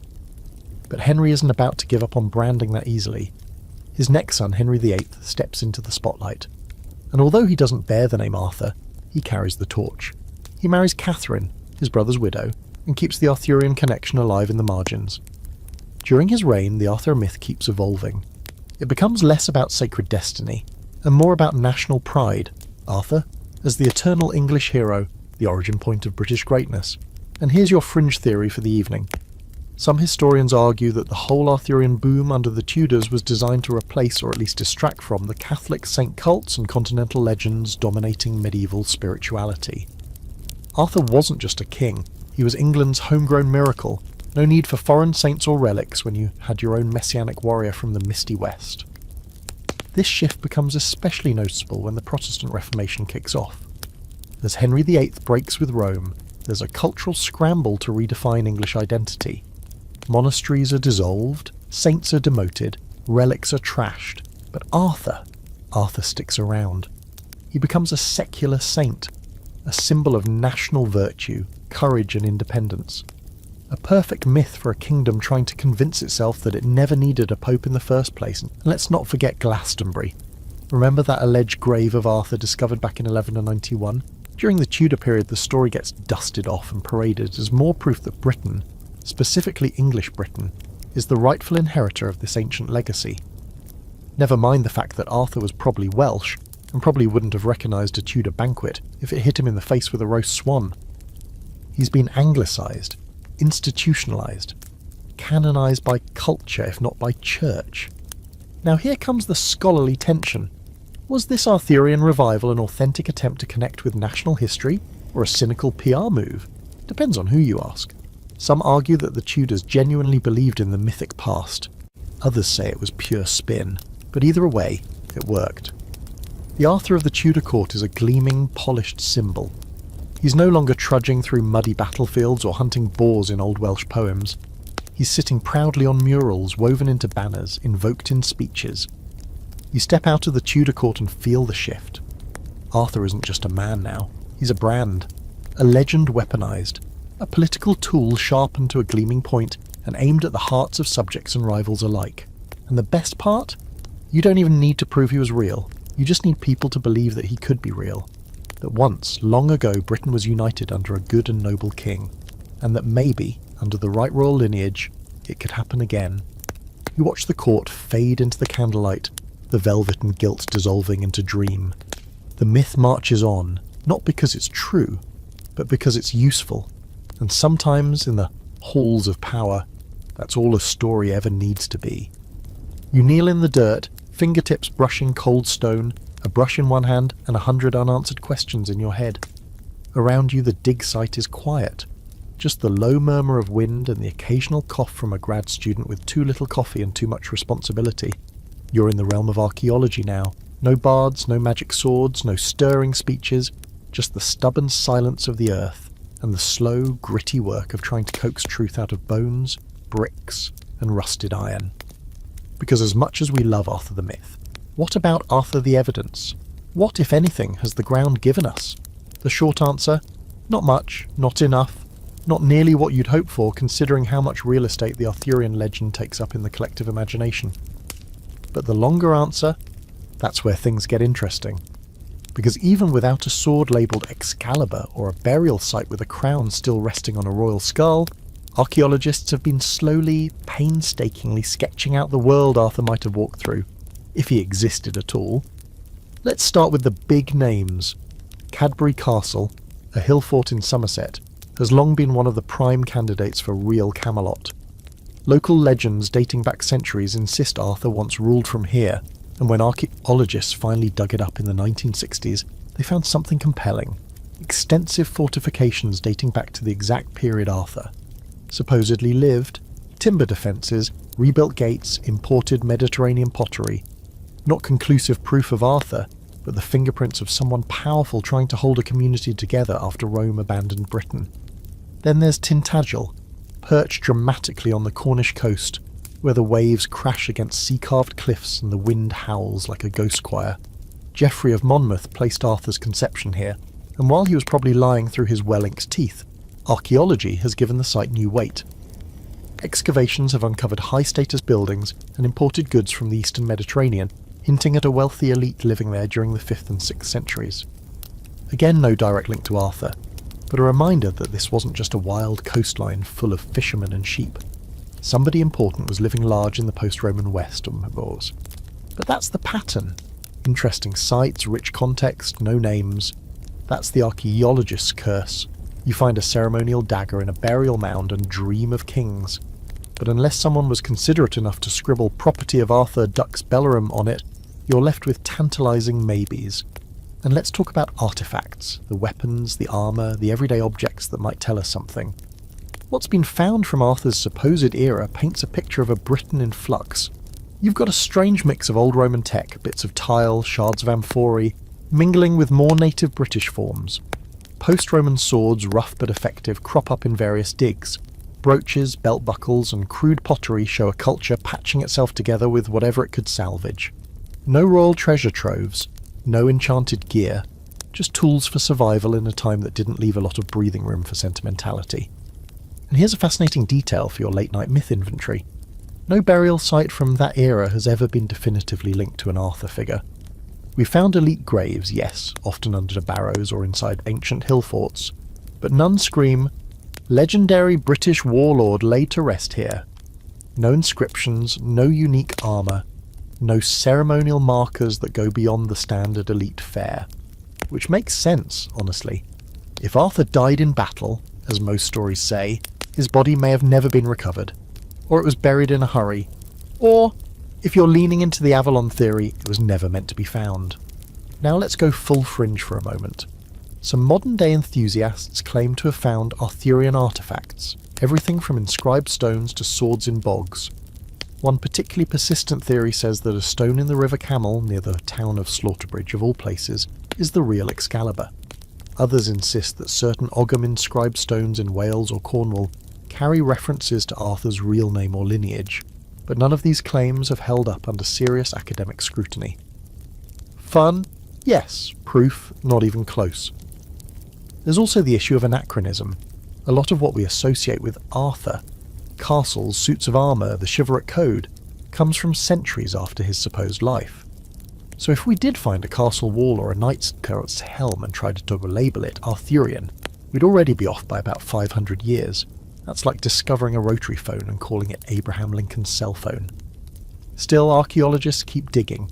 But Henry isn't about to give up on branding that easily. His next son, Henry VIII, steps into the spotlight. And although he doesn't bear the name Arthur, he carries the torch. He marries Catherine, his brother's widow, and keeps the Arthurian connection alive in the margins. During his reign, the Arthur myth keeps evolving. It becomes less about sacred destiny, and more about national pride. Arthur, as the eternal English hero, the origin point of British greatness. And here's your fringe theory for the evening. Some historians argue that the whole Arthurian boom under the Tudors was designed to replace, or at least distract from, the Catholic saint cults and continental legends dominating medieval spirituality. Arthur wasn't just a king, he was England's homegrown miracle. No need for foreign saints or relics when you had your own messianic warrior from the misty west. This shift becomes especially noticeable when the Protestant Reformation kicks off. As Henry VIII breaks with Rome, there's a cultural scramble to redefine English identity. Monasteries are dissolved, saints are demoted, relics are trashed, but Arthur sticks around. He becomes a secular saint, a symbol of national virtue, courage and independence. A perfect myth for a kingdom trying to convince itself that it never needed a pope in the first place. And let's not forget Glastonbury. Remember that alleged grave of Arthur discovered back in 1191? During the Tudor period, the story gets dusted off and paraded as more proof that Britain, specifically English Britain, is the rightful inheritor of this ancient legacy. Never mind the fact that Arthur was probably Welsh, and probably wouldn't have recognised a Tudor banquet if it hit him in the face with a roast swan. He's been anglicised, institutionalised, canonised by culture if not by church. Now here comes the scholarly tension. Was this Arthurian revival an authentic attempt to connect with national history, or a cynical PR move? Depends on who you ask. Some argue that the Tudors genuinely believed in the mythic past. Others say it was pure spin, but either way, it worked. The Arthur of the Tudor court is a gleaming, polished symbol. He's no longer trudging through muddy battlefields or hunting boars in old Welsh poems. He's sitting proudly on murals woven into banners, invoked in speeches. You step out of the Tudor court and feel the shift. Arthur isn't just a man now, he's a brand, a legend weaponized, a political tool sharpened to a gleaming point and aimed at the hearts of subjects and rivals alike. And the best part? You don't even need to prove he was real, you just need people to believe that he could be real. That once, long ago, Britain was united under a good and noble king, and that maybe, under the right royal lineage, it could happen again. You watch the court fade into the candlelight, the velvet and gilt dissolving into dream. The myth marches on, not because it's true, but because it's useful. And sometimes, in the halls of power, that's all a story ever needs to be. You kneel in the dirt, fingertips brushing cold stone, a brush in one hand and 100 unanswered questions in your head. Around you the dig site is quiet, just the low murmur of wind and the occasional cough from a grad student with too little coffee and too much responsibility. You're in the realm of archaeology now. No bards, no magic swords, no stirring speeches, just the stubborn silence of the earth and the slow, gritty work of trying to coax truth out of bones, bricks and rusted iron. Because as much as we love Arthur the myth, what about Arthur the evidence? What, if anything, has the ground given us? The short answer? Not much, not enough, not nearly what you'd hope for considering how much real estate the Arthurian legend takes up in the collective imagination. But the longer answer? That's where things get interesting. Because even without a sword labelled Excalibur or a burial site with a crown still resting on a royal skull, archaeologists have been slowly, painstakingly sketching out the world Arthur might have walked through, if he existed at all. Let's start with the big names. Cadbury Castle, a hill fort in Somerset, has long been one of the prime candidates for real Camelot. Local legends dating back centuries insist Arthur once ruled from here, and when archaeologists finally dug it up in the 1960s, they found something compelling. Extensive fortifications dating back to the exact period Arthur supposedly lived, timber defences, rebuilt gates, imported Mediterranean pottery. Not conclusive proof of Arthur, but the fingerprints of someone powerful trying to hold a community together after Rome abandoned Britain. Then there's Tintagel, perched dramatically on the Cornish coast, where the waves crash against sea-carved cliffs and the wind howls like a ghost choir. Geoffrey of Monmouth placed Arthur's conception here, and while he was probably lying through his well-inked teeth, archaeology has given the site new weight. Excavations have uncovered high-status buildings and imported goods from the Eastern Mediterranean, hinting at a wealthy elite living there during the 5th and 6th centuries. Again, no direct link to Arthur, but a reminder that this wasn't just a wild coastline full of fishermen and sheep. Somebody important was living large in the post-Roman West, But that's the pattern. Interesting sites, rich context, no names. That's the archaeologist's curse. You find a ceremonial dagger in a burial mound and dream of kings. But unless someone was considerate enough to scribble "property of Arthur Dux Bellorum" on it, you're left with tantalising maybes. And let's talk about artefacts, the weapons, the armour, the everyday objects that might tell us something. What's been found from Arthur's supposed era paints a picture of a Britain in flux. You've got a strange mix of old Roman tech, bits of tile, shards of amphorae, mingling with more native British forms. Post-Roman swords, rough but effective, crop up in various digs. Brooches, belt buckles, and crude pottery show a culture patching itself together with whatever it could salvage. No royal treasure troves, no enchanted gear, just tools for survival in a time that didn't leave a lot of breathing room for sentimentality. And here's a fascinating detail for your late-night myth inventory. No burial site from that era has ever been definitively linked to an Arthur figure. We found elite graves, yes, often under barrows or inside ancient hill forts, but none scream, "Legendary British warlord laid to rest here." No inscriptions, no unique armour, no ceremonial markers that go beyond the standard elite fare. Which makes sense, honestly. If Arthur died in battle, as most stories say, his body may have never been recovered, or it was buried in a hurry, or, if you're leaning into the Avalon theory, it was never meant to be found. Now let's go full fringe for a moment. Some modern-day enthusiasts claim to have found Arthurian artefacts, everything from inscribed stones to swords in bogs. One particularly persistent theory says that a stone in the River Camel, near the town of Slaughterбridge of all places, is the real Excalibur. Others insist that certain Ogham-inscribed stones in Wales or Cornwall carry references to Arthur's real name or lineage, but none of these claims have held up under serious academic scrutiny. Fun? Yes. Proof? Not even close. There's also the issue of anachronism. A lot of what we associate with Arthur, castles, suits of armour, the chivalric code, comes from centuries after his supposed life. So if we did find a castle wall or a knight's helm and tried to label it Arthurian, we'd already be off by about 500 years. That's like discovering a rotary phone and calling it Abraham Lincoln's cell phone. Still, archaeologists keep digging,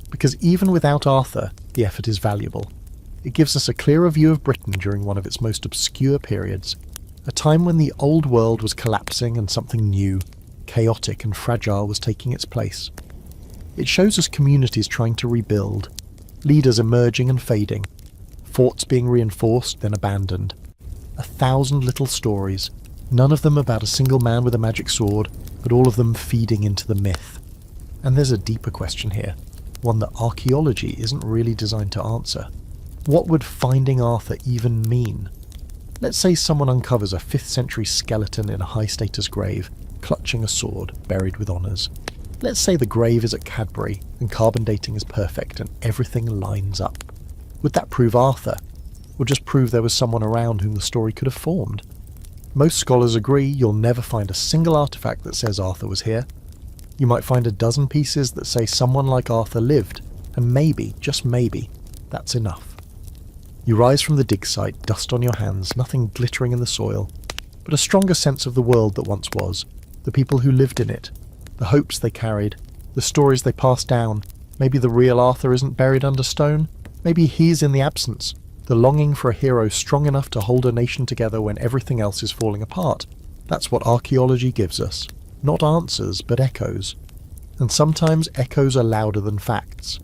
because even without Arthur, the effort is valuable. It gives us a clearer view of Britain during one of its most obscure periods, a time when the old world was collapsing and something new, chaotic and fragile was taking its place. It shows us communities trying to rebuild, leaders emerging and fading, forts being reinforced then abandoned. 1,000 little stories, none of them about a single man with a magic sword, but all of them feeding into the myth. And there's a deeper question here, one that archaeology isn't really designed to answer. What would finding Arthur even mean? Let's say someone uncovers a 5th century skeleton in a high-status grave, clutching a sword, buried with honours. Let's say the grave is at Cadbury, and carbon dating is perfect, and everything lines up. Would that prove Arthur? Or just prove there was someone around whom the story could have formed? Most scholars agree you'll never find a single artefact that says Arthur was here. You might find a dozen pieces that say someone like Arthur lived, and maybe, just maybe, that's enough. You rise from the dig site, dust on your hands, nothing glittering in the soil, but a stronger sense of the world that once was, the people who lived in it, the hopes they carried, the stories they passed down. Maybe the real Arthur isn't buried under stone, maybe he's in the absence, the longing for a hero strong enough to hold a nation together when everything else is falling apart. That's what archaeology gives us. Not answers, but echoes. And sometimes echoes are louder than facts.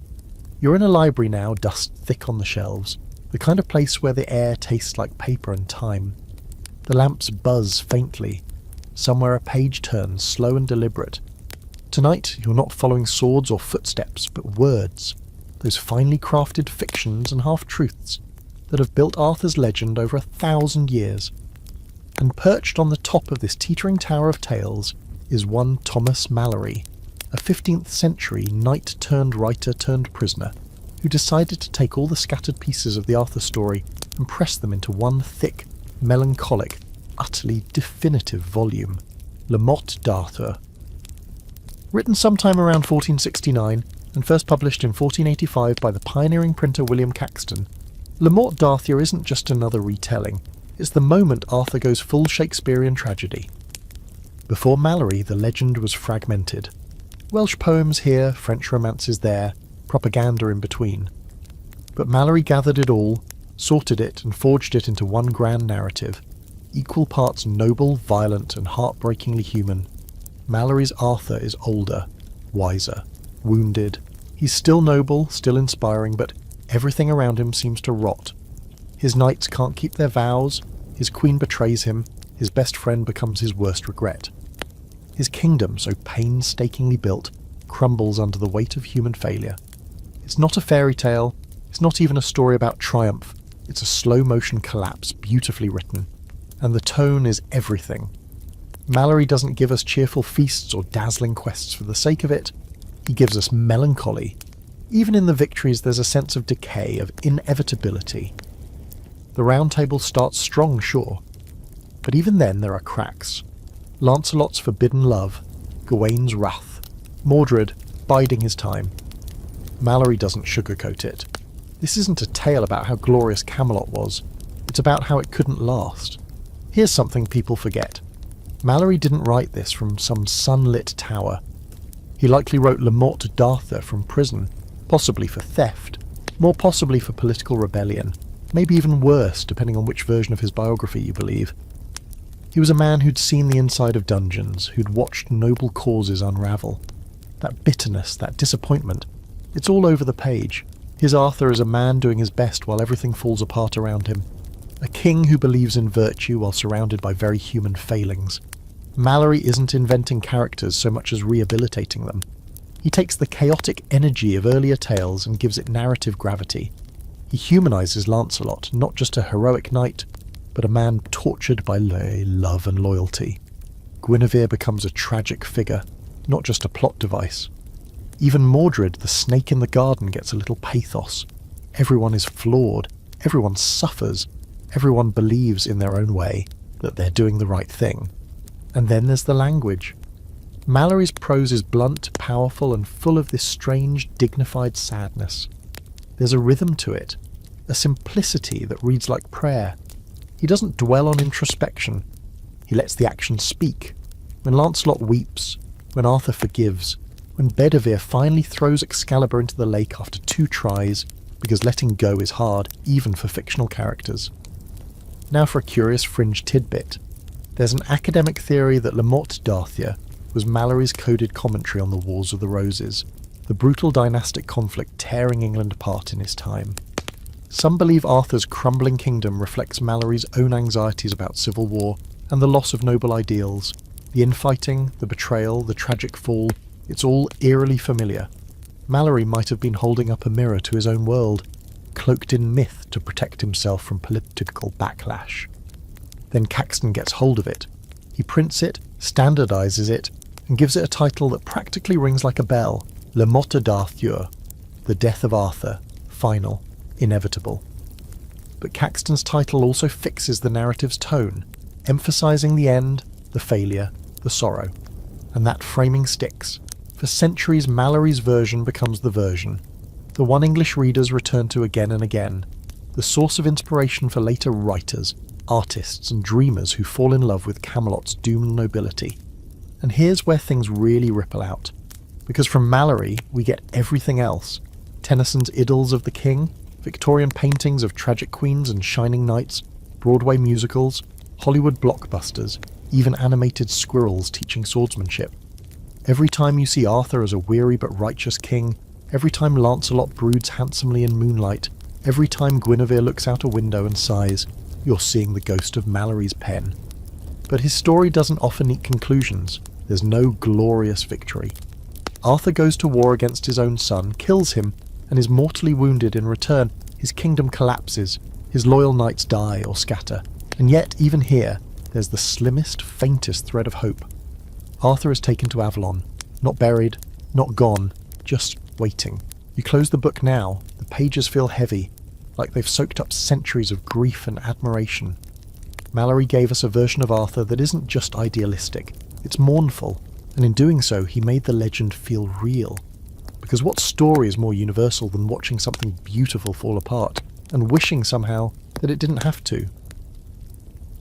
You're in a library now, dust thick on the shelves, the kind of place where the air tastes like paper and time. The lamps buzz faintly. Somewhere a page turns, slow and deliberate. Tonight, you're not following swords or footsteps, but words. Those finely crafted fictions and half-truths that have built Arthur's legend over 1,000 years. And perched on the top of this teetering tower of tales is one Thomas Malory, a 15th century knight-turned-writer-turned-prisoner, who decided to take all the scattered pieces of the Arthur story and press them into one thick, melancholic, utterly definitive volume. Le Mot d'Arthur. Written sometime around 1469 and first published in 1485 by the pioneering printer William Caxton, Le Mot d'Arthur isn't just another retelling, it's the moment Arthur goes full Shakespearean tragedy. Before Malory, the legend was fragmented. Welsh poems here, French romances there, propaganda in between. But Malory gathered it all, sorted it and forged it into one grand narrative, equal parts noble, violent and heartbreakingly human. Malory's Arthur is older, wiser, wounded. He's still noble, still inspiring, but everything around him seems to rot. His knights can't keep their vows, his queen betrays him, his best friend becomes his worst regret. His kingdom, so painstakingly built, crumbles under the weight of human failure. It's not a fairy tale, it's not even a story about triumph, it's a slow-motion collapse beautifully written. And the tone is everything. Malory doesn't give us cheerful feasts or dazzling quests for the sake of it, he gives us melancholy. Even in the victories there's a sense of decay, of inevitability. The Round Table starts strong, sure, but even then there are cracks. Lancelot's forbidden love, Gawain's wrath, Mordred biding his time. Malory doesn't sugarcoat it. This isn't a tale about how glorious Camelot was, it's about how it couldn't last. Here's something people forget. Malory didn't write this from some sunlit tower. He likely wrote Le Mort d'Arthur from prison, possibly for theft, more possibly for political rebellion, maybe even worse depending on which version of his biography you believe. He was a man who'd seen the inside of dungeons, who'd watched noble causes unravel. That bitterness, that disappointment, it's all over the page. His Arthur is a man doing his best while everything falls apart around him. A king who believes in virtue while surrounded by very human failings. Malory isn't inventing characters so much as rehabilitating them. He takes the chaotic energy of earlier tales and gives it narrative gravity. He humanises Lancelot, not just a heroic knight, but a man tortured by love and loyalty. Guinevere becomes a tragic figure, not just a plot device. Even Mordred, the snake in the garden, gets a little pathos. Everyone is flawed, everyone suffers, everyone believes in their own way that they're doing the right thing. And then there's the language. Malory's prose is blunt, powerful, and full of this strange, dignified sadness. There's a rhythm to it, a simplicity that reads like prayer. He doesn't dwell on introspection. He lets the action speak. When Lancelot weeps, when Arthur forgives, when Bedivere finally throws Excalibur into the lake after 2 tries, because letting go is hard, even for fictional characters. Now for a curious fringe tidbit. There's an academic theory that Le Mort d'Arthur was Malory's coded commentary on the Wars of the Roses, the brutal dynastic conflict tearing England apart in his time. Some believe Arthur's crumbling kingdom reflects Malory's own anxieties about civil war and the loss of noble ideals. The infighting, the betrayal, the tragic fall, it's all eerily familiar. Malory might have been holding up a mirror to his own world, cloaked in myth to protect himself from political backlash. Then Caxton gets hold of it. He prints it, standardises it, and gives it a title that practically rings like a bell. Le Mort d'Arthur, the death of Arthur, final, inevitable. But Caxton's title also fixes the narrative's tone, emphasising the end, the failure, the sorrow. And that framing sticks. For centuries Malory's version becomes the version, the one English readers return to again and again, the source of inspiration for later writers, artists and dreamers who fall in love with Camelot's doomed nobility. And here's where things really ripple out. Because from Malory we get everything else. Tennyson's Idylls of the King, Victorian paintings of tragic queens and shining knights, Broadway musicals, Hollywood blockbusters, even animated squirrels teaching swordsmanship. Every time you see Arthur as a weary but righteous king, every time Lancelot broods handsomely in moonlight, every time Guinevere looks out a window and sighs, you're seeing the ghost of Malory's pen. But his story doesn't offer neat conclusions. There's no glorious victory. Arthur goes to war against his own son, kills him, and is mortally wounded in return. His kingdom collapses, his loyal knights die or scatter, and yet, even here, there's the slimmest, faintest thread of hope. Arthur is taken to Avalon, not buried, not gone, just waiting. You close the book now, the pages feel heavy, like they've soaked up centuries of grief and admiration. Malory gave us a version of Arthur that isn't just idealistic, It's mournful, and in doing so he made the legend feel real. Because what story is more universal than watching something beautiful fall apart, and wishing somehow that it didn't have to?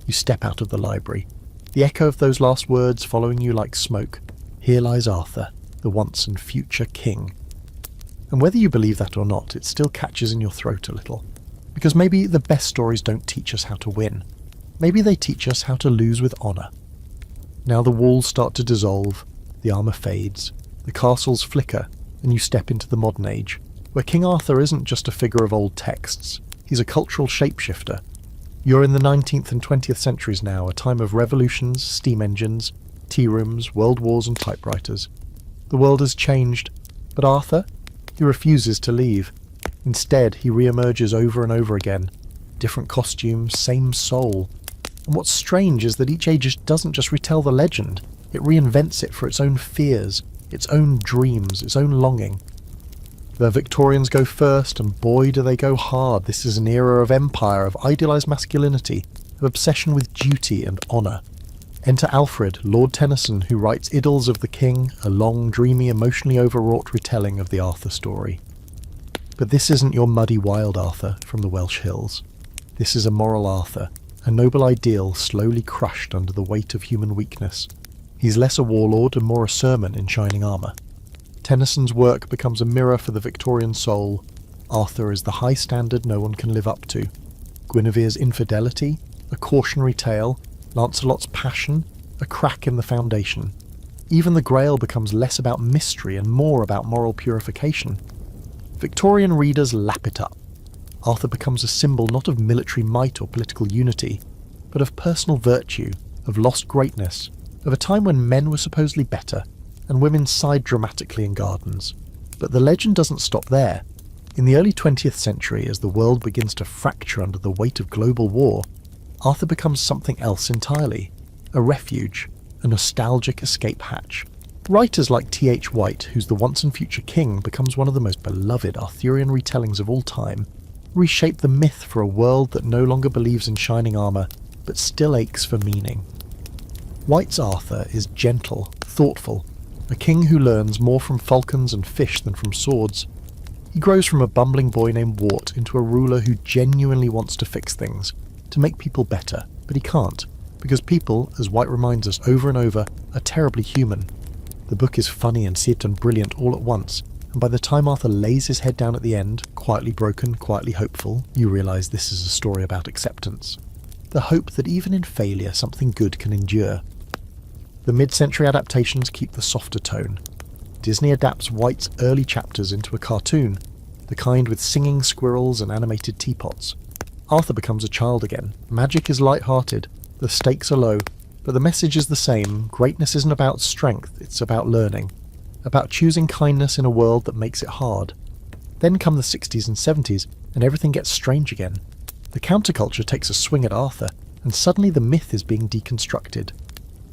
You step out of the library, the echo of those last words following you like smoke. Here lies Arthur, the once and future king. And whether you believe that or not, it still catches in your throat a little. Because maybe the best stories don't teach us how to win. Maybe they teach us how to lose with honour. Now the walls start to dissolve, the armour fades, the castles flicker, and you step into the modern age, where King Arthur isn't just a figure of old texts, he's a cultural shapeshifter. You're in the 19th and 20th centuries now, a time of revolutions, steam engines, tea rooms, world wars and typewriters. The world has changed, but Arthur? He refuses to leave. Instead, he re-emerges over and over again. Different costumes, same soul. And what's strange is that each age doesn't just retell the legend, it reinvents it for its own fears, its own dreams, its own longing. The Victorians go first, and boy do they go hard. This is an era of empire, of idealised masculinity, of obsession with duty and honour. Enter Alfred, Lord Tennyson, who writes Idylls of the King, a long, dreamy, emotionally overwrought retelling of the Arthur story. But this isn't your muddy wild Arthur from the Welsh hills. This is a moral Arthur, a noble ideal slowly crushed under the weight of human weakness. He's less a warlord and more a sermon in shining armour. Tennyson's work becomes a mirror for the Victorian soul. Arthur is the high standard no one can live up to. Guinevere's infidelity, a cautionary tale. Lancelot's passion, a crack in the foundation. Even the Grail becomes less about mystery and more about moral purification. Victorian readers lap it up. Arthur becomes a symbol not of military might or political unity, but of personal virtue, of lost greatness, of a time when men were supposedly better, and women sighed dramatically in gardens. But the legend doesn't stop there. In the early 20th century, as the world begins to fracture under the weight of global war, Arthur becomes something else entirely, a refuge, a nostalgic escape hatch. Writers like T.H. White, who's the once and future king, becomes one of the most beloved Arthurian retellings of all time, reshape the myth for a world that no longer believes in shining armour, but still aches for meaning. White's Arthur is gentle, thoughtful, a king who learns more from falcons and fish than from swords. He grows from a bumbling boy named Wart into a ruler who genuinely wants to fix things, to make people better, but he can't, because people, as White reminds us over and over, are terribly human. The book is funny and sad and brilliant all at once, and by the time Arthur lays his head down at the end, quietly broken, quietly hopeful, you realise this is a story about acceptance. The hope that even in failure something good can endure. The mid-century adaptations keep the softer tone. Disney adapts White's early chapters into a cartoon, the kind with singing squirrels and animated teapots. Arthur becomes a child again. Magic is light-hearted, the stakes are low, but the message is the same. Greatness isn't about strength, it's about learning. About choosing kindness in a world that makes it hard. Then come the 60s and 70s, and everything gets strange again. The counterculture takes a swing at Arthur, and suddenly the myth is being deconstructed.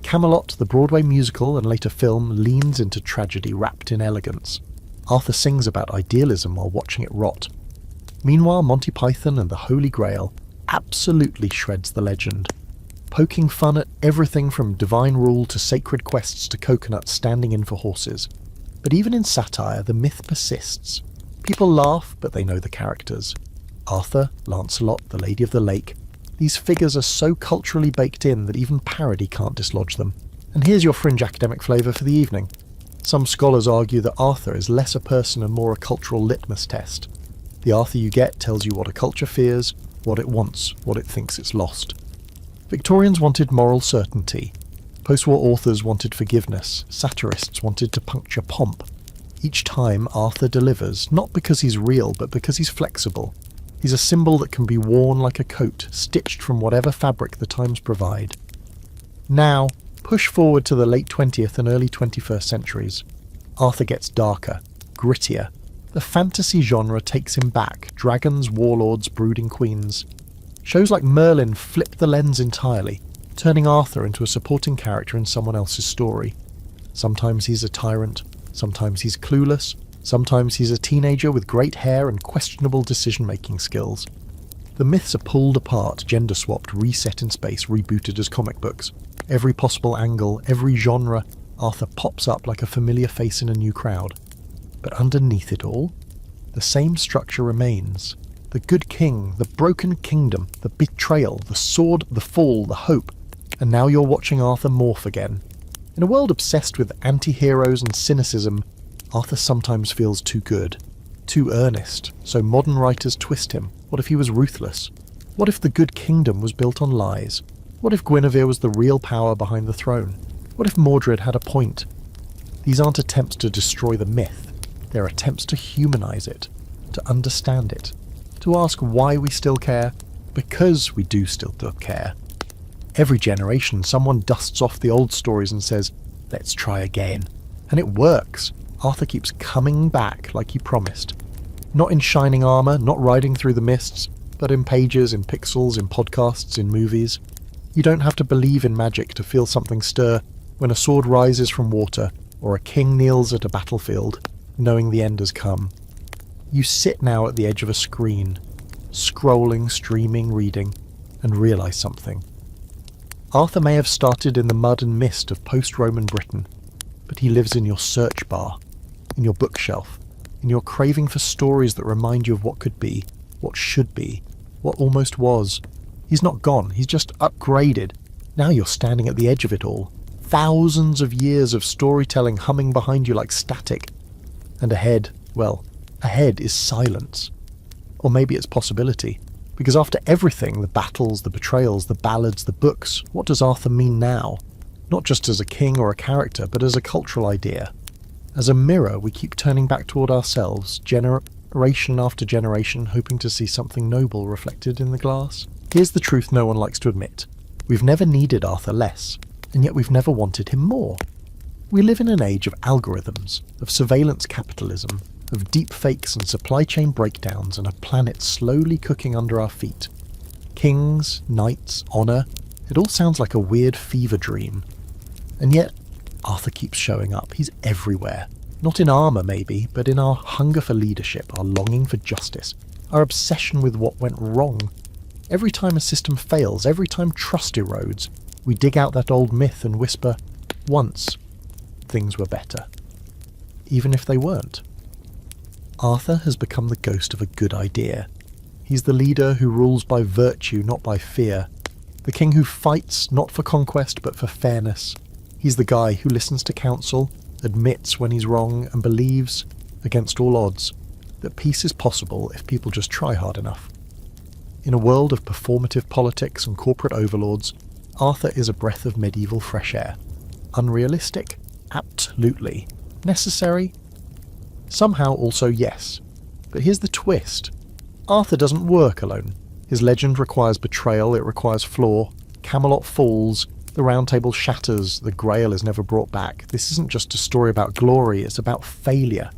Camelot, the Broadway musical and later film, leans into tragedy wrapped in elegance. Arthur sings about idealism while watching it rot. Meanwhile, Monty Python and the Holy Grail absolutely shreds the legend, poking fun at everything from divine rule to sacred quests to coconuts standing in for horses. But even in satire, the myth persists. People laugh, but they know the characters. Arthur, Lancelot, the Lady of the Lake, these figures are so culturally baked in that even parody can't dislodge them. And here's your fringe academic flavour for the evening. Some scholars argue that Arthur is less a person and more a cultural litmus test. The Arthur you get tells you what a culture fears, what it wants, what it thinks it's lost. Victorians wanted moral certainty. Post-war authors wanted forgiveness. Satirists wanted to puncture pomp. Each time Arthur delivers, not because he's real, but because he's flexible. He's a symbol that can be worn like a coat, stitched from whatever fabric the times provide. Now, push forward to the late 20th and early 21st centuries. Arthur gets darker, grittier. The fantasy genre takes him back, dragons, warlords, brooding queens. Shows like Merlin flip the lens entirely, turning Arthur into a supporting character in someone else's story. Sometimes he's a tyrant, sometimes he's clueless, sometimes he's a teenager with great hair and questionable decision-making skills. The myths are pulled apart, gender-swapped, reset in space, rebooted as comic books. Every possible angle, every genre, Arthur pops up like a familiar face in a new crowd. But underneath it all, the same structure remains. The good king, the broken kingdom, the betrayal, the sword, the fall, the hope. And now you're watching Arthur morph again. In a world obsessed with anti-heroes and cynicism, Arthur sometimes feels too good, too earnest, so modern writers twist him. What if he was ruthless? What if the good kingdom was built on lies? What if Guinevere was the real power behind the throne? What if Mordred had a point? These aren't attempts to destroy the myth. They're attempts to humanize it, to understand it, to ask why we still care, because we do still care. Every generation, someone dusts off the old stories and says, let's try again. And it works. Arthur keeps coming back like he promised. Not in shining armor, not riding through the mists, but in pages, in pixels, in podcasts, in movies. You don't have to believe in magic to feel something stir when a sword rises from water or a king kneels at a battlefield, knowing the end has come. You sit now at the edge of a screen, scrolling, streaming, reading, and realize something. Arthur may have started in the mud and mist of post-Roman Britain, but he lives in your search bar, in your bookshelf, in your craving for stories that remind you of what could be, what should be, what almost was. He's not gone, he's just upgraded. Now you're standing at the edge of it all. Thousands of years of storytelling humming behind you like static. And ahead, well, ahead is silence. Or maybe it's possibility. Because after everything, the battles, the betrayals, the ballads, the books, what does Arthur mean now? Not just as a king or a character, but as a cultural idea. As a mirror, we keep turning back toward ourselves, generation after generation, hoping to see something noble reflected in the glass. Here's the truth no one likes to admit. We've never needed Arthur less, and yet we've never wanted him more. We live in an age of algorithms, of surveillance capitalism, of deep fakes and supply chain breakdowns, and a planet slowly cooking under our feet. Kings, knights, honour, it all sounds like a weird fever dream. And yet, Arthur keeps showing up. He's everywhere. Not in armour maybe, but in our hunger for leadership, our longing for justice, our obsession with what went wrong. Every time a system fails, every time trust erodes, we dig out that old myth and whisper, once things were better. Even if they weren't. Arthur has become the ghost of a good idea. He's the leader who rules by virtue, not by fear. The king who fights not for conquest, but for fairness. He's the guy who listens to counsel, admits when he's wrong, and believes, against all odds, that peace is possible if people just try hard enough. In a world of performative politics and corporate overlords, Arthur is a breath of medieval fresh air. Unrealistic? Absolutely. Necessary? Somehow also yes. But here's the twist. Arthur doesn't work alone. His legend requires betrayal, it requires flaw. Camelot falls, the Round Table shatters, the Grail is never brought back. This isn't just a story about glory, it's about failure.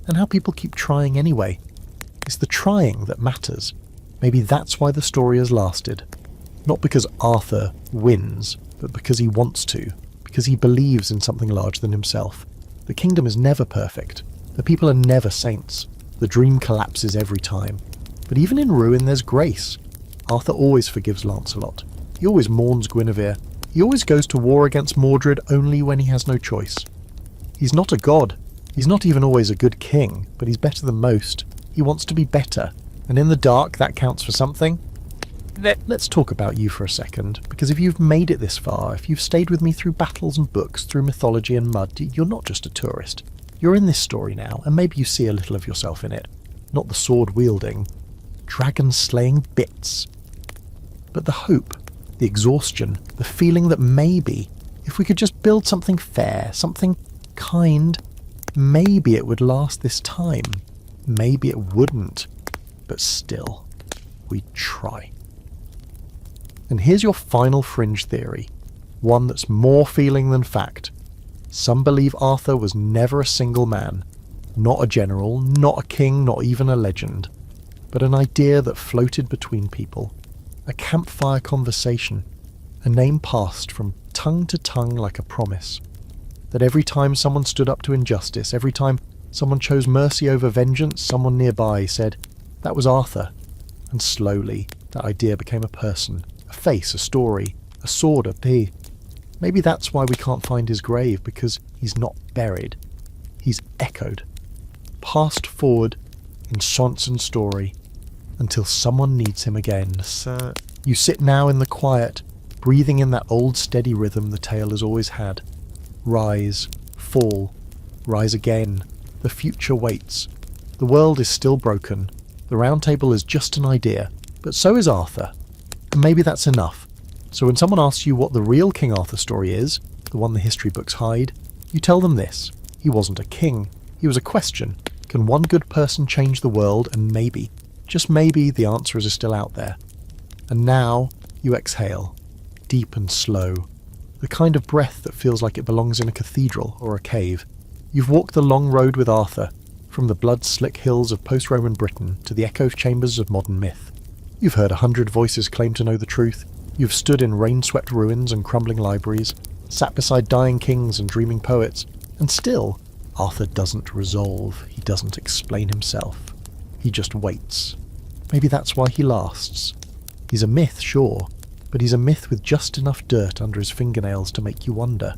And how people keep trying anyway. It's the trying that matters. Maybe that's why the story has lasted. Not because Arthur wins, but because he wants to. Because he believes in something larger than himself. The kingdom is never perfect. The people are never saints. The dream collapses every time. But even in ruin there's grace. Arthur always forgives Lancelot. He always mourns Guinevere. He always goes to war against Mordred only when he has no choice. He's not a god. He's not even always a good king, but he's better than most. He wants to be better. And in the dark, that counts for something. Let's talk about you for a second, because if you've made it this far, if you've stayed with me through battles and books, through mythology and mud, you're not just a tourist. You're in this story now, and maybe you see a little of yourself in it. Not the sword-wielding, dragon-slaying bits. But the hope, the exhaustion, the feeling that maybe, if we could just build something fair, something kind, maybe it would last this time. Maybe it wouldn't. But still, we'd try. And here's your final fringe theory, one that's more feeling than fact. Some believe Arthur was never a single man, not a general, not a king, not even a legend, but an idea that floated between people, a campfire conversation, a name passed from tongue to tongue like a promise, that every time someone stood up to injustice, every time someone chose mercy over vengeance, someone nearby said, that was Arthur, and slowly that idea became a person, a face, a story, a sword, a Maybe that's why we can't find his grave, because he's not buried. He's echoed, passed forward in chance and story, until someone needs him again. So you sit now in the quiet, breathing in that old steady rhythm the tale has always had. Rise, fall, rise again. The future waits. The world is still broken. The Round Table is just an idea, but so is Arthur. And maybe that's enough. So when someone asks you what the real King Arthur story is, the one the history books hide, you tell them this. He wasn't a king. He was a question. Can one good person change the world? And maybe, just maybe, the answers are still out there. And now you exhale, deep and slow, the kind of breath that feels like it belongs in a cathedral or a cave. You've walked the long road with Arthur, from the blood-slick hills of post-Roman Britain to the echo chambers of modern myth. You've heard 100 voices claim to know the truth. You've stood in rain-swept ruins and crumbling libraries, sat beside dying kings and dreaming poets, and still, Arthur doesn't resolve. He doesn't explain himself. He just waits. Maybe that's why he lasts. He's a myth, sure, but he's a myth with just enough dirt under his fingernails to make you wonder.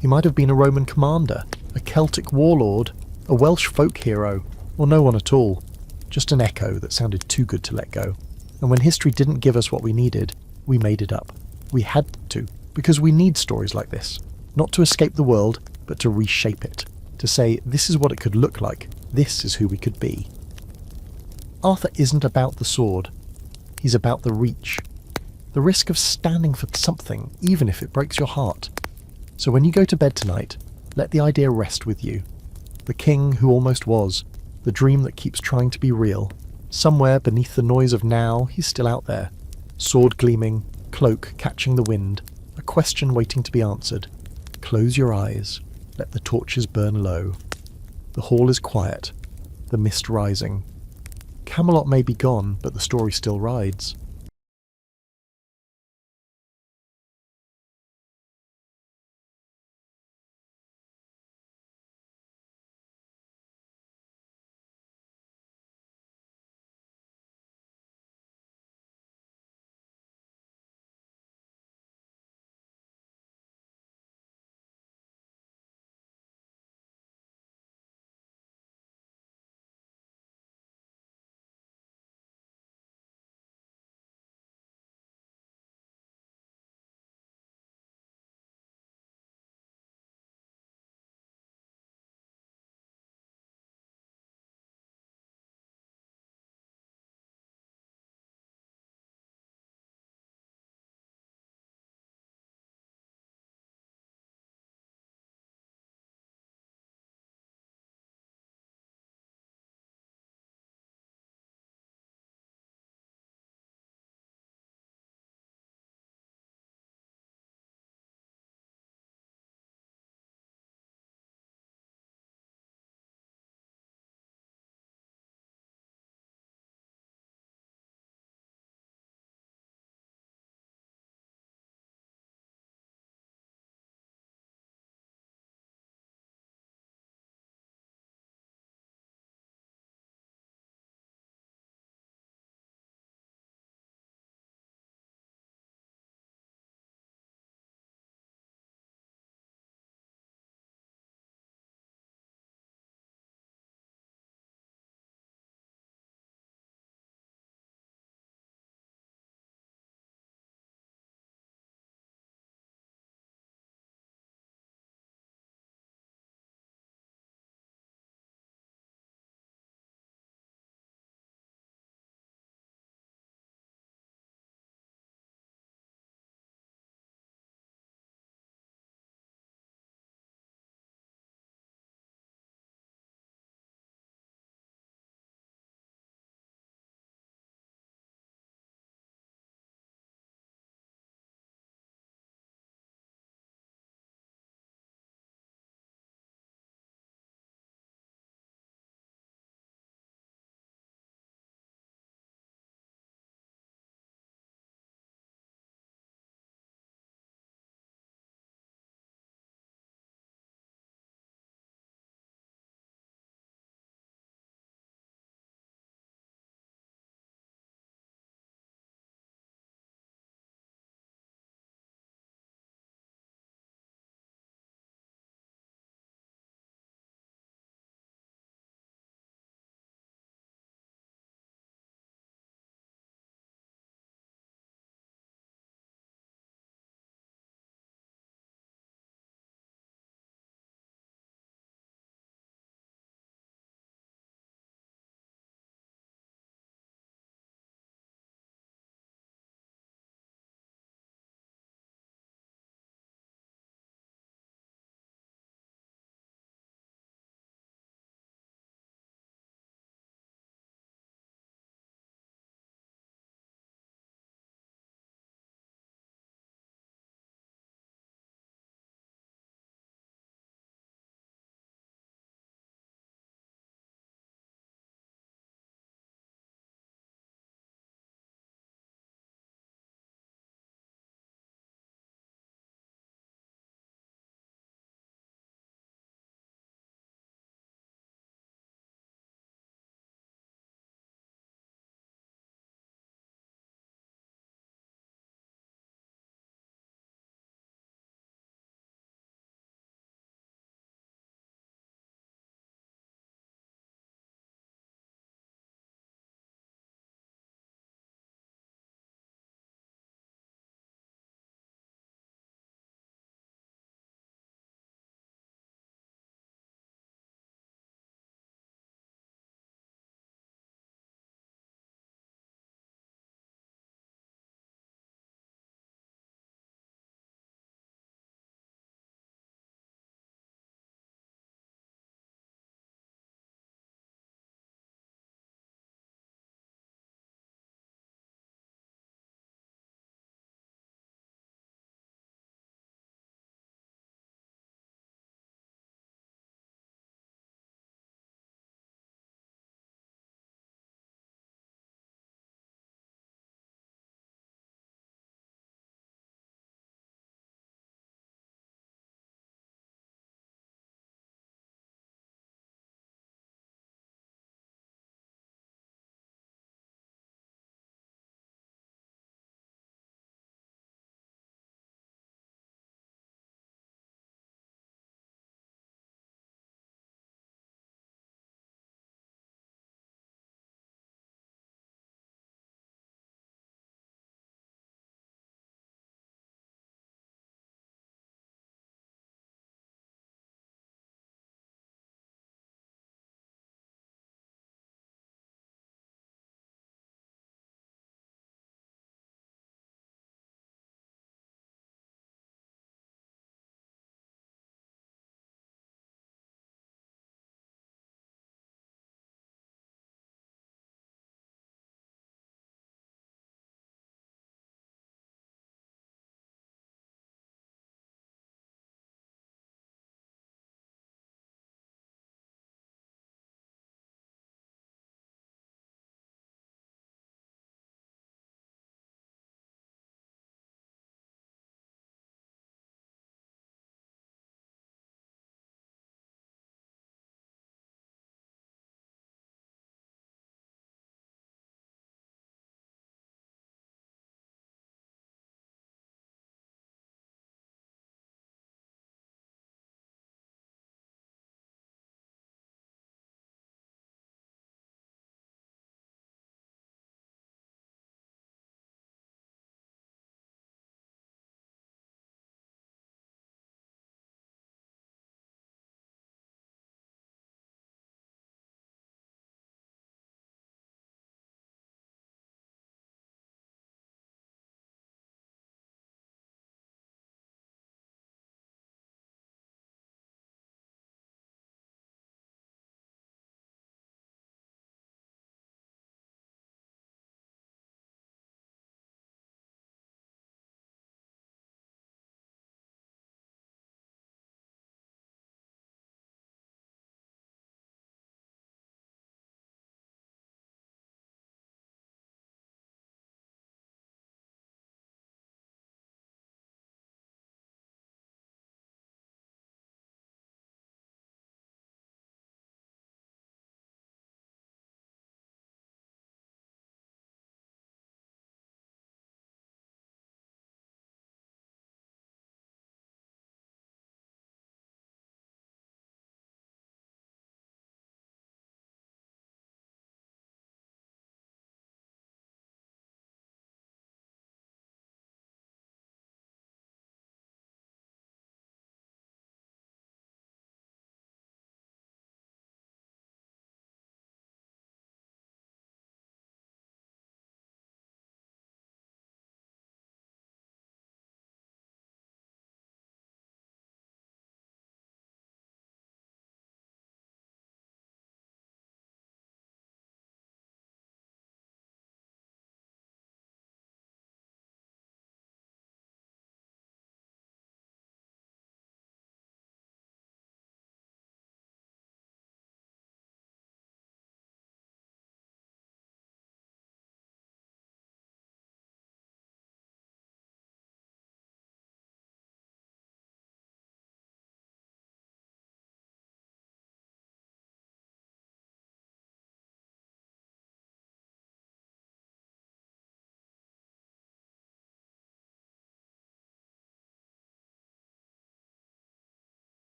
He might have been a Roman commander, a Celtic warlord, a Welsh folk hero, or no one at all. Just an echo that sounded too good to let go. And when history didn't give us what we needed, we made it up. We had to, because we need stories like this. Not to escape the world, but to reshape it. To say, this is what it could look like. This is who we could be. Arthur isn't about the sword. He's about the reach. The risk of standing for something, even if it breaks your heart. So when you go to bed tonight, let the idea rest with you. The king who almost was. The dream that keeps trying to be real. Somewhere beneath the noise of now, he's still out there. Sword gleaming, cloak catching the wind, a question waiting to be answered. Close your eyes, let the torches burn low. The hall is quiet, the mist rising. Camelot may be gone, but the story still rides.